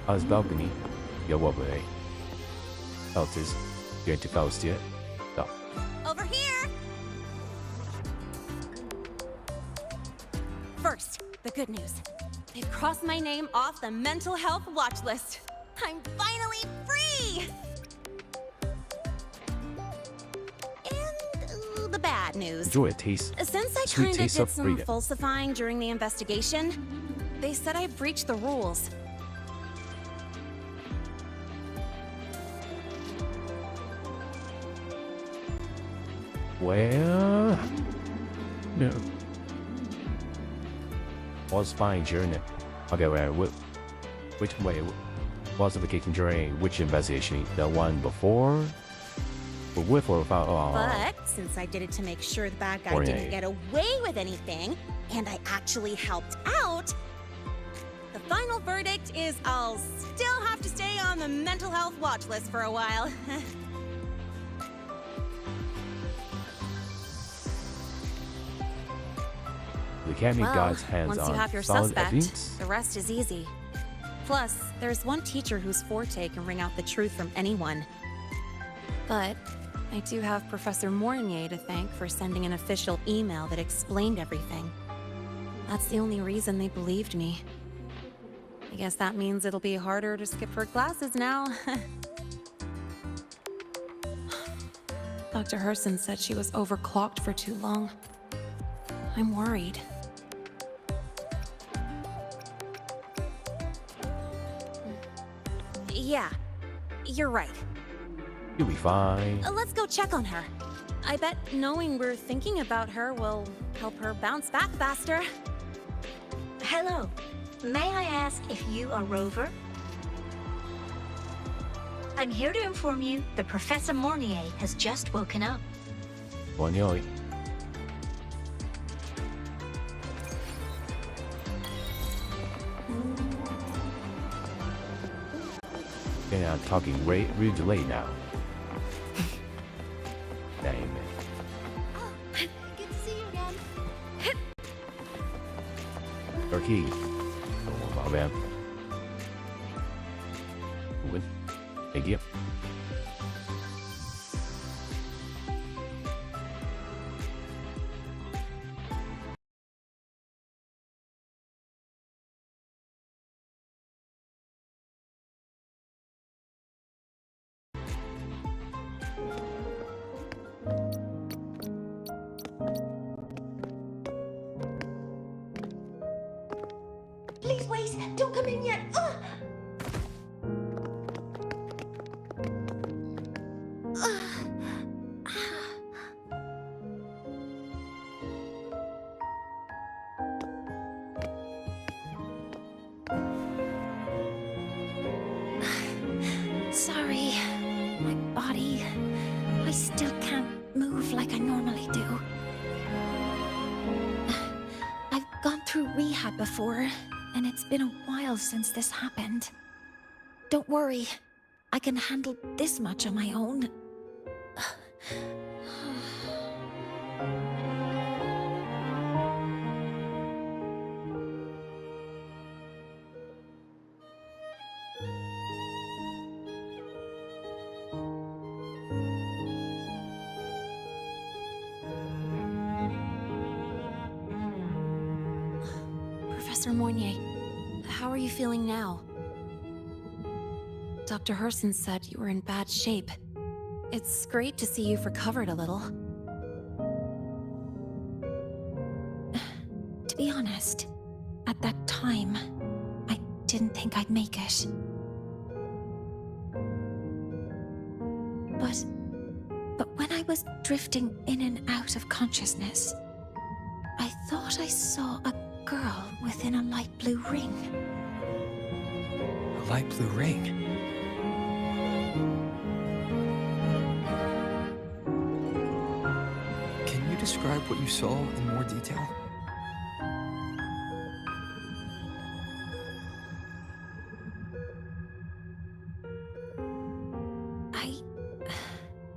On his balcony. Yo, what way? Altis. Going to Faustia. Stop. Over here! First, the good news. They've crossed my name off the mental health watch list. I'm finally free! And the bad news. Enjoy a taste. Since I Sweet kinda taste did of some freedom. falsifying during the investigation, they said I breached the rules. Well, no. Was fine during it. Okay, well, which way was the vacation during which investigation? The one before? But with or without? Oh, But since I did it to make sure the bad guy Or didn't nay. get away with anything, and I actually helped out, the final verdict is I'll still have to stay on the mental health watch list for a while. the Academy Well, God's hands once on you have your solid suspect, evidence. the rest is easy. Plus, there's one teacher whose forte can wring out the truth from anyone. But I do have Professor Mornier to thank for sending an official email that explained everything. That's the only reason they believed me. I guess that means it'll be harder to skip her classes now. Dr. Herson said she was overclocked for too long. I'm worried. Yeah, you're right. You'll be fine. Let's go check on her. I bet knowing we're thinking about her will help her bounce back faster. Hello. May I ask if you are Rover? I'm here to inform you that Professor Mornier has just woken up. Bonjour. Okay, I'm talking really late now. Damn it. Good to see you again. Your key. Don't worry about them. Win. Thank you. Guys, don't come in yet. Ugh. Sorry. My body. I still can't move like I normally do. I've gone through rehab before, and it's been a while since this happened. Don't worry. I can handle this much on my own. Professor Moynier, how are you feeling now? Dr. Herson said you were in bad shape. It's great to see you've recovered a little. To be honest, at that time, I didn't think I'd make it. But when I was drifting in and out of consciousness, I thought I saw a girl within a light blue ring. A light blue ring? Can you describe what you saw in more detail?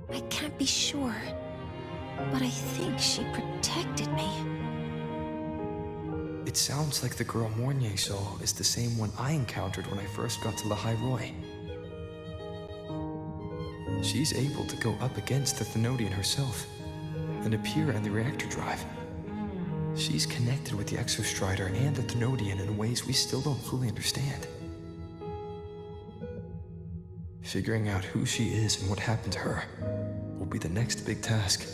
I can't be sure, but I think she protected me. It sounds like the girl Mournier saw is the same one I encountered when I first got to Lahai Roy. She's able to go up against the Thenodian herself and appear in the reactor drive. She's connected with the Exostrider and the Thenodian in ways we still don't fully understand. Figuring out who she is and what happened to her will be the next big task.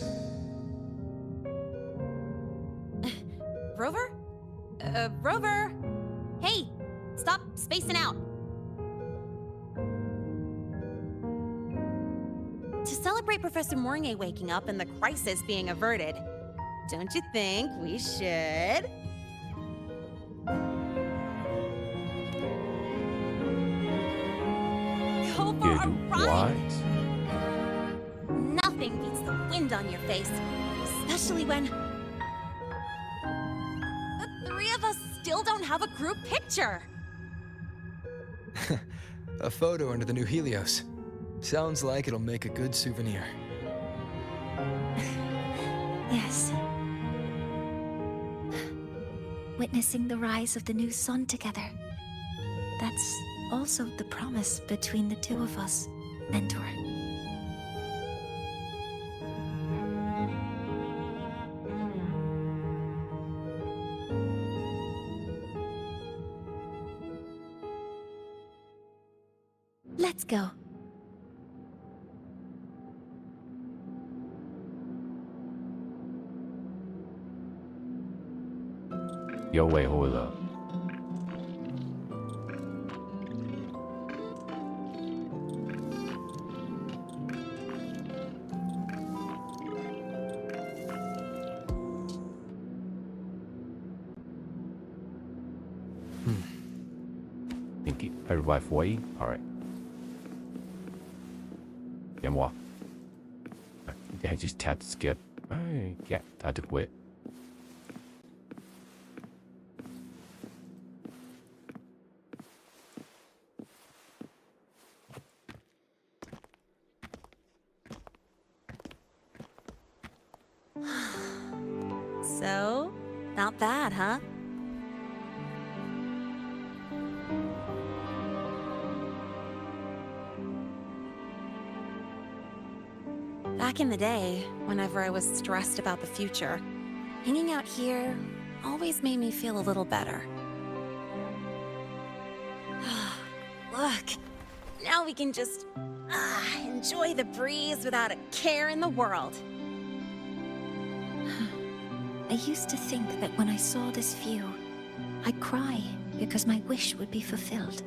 Rover? Rover! Hey! Stop spacing out! To celebrate Professor Mournier waking up and the crisis being averted, don't you think we should... go for a ride? Nothing beats the wind on your face, especially when... the three of us still don't have a group picture. A photo under the new Helios. Sounds like it'll make a good souvenir. Yes. Witnessing the rise of the new sun together. That's also the promise between the two of us, Mentor. Let's go.有尾會啦。Thank you. Everybody for you? Alright. 有冇啊？你係 just tap to skip. Yeah, tap to quit. So, not bad, huh? Back in the day, whenever I was stressed about the future, hanging out here always made me feel a little better. Look, now we can just enjoy the breeze without a care in the world. I used to think that when I saw this view, I'd cry because my wish would be fulfilled.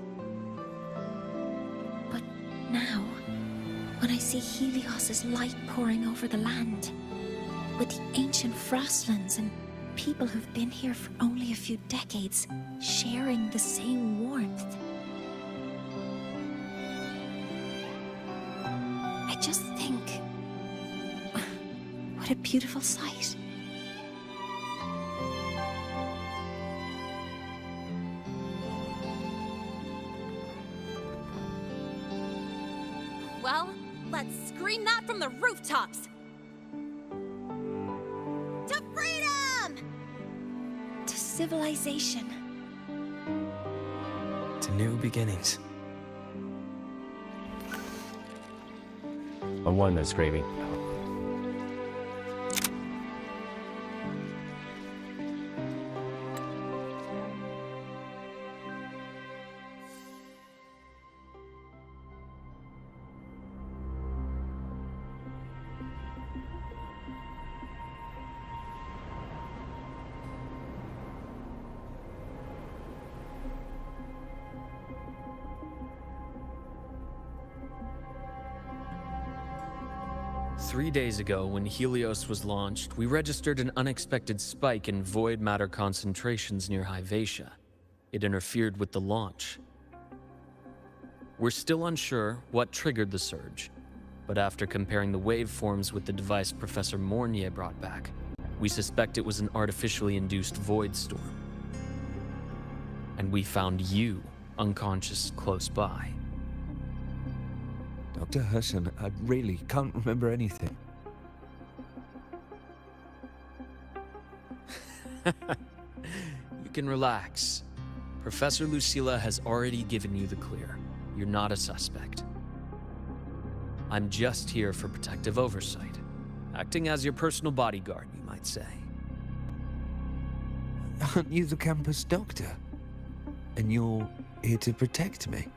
But now, when I see Helios's light pouring over the land, with the ancient frostlands and people who've been here for only a few decades sharing the same warmth, I just think, what a beautiful sight. Well, let's scream that from the rooftops! To freedom! To civilization. To new beginnings. A one that's gravy. Three days ago, when Helios was launched, we registered an unexpected spike in void matter concentrations near Hyvatia. It interfered with the launch. We're still unsure what triggered the surge, but after comparing the waveforms with the device Professor Mornier brought back, we suspect it was an artificially induced void storm. And we found you unconscious close by. Dr. Husson, I really can't remember anything. You can relax. Professor Lucilla has already given you the clear. You're not a suspect. I'm just here for protective oversight, acting as your personal bodyguard, you might say. Aren't you the campus doctor? And you're here to protect me?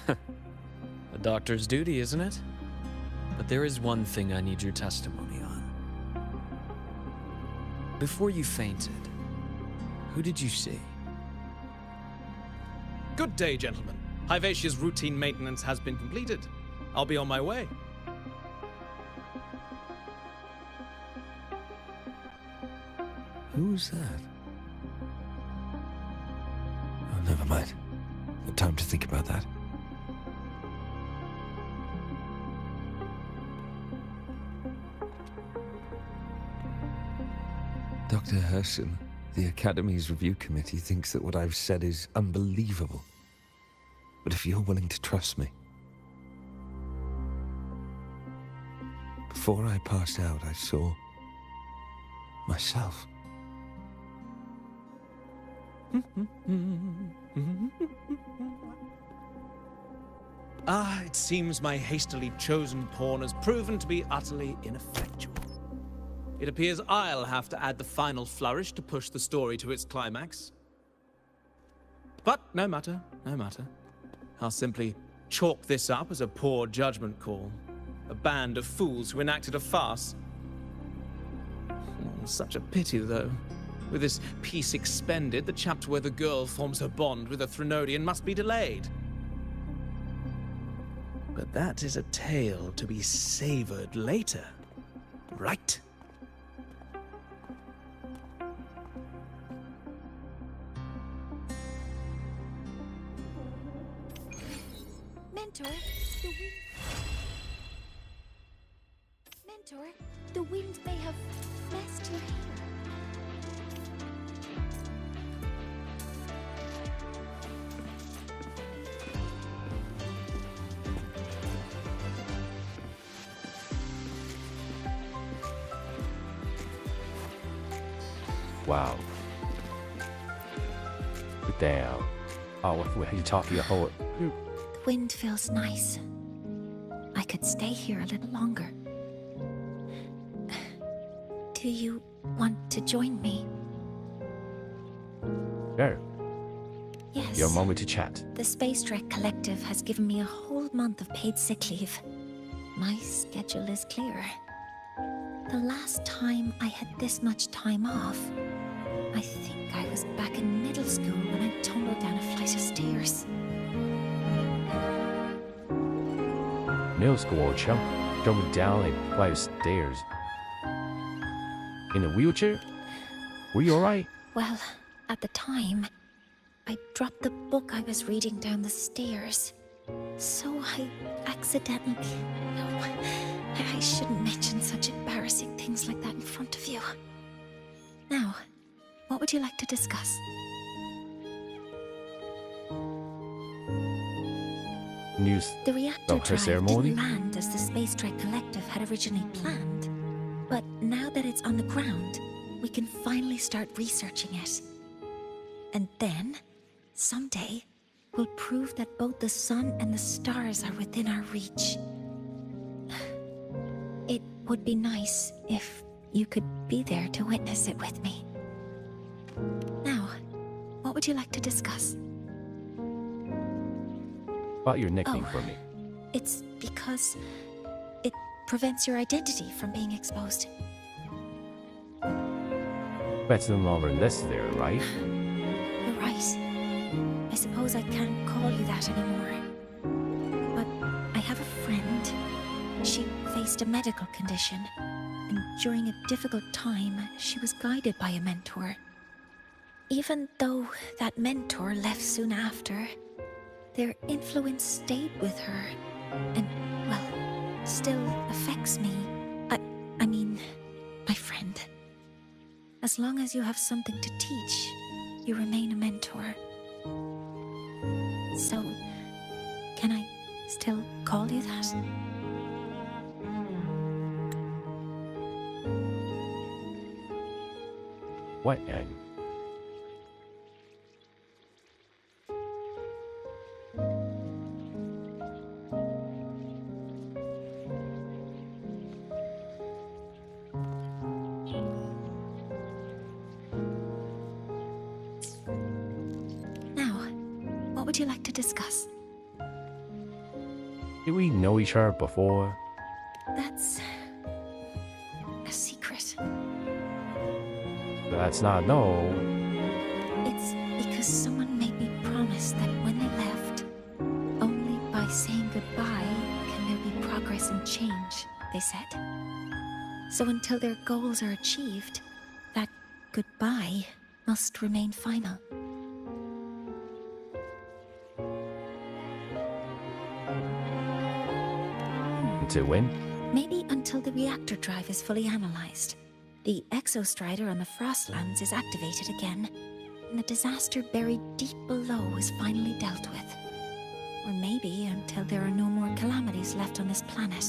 A doctor's duty, isn't it? But there is one thing I need your testimony on. Before you fainted, who did you see? Good day, gentlemen. Hyvatia's routine maintenance has been completed. I'll be on my way. Who's that? Oh, never mind. No time to think about that. Dr. Herson, the Academy's review committee thinks that what I've said is unbelievable. But if you're willing to trust me... Before I passed out, I saw... myself. It seems my hastily chosen pawn has proven to be utterly ineffectual. It appears I'll have to add the final flourish to push the story to its climax. But no matter, no matter. I'll simply chalk this up as a poor judgment call. A band of fools who enacted a farce. Such a pity, though. With this piece expended, the chapter where the girl forms her bond with a Threnodian must be delayed. But that is a tale to be savored later, right? Mentor, the wind may have messed your hair. Wow. Damn. Oh, what you talking about? Wind feels nice. I could stay here a little longer. Do you want to join me? Sure. Yes. Your moment to chat. The Space Trek Collective has given me a whole month of paid sick leave. My schedule is clear. The last time I had this much time off I think I was back in middle school when I tumbled down a flight of stairs. Middle school jumping down a flight of stairs. In a wheelchair? Were you alright? Well, at the time, I dropped the book I was reading down the stairs. So I accidentally... No, I shouldn't mention such embarrassing things like that in front of you. Now, what would you like to discuss? News The reactor of her drive ceremony? didn't land as the Space Trek Collective had originally planned. But now that it's on the ground, we can finally start researching it. And then, someday, we'll prove that both the sun and the stars are within our reach. It would be nice if you could be there to witness it with me. Now, what would you like to discuss? About your nickname for me. It's because it prevents your identity from being exposed. That's no longer necessary, right? You're right. I suppose I can't call you that anymore. But I have a friend. She faced a medical condition, and during a difficult time, she was guided by a mentor. Even though that mentor left soon after, their influence stayed with her, and, well, still affects me. I mean, my friend. As long as you have something to teach, you remain a mentor. So, can I still call you that? What end? Now, what would you like to discuss? Did we know each other before? That's a secret. That's not no. It's because someone made me promise that when they left, only by saying goodbye can there be progress and change, they said. So until their goals are achieved, that goodbye must remain final. Until when? Maybe until the reactor drive is fully analyzed. The exostrider on the Frostlands is activated again, and the disaster buried deep below is finally dealt with. Or maybe until there are no more calamities left on this planet.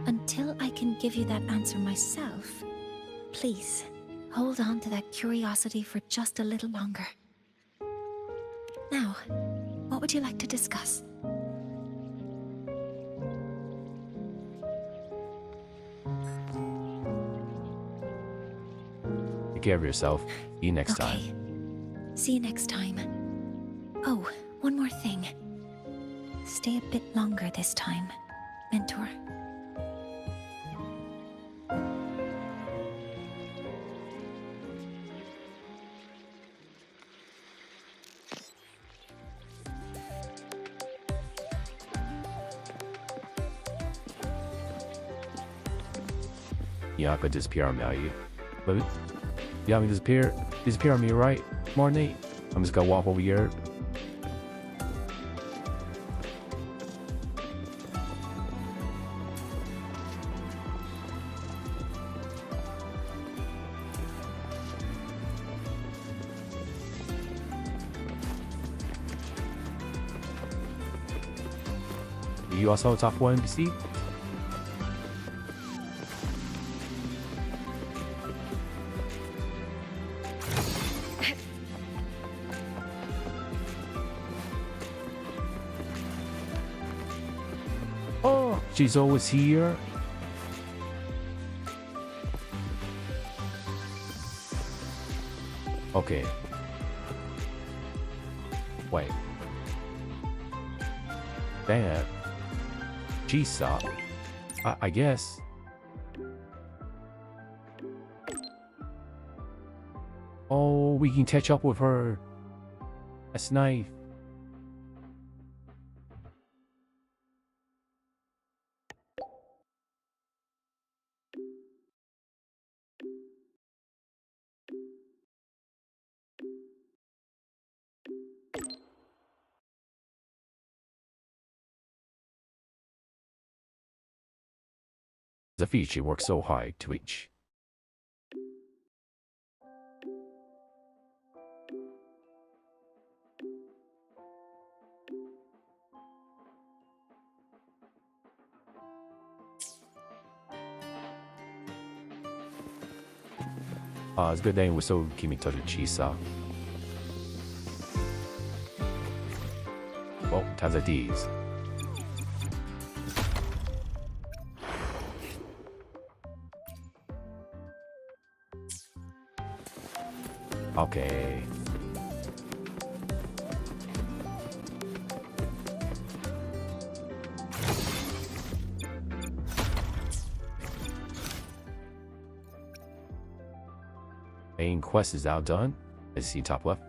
Until I can give you that answer myself, please, hold on to that curiosity for just a little longer. Now, what would you like to discuss? Take care of yourself. See you next time. See you next time. Oh, one more thing. Stay a bit longer this time, Mentor. You're not gonna disappear on me, are you? But you want me to disappear on me, right? More Nate. I'm just gonna walk over here. You also top one NPC? Oh, she's always here. Okay. Wait. Damn. She saw. I guess. Oh, we can catch up with her. That's nice. The feature works so hard to reach. It's good that we're so keeping touch with Chisa. Well, times like these. Okay. Main quest is now done. As you see top left.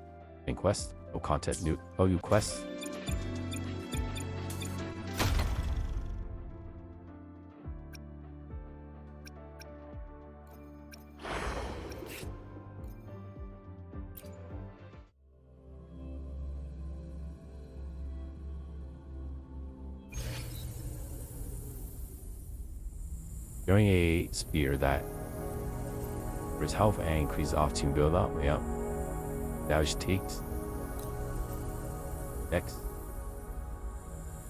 Main quest. No content. New OU quest. During a spear that increase health and increase off-team build-up. Yep. Damage takes. Next.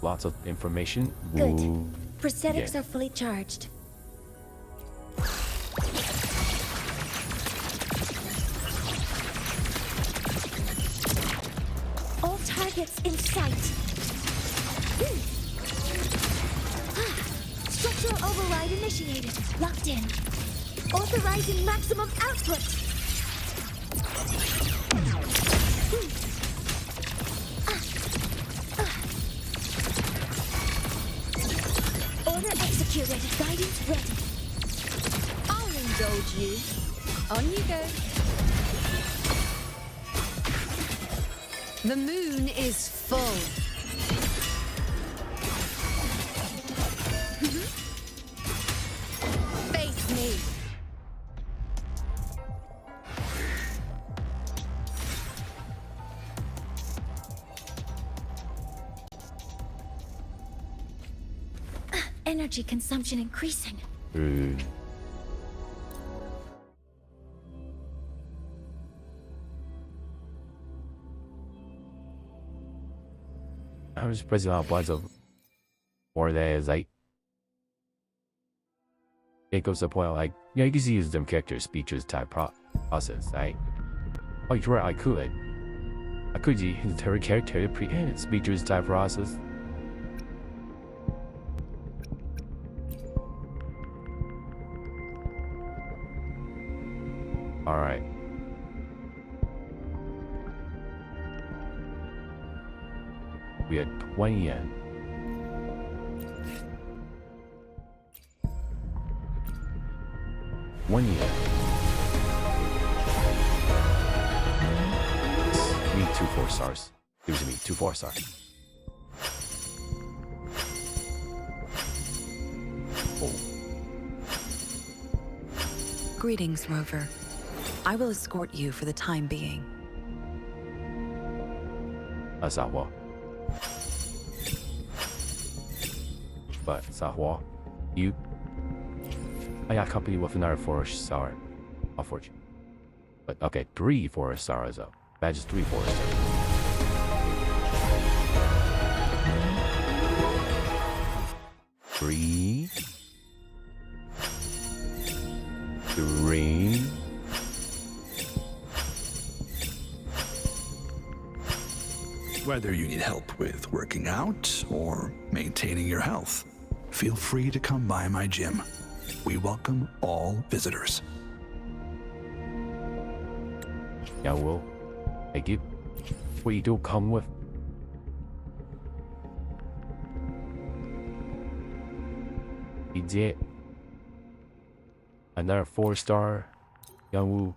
Lots of information. Good. Ooh. Prosthetics Yeah. are fully charged. All targets in sight. Structural override initiated. Locked in. Authorizing maximum output. Order executed. Guidance ready. I'll indulge you. On you go. The moon is full. Face me. Energy consumption increasing. I was pressing on bunch of more days like it goes to the point like yeah you can use them character speeches type process right. Oh you're right I could use her character pre speeches type process. All right. We had 20 yen. $1 yen. Me 2 4-stars. Gives me 2 4-stars. Oh. Greetings, Rover. I will escort you for the time being. Sahwa. But Sahwa, you I got company with another 4-star. Unfortunate. But okay, 3 4-stars though. Badge is 3 4-stars. Three. Whether you need help with working out or maintaining your health, feel free to come by my gym. We welcome all visitors. Yeah, well, thank you. What you do come with? He did. Another 4-star. Young Woo.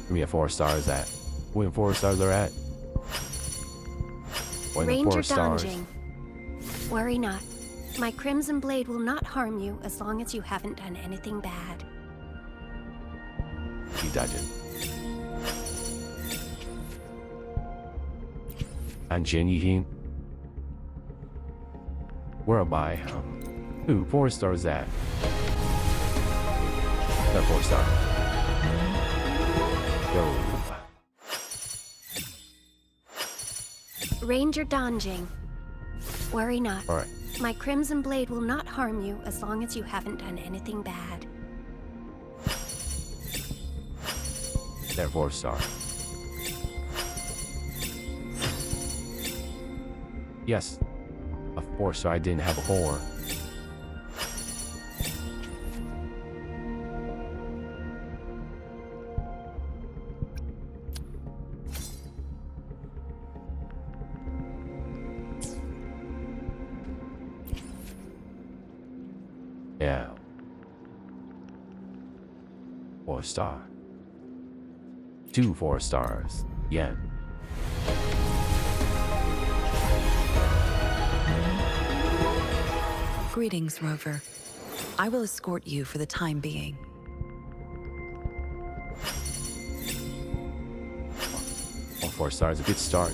Give me a 4 stars at. When 4 stars are at. When Ranger 4 stars. Donjing. Worry not. My Crimson Blade will not harm you as long as you haven't done anything bad. He dodging. And Jenny, where am I? Ooh, 4 stars at. That 4 star. Go. Ranger Donjing. Worry not. Alright. My Crimson Blade will not harm you as long as you haven't done anything bad. That 4 star. Yes. A 4 star. I didn't have a 4. Yeah. 4 star. 2 4 stars. Yen. Greetings, Rover. I will escort you for the time being. Well, 4 stars, a good start.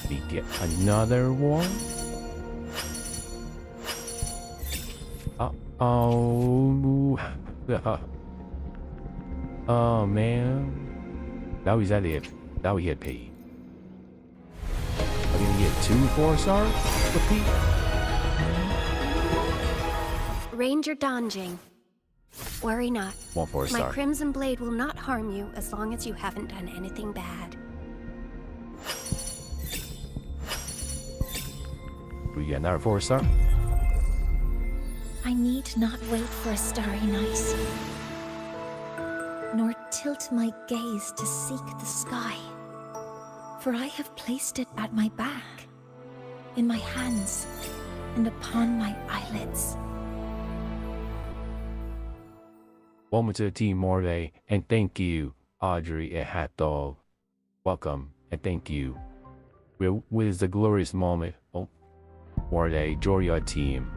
We get another one. Oh, oh man. Now he's at it. Now he had paid. I'm gonna get 2 4 stars with Pete. Ranger Donjing. Worry not. 1 4 My star. Crimson Blade will not harm you as long as you haven't done anything bad. We get another 4 star. I need not wait for a starry night, nor tilt my gaze to seek the sky, for I have placed it at my back, in my hands, and upon my eyelids. Welcome to the team, Morve, and thank you, Audrey and Hat Dog. Welcome, and thank you. With the glorious moment, Morve, join your team.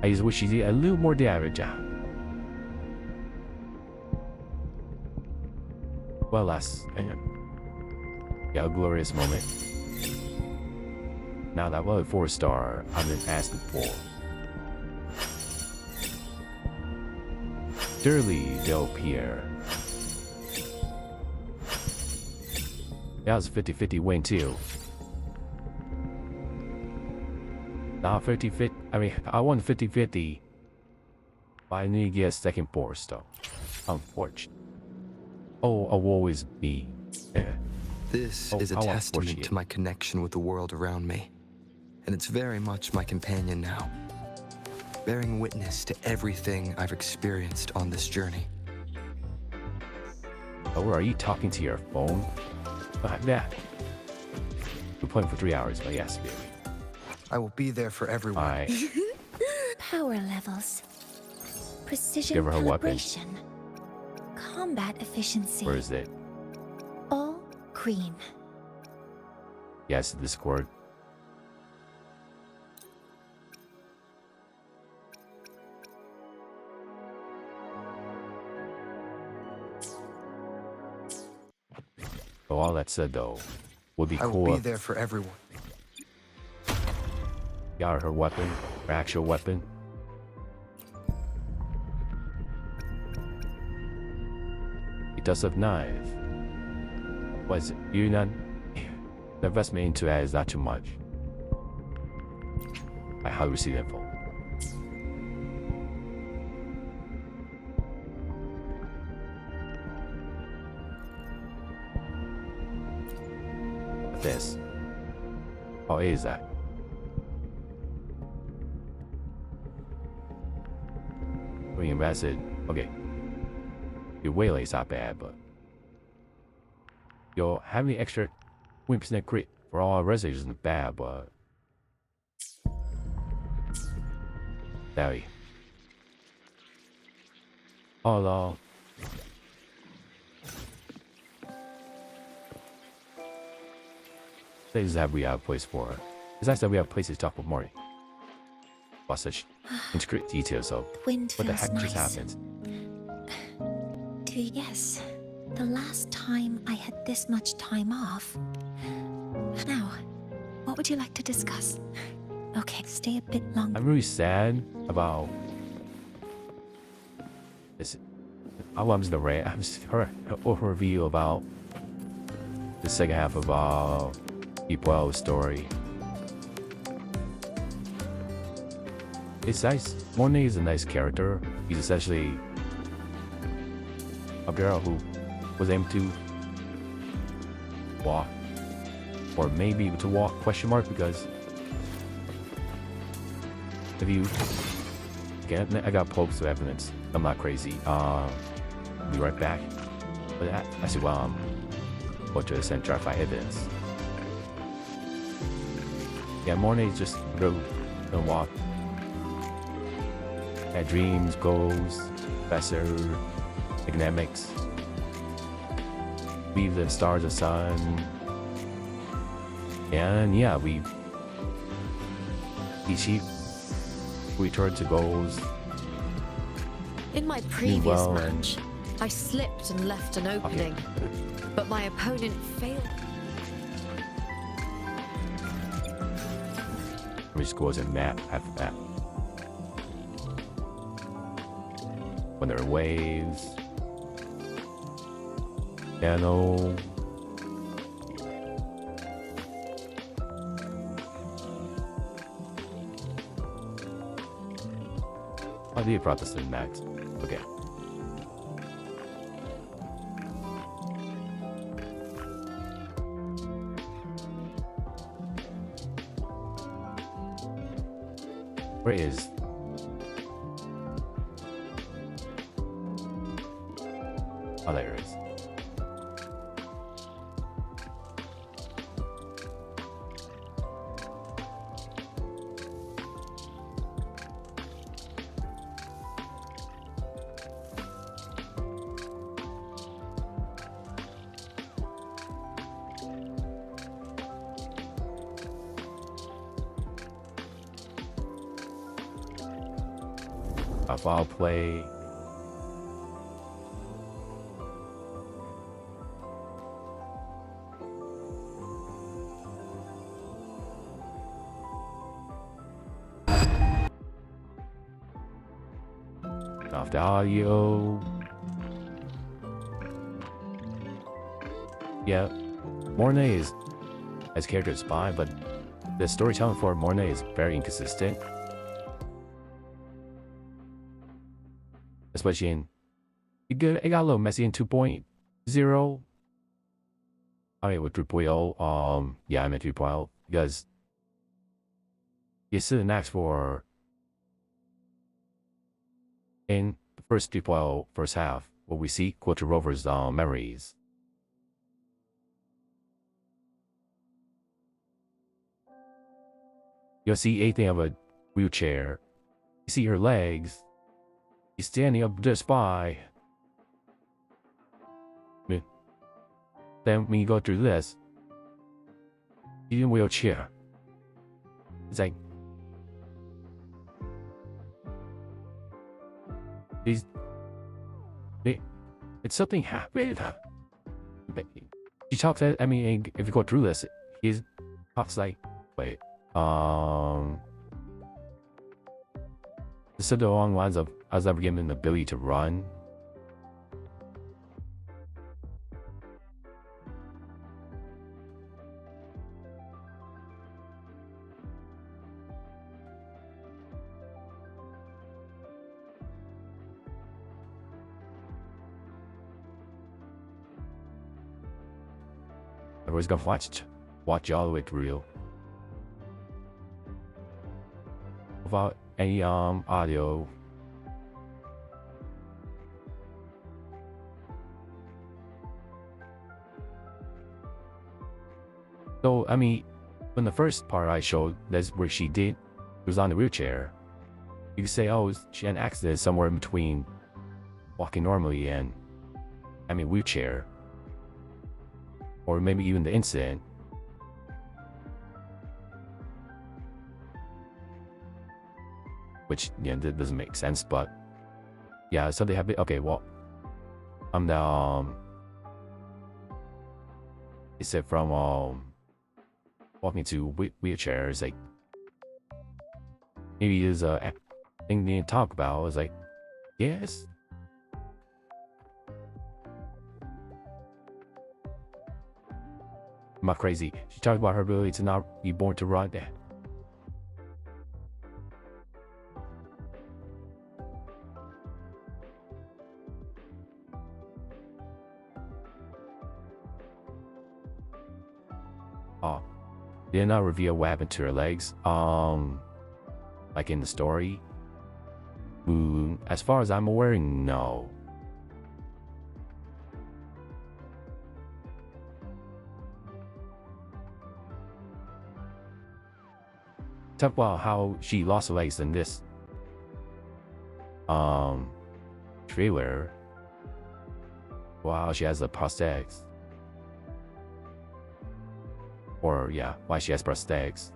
I just wish you did a little more damage. Well, last, yeah, a glorious moment. Now that was 4 star I've been asking for. Surely they'll appear. That was a 50-50 win too. Not 50-50. I mean, I won 50-50. But I need to get a second 4 star. Unfortunate. Oh, I'll always be. This is a testament to my connection with the world around me. And it's very much my companion now, bearing witness to everything I've experienced on this journey. Oh, are you talking to your phone? Yeah. We're playing for 3 hours, but yes, baby. I will be there for everyone. Power levels, precision Give her her weapon. calibration, combat efficiency. Where is it? All green. Yes, Discord. Oh, all that said though, would be I cool. will be there for everyone. Got her weapon, her actual weapon. It does have knife. What is it? You not? The investment into that is not too much. I highly receive info. This. Oh, what is that? Reinvested. Okay. Your waylay is not bad, but yo, having the extra 20% crit for all our residents isn't bad, but Sorry. Oh, things that we have a place for. It's nice that we have places to talk with Mori about such intricate details of Wind what the feels heck just nice. happened. Do you guess? The last time I had this much time off. Now, what would you like to discuss? Okay, stay a bit longer. I'm really sad about this. I was the rant. Her overview about the second half of Deep story. It's nice. Mornay is a nice character. He's essentially a girl who was able to walk, or maybe to walk ? Because if you again, I got pokes of evidence. I'm not crazy. Be right back. But I see go to the center, try to find evidence. Yeah, Mornay just go and walk. Had dreams, goals, professor, academics. Leave the stars, the sun. And yeah, we return to goals. In my previous and match, I slipped and left an opening, but my opponent failed. We scores and map after that. When there are waves, piano. Oh, the Protestant max. Okay. Where is? Oh, there it is. I'll play. Off the audio. Yeah, Mornay is as character is fine, but the storytelling for Mornay is very inconsistent. Especially in it got a little messy in 2.0. I mean with 3.0, yeah, I meant 3.0 because you sit and ask for in the first 3.0 first half what we see Quilter Rover's memories. You'll see anything of a wheelchair. You see her legs. He's standing up just by. Then when you go through this, he's in a wheelchair. It's like it's something happened. She talks. I mean, if you go through this, he talks like, wait, this is along the lines of I was never given the ability to run. Everyone's gonna watch all the way through without any audio. So I mean, when the first part I showed, that's where she was on the wheelchair. You could say, oh, she had an accident somewhere in between walking normally and having a wheelchair, or maybe even the incident. Which, yeah, that doesn't make sense, but yeah, so they have it. Okay, well, it said from walking to wheelchairs, like maybe is a thing they talk about. Is like, yes. Am I crazy? She talked about her ability to not be born to run. Oh, did not reveal what happened to her legs. Like in the story. As far as I'm aware, no. Talk about how she lost her legs in this trailer. Wow, she has a prosthetics. Or yeah, why she has prosthetics.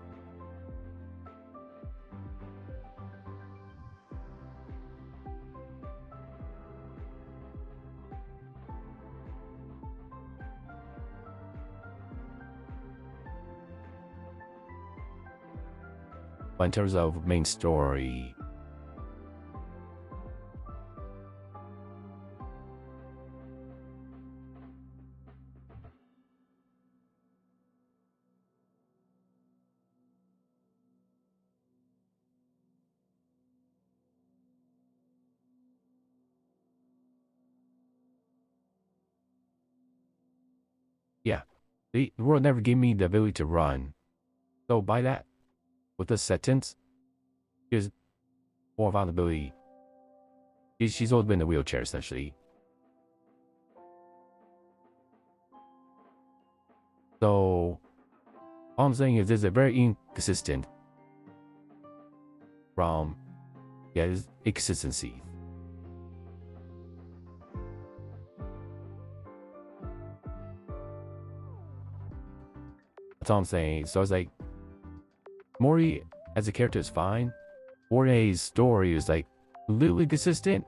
But in terms of main story, yeah, the world never gave me the ability to run. So by that, with this sentence, she's more of an ability. She's always been in a wheelchair, essentially. So, all I'm saying is there's a very inconsistent from, yeah, there's inconsistency. That's all I'm saying. So it's like, Mori as a character is fine. Mori's story is like literally consistent.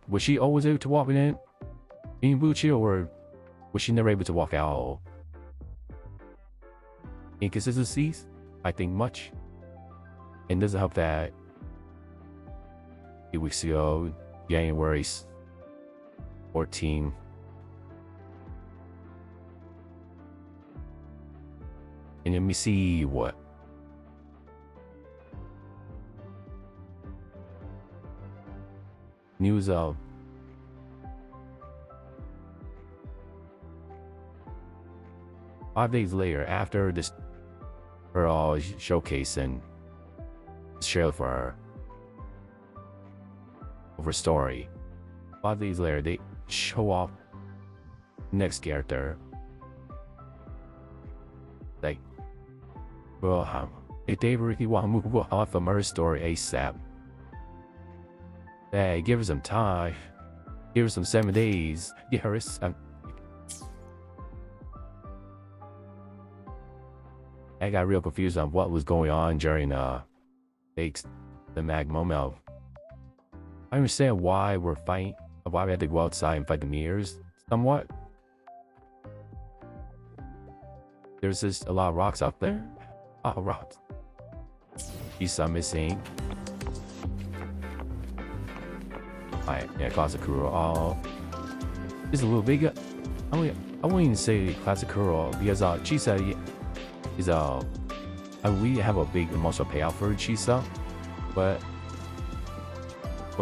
Was she always able to walk in wheelchair, or was she never able to walk at all? Inconsistencies, I think much. And doesn't help that 8 weeks ago, January 14. And let me see what. News of five days later, after this, her showcase and share for her of her story. 5 days later, they show off next character. Like, bro, if they really want to move on from her story ASAP, hey, give her some time. Give her some 7 days. Give her some. I got real confused on what was going on during the mag moment. I understand why we're fighting, why we had to go outside and fight the mirrors somewhat. There's just a lot of rocks out there. Oh, rocks. Isa missing. Alright, yeah, classic Kuro. Oh, it's a little bigger. I wouldn't even say classic Kuro because Chisa is we have a big emotional payout for Chisa, but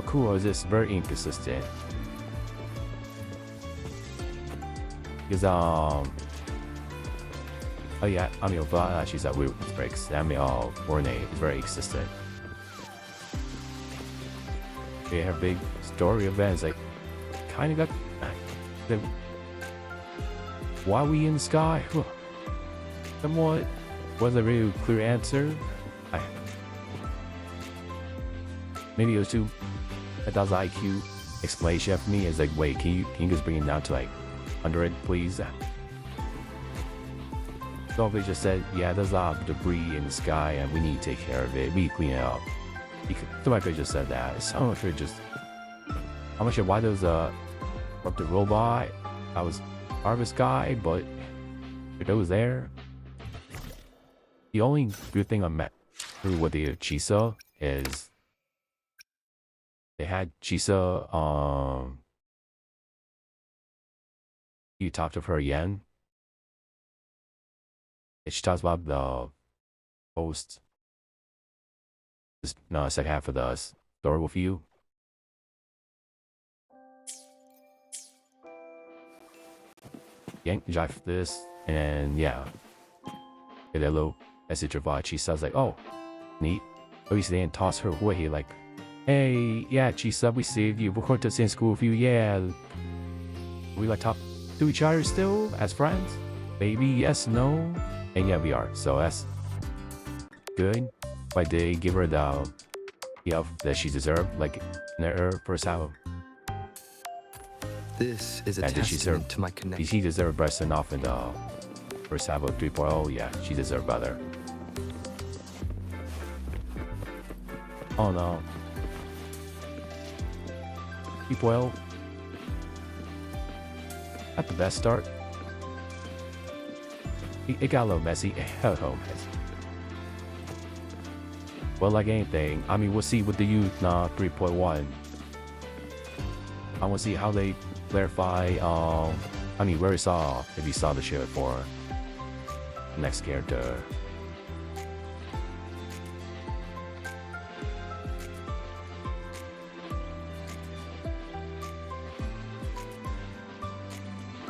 Kuro is just very inconsistent. Because oh yeah, I mean, she's a weird breaks. I mean, Orne is very consistent. Yeah, her big story events like kind of got. Why we in the sky? Somewhat wasn't a really clear answer. Maybe it was too That does IQ explanation for me is like, wait, can you just bring it down to like 100, please? Somebody just said, yeah, there's a lot of debris in the sky and we need to take care of it. We clean it up. Somebody could have just said that. Someone could just. I'm not sure why there was a corrupted robot. I was harvest guy, but if it was there. The only good thing I met through with the Chisa is they had Chisa. You talked to her again. She talks about the post. No, second half of the story with you. Yank jive for this, and yeah, get a little message of Chisa. Like, oh, neat. Obviously, and toss her away. Like, hey, yeah, Chisa, we saved you. We're going to the same school with you. Yeah, we like talk to each other still as friends. Maybe yes, no, and yeah, we are. So that's good. But they give her the that she deserved, like in her first album. This is a testament to my connection. She deserved better enough in the first half of 3.0. Yeah, she deserved better. Oh no. 3.0. Not the best start. It got a little messy. Well, like anything, I mean, we'll see with the youth now 3.1. I want to see how they clarify. I mean, where you saw, if you saw the show for the next character.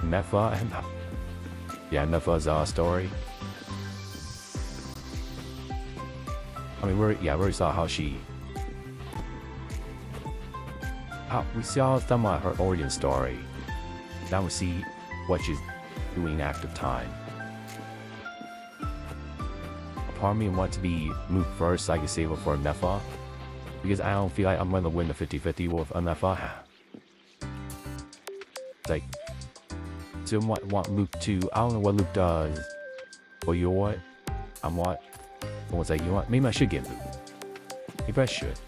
Mepha, yeah, Mepha's story. I mean, we saw how we saw some of her origin story. Now we see what she's doing after time. Part of me wants to be moved first so I can save it for Mepha, because I don't feel like I'm gonna win the 50-50 with Mepha. It's like, so I want Luke to. I don't know what Luke does, but you know what? Someone's like, you know what? Maybe I should get Luke. Maybe I should.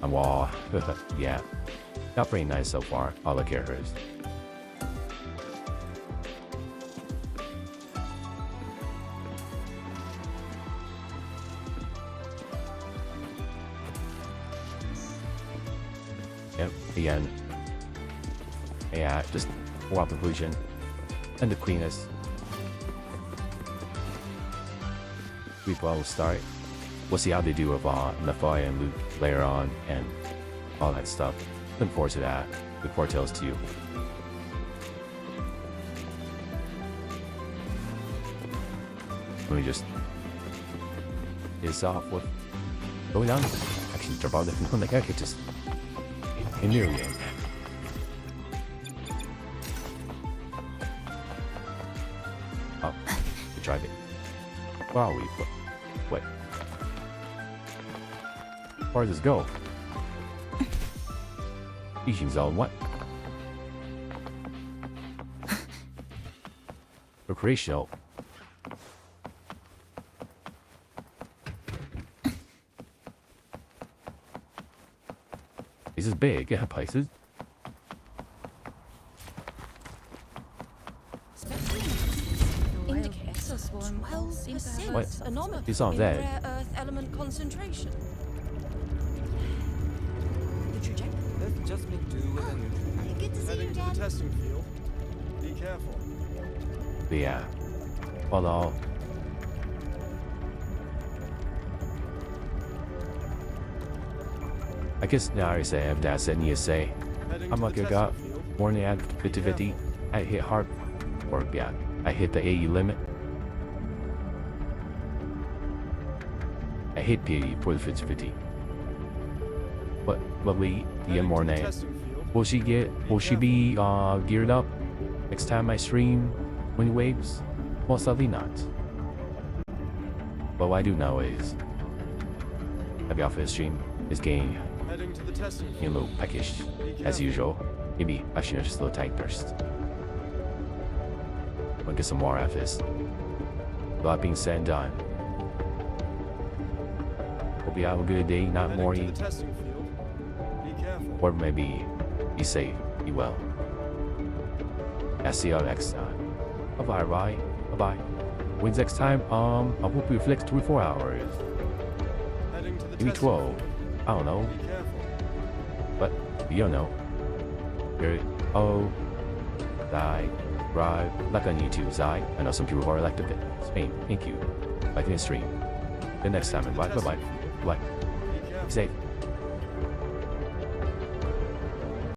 Wow. Yeah. Not pretty nice so far. All the characters. Yep. Again. Yeah, just more conclusion. And the cleanest. We will start. We'll see how they do with Nefaya and Luke later on and all that stuff. Looking forward to that. Good foretells to you. Let me just get this off with going on. Actually, drop out the phone like I could just in there again. Oh, we tried it. Where are we? Wait. Where does this go? Teaching zone, what? Recreational. This is big, yeah, places. Indicates a 12% What? anomaly You saw in that. rare earth element concentration. Let's just make do with a neutral. Good to see Heading you, to Dad. the testing field. Be careful. But yeah. Well, I guess now I say if that's it, you say I'm like I got more than at 50-50. I hit hard, or yeah, I hit the AE limit. I hit PE for the 50-50. But we get more than. Will she be geared up next time I stream Wind Waves? Most likely not. What I do know is, happy off his stream is getting Heading to the testing a little peckish as usual. Maybe I should just a little tight thirst. We'll get some more after this. That being said and done, hope you have a good day, not more Heading to the testing field. Be careful. or maybe be safe, be well. I'll see y'all next time. Bye bye, bye bye. When's next time? I hope you flex 24 hours. Heading to the Maybe testing 12. field. I don't know. Be careful. But you don't know. Here, oh, die, drive, like on YouTube, Zai. I know some people who are like the bit. Spain, thank you. Like in the stream. The next time, bye bye bye. Bye. Be safe.